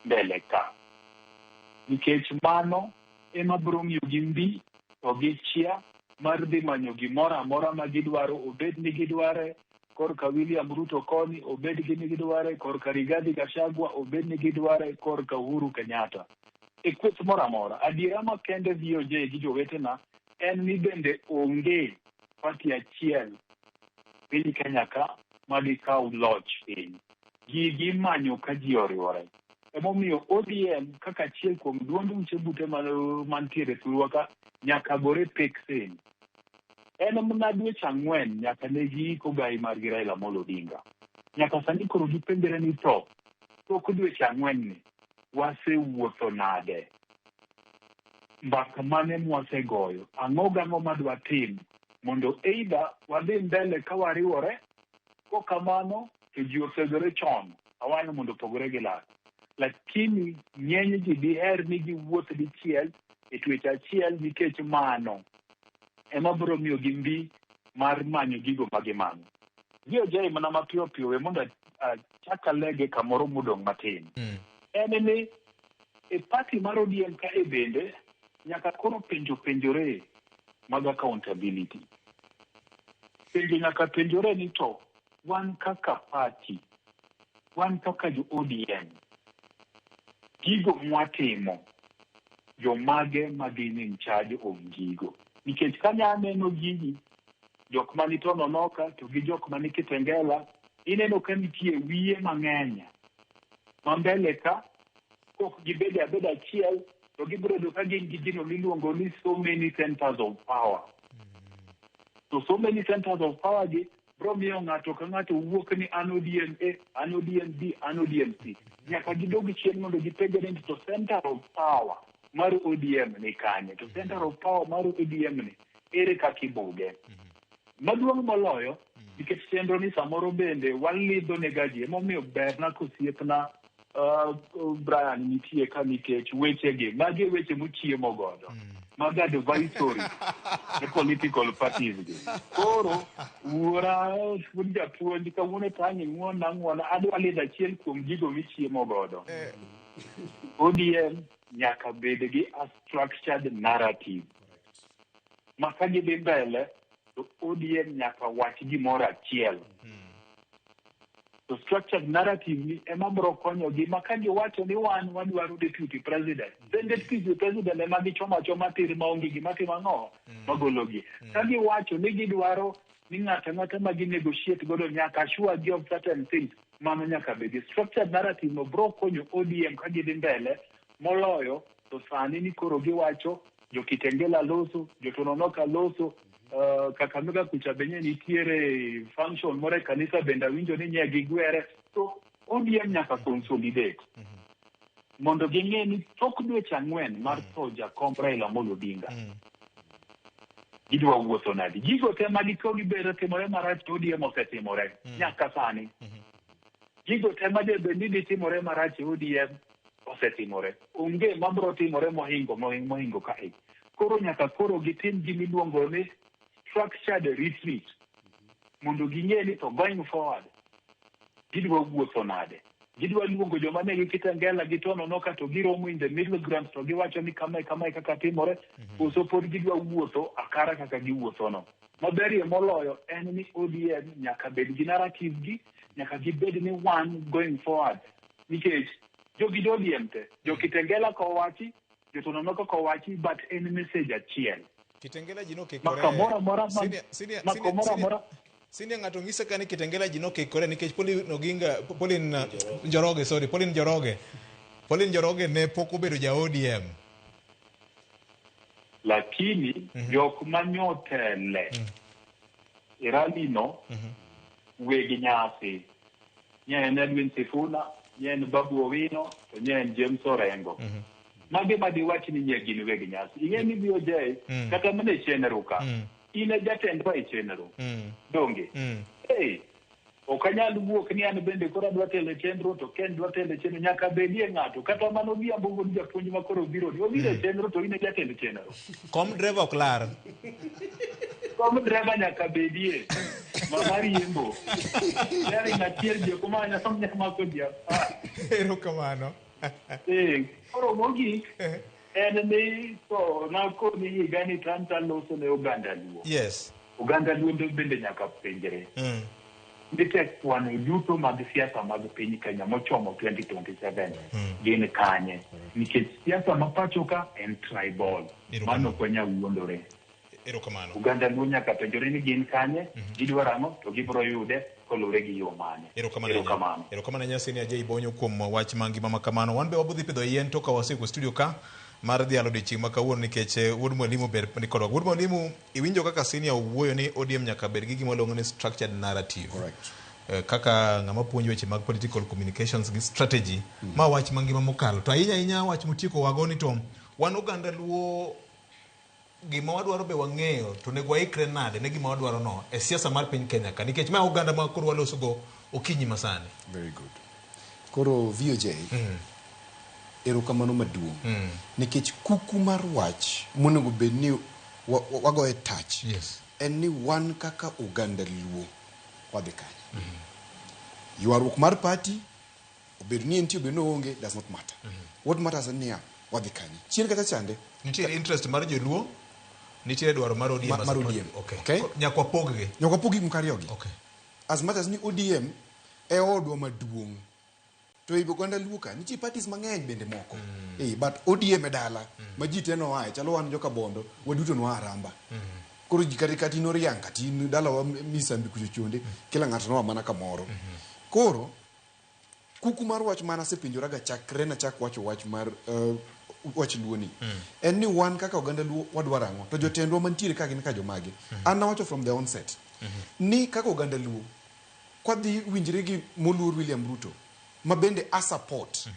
mbele ka. Nikech mano ema biro miyo gi mbi to gichia mar dhi manyo gimoro amora ma gidwaro, obed ni gidware korka William Ruto koni, obed ni gidware korka Rigathi Gachagua, obed ni gidware korka Uhuru Kenyatta. E kweth moro amora. Adiera makende VOJ gi jowetena en ni bende onge party achiel piny Kenya ka madikaw loch piny. Gigi manyo ka ji oriwore. Emomiyo ODM kaka achiel kuom duond uche bute mantiere thurwa ka nyaka gore peksen. En mana dweche 4 nyaka ne giiko gai mar Raila Amolo Odinga. Nyaka sani koro gipenjre ni to tok dweche 4 ni wasewuotho nade. mbaka mane mwasegoyo ang'o gang'o madwa tim mondo either wadhi mbele ka wariwore ko kamano to ji osegore chon awanyo mondo pogore gi lak lakini ng'eny ji diher ni giwuoth dichiel e twech achiel nikech mano ema biro miyo gi mbi mar manyo gigo magimanyo. Jay mana mapiyo piyo we mondo chaka lege kamoro mudong' matin. En ni e party mar ODM ka e bende nyaka koro penjore mag accountability. Penjo nyaka penjore ni to wan kaka party, wan kaka jo ODM, gigo mwatimo jomage magin in charge of gigo. Nikech kanya aneno gigi jok mani Tononoka to gi jok mani Kitengela ineno ka nitie wiye mang'eny mambele ka kok gibede abeda achiel to gibiro do ka gin gi gino miluongo ni so many centers of power. So many centers of power gi bro miyo ng'ato ka ng'ato wuok ni an ODM A, an ODM B, an ODM C. Nyaka gidogi chien mondo gipenjore ni to center of power mar ODM ni kanye, to center of power mar ODM ni ere kakibuge. Maduong' moloyo nikech chenro ni samoro bende walidho ne gaji emomiyo ber na kosiepna Brian nitie ka nikech wechegi magi weche mochiemo godo mag advisory ne political parties gi. Koro wuora wuod japuonj kawuono tanyi ng'wona adwa lidho achiel kuom gigo michiemo godo. ODM nyaka bed gi a structured narrative ma ka gidhi mbele to ODM nyaka wach gimoro achiel. To structured narrative ni ema biro konyogi ma ka giwacho ni wan wadwaro deputy president, then deputy president ema gichoma tir maonge gima timo ang'o magologi. Ka giwacho ni gidwaro ni ng'ata ma ginegotiate godo nyaka sure gi of certain things, mano nyaka bedi structured narrative no biro konyo ODM ka gidhi mbele moloyo to sani ni koro giwacho jo Kitengela loso, jo Tononoka loso, Kakamega kucha benye nitiere function more kanisa benda winjo ni nyegi gwere. So ODM nyaka consolidate mondo ging'e ni tok dweche 4 mar tho jakom Raila Amolo Odinga gidwa wuotho nadi. Gigo te magiko gibero timore marach ODM osetimore nyaka sani. Gigo te madebeni timore marach ODM osetimore. Onge mabro timore mohingo kae. Koro nyaka koro gitim gimiluongo ni structured retreat mondo ging'e ni to going forward gidwa wuotho nade. Gidwa luongo joma ne Kitengela gi Tononoka to giromo in the middle ground to giwacho ni kama kaka timore. Koso pod gidwa wuotho akara kaka giwuotho no. Maberie moloyo en ni ODM nyaka bed gi narrative gi, nyaka gibed ni one going forward. Nikech jogi ODM te, jo Kitengela kowachi, jo Tononoka kowachi, but en message achiel. Kitengela jino kekore. Sini ng'ato ng'ise ka ni Kitengela jino kekore nikech Pauline Njoroge ne pok obedo ja ODM. Lakini jok manyotele iralino wegi nyasi nyen Edwin Sifuna, nyen Babu Owino, to nyen James Orengo. Mage madiwachi ni nyegi ni wegi nyasi. Ing'e ni biyo Jay kata mane chenero ka. Ine jatendwa e chenero. Donge. Hey, okanyal wuok ni an bende koro adwa telo chenro to Ken dwa telo chenro nyaka bedie ng'ato kata mano biambo wuod japuonj makoro biro ni obiro chenro to ine jatend chenro. Kom driver oklar. Kom driver nyaka bedie. Mamari yembo. Yari ng'atiel je kuma nyasomnya mako dia. Erokamano. Koro mogik en ni to nako ni higani Tranta loso ne Uganda Luo. Yes. Uganda Luo bende nyaka penjere. Ndite kwano duto mag siasa mag piny Kenya mochomo 2027 gin kanye. Nikech siasa mapacho ka en tribal. Mano kwenya wuondore. Erokamano. Uganda Luo nyaka penjore ni gin kanye, gidwaro ang'o to gibiro yude kolure gi yo mane. Erokamano nyasi ni Ajay Bonyo kuom wach mangima makamano. Wan be wabudhi pidho yien toka wasiko studio ka mar dhialo dichieng' ma kawuono nikech wuod mwalimu ber nikodwa. Wuod mwalimu iwinjo kaka senior wuoyo ni ODM nyaka bed gi gima luongo ni structured narrative. Correct. Kaka ng'ama puonjo weche mag political communications gi strategy ma wach mangima mokalo. To ahinya wach motieko wagoni to wan oganda luo gima wadwaro be wang'eyo to nego waikre nade ne gima wadwaro no e siasa mar piny Kenya ka nikech ma oganda ma koro waloso go okinyi masani. Very good. Koro VOJ erokamano maduong' nikech kuku mar wach monego bed ni wagoye touch en ni wan kaka oganda luo wadhi kanye. Ywaruok mar party obed ni entie obed no onge does not matter. What matters ni wadhi kanye. Chien kata chande nitie interest mar joluo, nitie dwaro mar ODM. Mar ODM. Okay. Nyakwa poggi. Nyakwa poggi mkariogi. Okay. As much as ni ODM e odwa maduong'. To ibo gonda luka nitie parties mang'eny bende moko. But ODM e dala ma ji teno wae chalo wan joka bondo waduto no aramba. Koro jikati no riang kati dala wa misambi kuchochonde kila ng'ato no mana kamoro. Koro kuku mar wach mana sepinjora ga chakre na chak wacho wach mar wach luoni. En ni wan kaka oganda luo wadwaro ang'o to jotendwa mantiere ka gin ka jomage. An nawacho from the onset ni kaka oganda luo kwadhi winjre gi moluor William Ruto mabende a support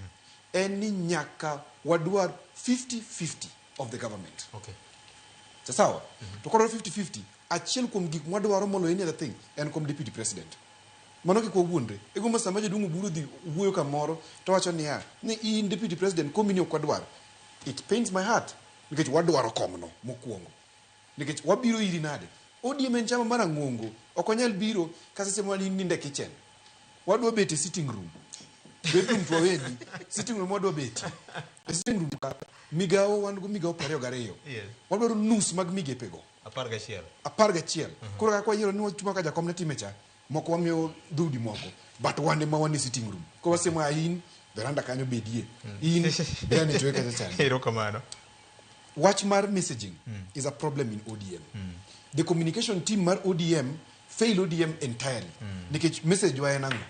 en ni nyaka wadwar 50-50 of the government. Okay. Sawa. To koro 50-50 achiel kuom gik mwadwaro molo any other thing en kom deputy president. Mano kiko wuondre. Ego masama jadungu buru dhi wuoyo kamoro to wacho ni in deputy president komini okwadwar. It pains my heart nikech wadwaro komno mokuongo. Nikech wabiro iri nade. ODM en chama mara ng'ongo. Okonyal biro kasa sema ni ninde kitchen. Wadwa bete sitting room. Bedroom to wedi. Sitting room wadwa bete. Sitting room ka migao wan go migao 22. Yes. Wadwaro nus mag migepego. 11. Koro ka kwa yiro ni wachuma ka jakom ne timecha. Moko wamiyo dhudi moko. But wande ma wane sitting room. Kwa sema in veranda kanyo bedie. In bene tuweka chachani. Erokamano. Watch mar messaging is a problem in ODM. The communication team mar ODM fail ODM entirely. Nikech message wa enango.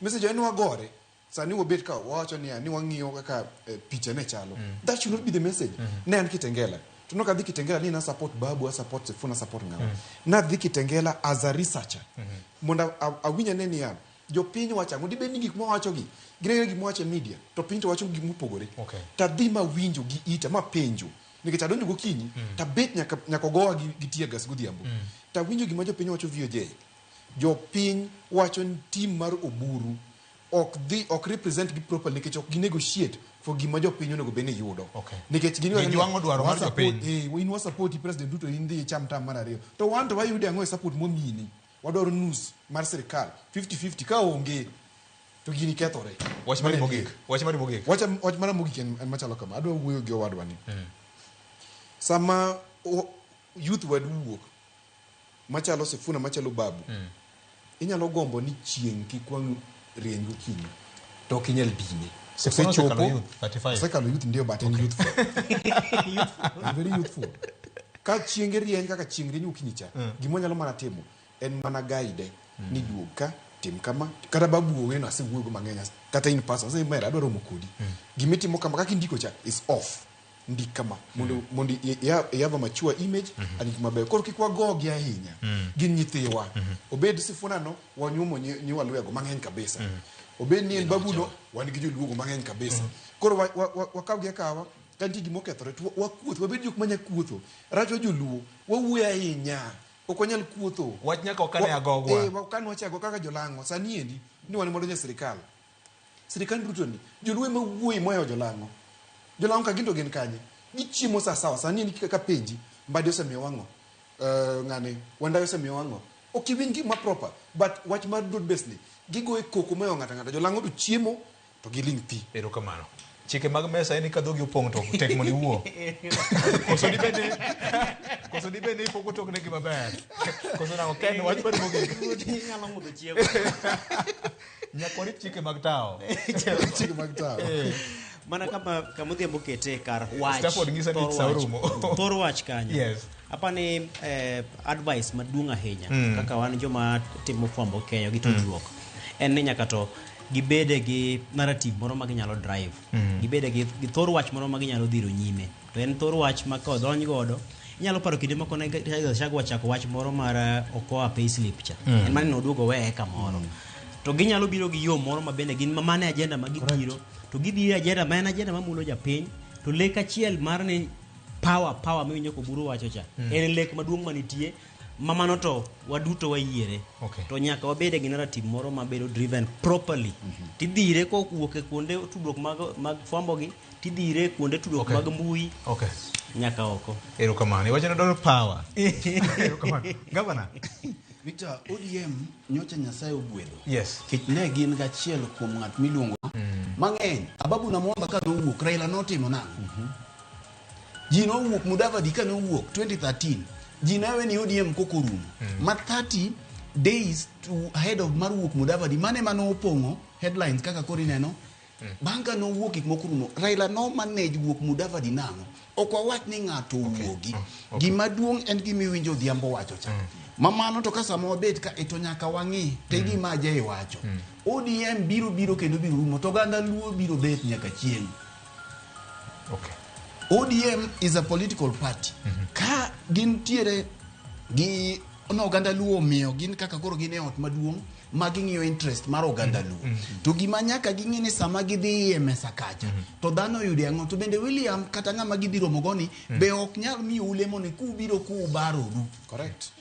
Message wa enu wagore. Sani wabet ka wacho ni wang'iyo kaka picha ne chalo. That should not be the message. Ne an Kitengela. Tunoka dhi Kitengela ni na support Babu, a support Sifuna, support Ngawa. Na dhi Kitengela as a researcher. Monda awinya neni ya. Jo pinyo wacha. Mundi be ni gik mo wacho gi. Gine gik mo wacho media. To pinyo wacho gik mo pogore. Okay. Ta dhi ma winjo gi ita ma penjo. Nikech adonjo gokinyi. Ta bet nyaka gowa gi tear gas godhiambo. Ta winjo gima jo pinyo wacho VOJ. Jo piny wacho team mar Oburu ok represent gi properly nikech ok negotiate for gima jo piny onego bene yudo. Nikech gini wango dwaro mar jo piny. In wa support president Ruto in the cham tam mar ariyo. To wan to wayude ang'o support momini. Wadwaro nus mar sirkal 50-50 ka onge to gini kethore. Wach mar mogik. Wach mar mogik en machalo kama. Adwa wuoyo gi owadwa ni. Sama youth wadwuok machalo Sifuna machalo Babu. Inyalo gombo ni chieng kikwang rieny gokinyi to ok inyal dine. Sekalo youth ndio but en youthful. Very youthful. Ka chieng rieny kaka chieng rieny gokinyi cha gimo nyalo mana timo en mana guide ni duog ka tim kama kata Babu weno asewuoyo go mang'eny kata in person say mera adwaro mokodi. Gimitimo kama kaka indiko cha is off. Ndikama mondo yava mature image ani mabe koro kikwa gogi ahinya gin nyithiwa obed Sifuna no wanyumo ni walwego mang'eny kabisa obed ni en Babu no wan gi joluogo mang'eny kabisa koro wakawgi akawa kanti gimo kethore to wakuotho wabed jok manya kuotho racho joluo wawuoyo ahinya okonyal kuotho wach nyaka okane agogwa wakan wachago kaka jolango sani endi ni wan mondo sirkal Ruto ni joluo ma wuoyi moyo jolango jolango ka gindo gen kanye gichimo sawa sani ni kaka penji mbadi osemiyo wango ngane wanda osemiyo wango okiwin gi ma proper but wach mar broad basely gigo e koko mayo ngata jolango to chiemo to giling pi. Erokamano. Chike mag mesa en ka dhogi opong' to tek mondo iwuo. Koso di bende ipogo tok ne gima ber. Koso na oken wach mar mogik. Nyalo mudo chiemo. Nyakori chike mag tao. Chike mag tao. Mana kama dhiambo kete kar wach. Stafford ngisa ni saurumo. Thor wach kanyo. Yes. Apa ni advice maduong' ahinya kaka wan joma timo fwambo Kenya gi tudruok. En ni nyaka to gibede gi narrative moro ma ginyalo drive. Gibede gi thor wach moro ma ginyalo dhiro nyime. To en thor wach ma ka odonj godo inyalo paro kinde moko ne chako wach moro mar Okoa payslip cha. En mane noduogo weye kamoro. To ginyalo biro gi yo moro ma bende gin mane agenda ma gibiro to gidhi agenda ma en agenda ma mulo japiny to lek achiel mar ni power miwinjo ko buru wacho cha en lek maduong' manitie mamano to waduto wayiere to nyaka wabede gi narrative moro mabedo driven properly tidhire ko kuoke kuonde tudruok mag fwambo gi tidhire kuonde tudruok mag mbui nyaka oko erokamano iwacho nadoro power erokamano Governor Victor, ODM nyocha Nyasaye ogwedho. Yes. Kech ne gin gachiel kuom ng'at miluongo mang'eny. Ababu na Mwamba ka nowuok, Raila notimo nang'o? Ji nowuok Mudavadi ka nowuok 2013. Ji nawe ni ODM kokorumo. Ma 30 days to ahead of mar wuok Mudavadi mane mano opong'o headlines kaka kori neno. Banga no wuok gik mokurumo. Raila no manage wuok Mudavadi nang'o? Ok wawach ni ng'ato wuogi. Gima duong' en gimiwinjo Odhiambo wacho cha. Mamano to kasama wabet ka eto nyaka wang'i te gima ajaye wacho. ODM biro kendo biro rumo to ganda luo biro bet nyaka chieng'. ODM is a political party. Ka gin tiere gi oganda luo miyo gin kaka koro gin e ot maduong' ma ging'iyo interest mar oganda luo. To gima nyaka ging'i ni sama gidhi e mesa kacha to dhano yude ang'o to bende William kata ng'ama gibiro mogoni be ok nyal miyo ulemo ni kubiro kubaroru. Correct.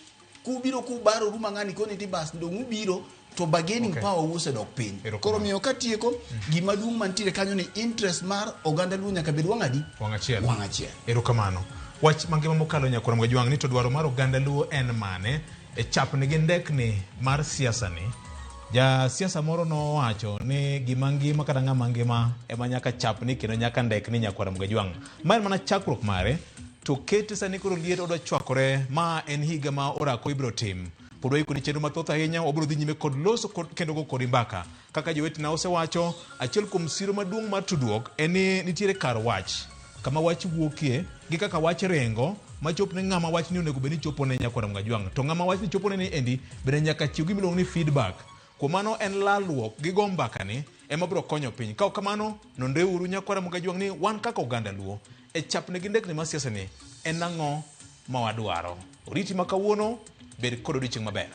Kubiro kubaroru mang'ani koni ti bas ndo ubiro to bargaining power wuse dok piny. Koro miyo katieko gima duong' mantiere kanyo ni interest mar oganda luo nyaka bed wang'adi wang'achiel. Erokamano. Wach mangima mokalo Nyakora Mugajwang' ni to dwaro mar oganda luo en mane e chapni gi ndekni mar siasa ni. Ja siasa moro nowacho ni gima ngima kata ng'ama ngima ema nyaka chapni kendo nyaka ndekni Nyakora Mugajwang'. Ma en mana chakruok mare to kete sani koro liet odwa chwakore ma en higa ma orako ibro tim. Podwa iko ni chenro mathoth ahinya wabiro dhi nyime kod loso kendo go kod mbaka. Kaka jowetena osewacho, achiel kuom siro maduong' mar tudruok en ni nitiere kar wach. Kama wach wuokie gi kaka wach rengo machop ne ng'ama wach ni onego beni chopo ne Nyakora Mugajwang'. To ng'ama wach ni chopo ne ni endi bende nyaka chiw gimiluongo ni feedback. Kuom mano en lalruok gi go mbaka ni ema biro konyo piny. Ka kamano nonreuru Nyakora Mugajwang' ni wan kaka oganda luo e chapne gi ndekni mar siasa ni en ang'o ma wadwaro. Oriti ma kawuono bed kod odiochieng' maber.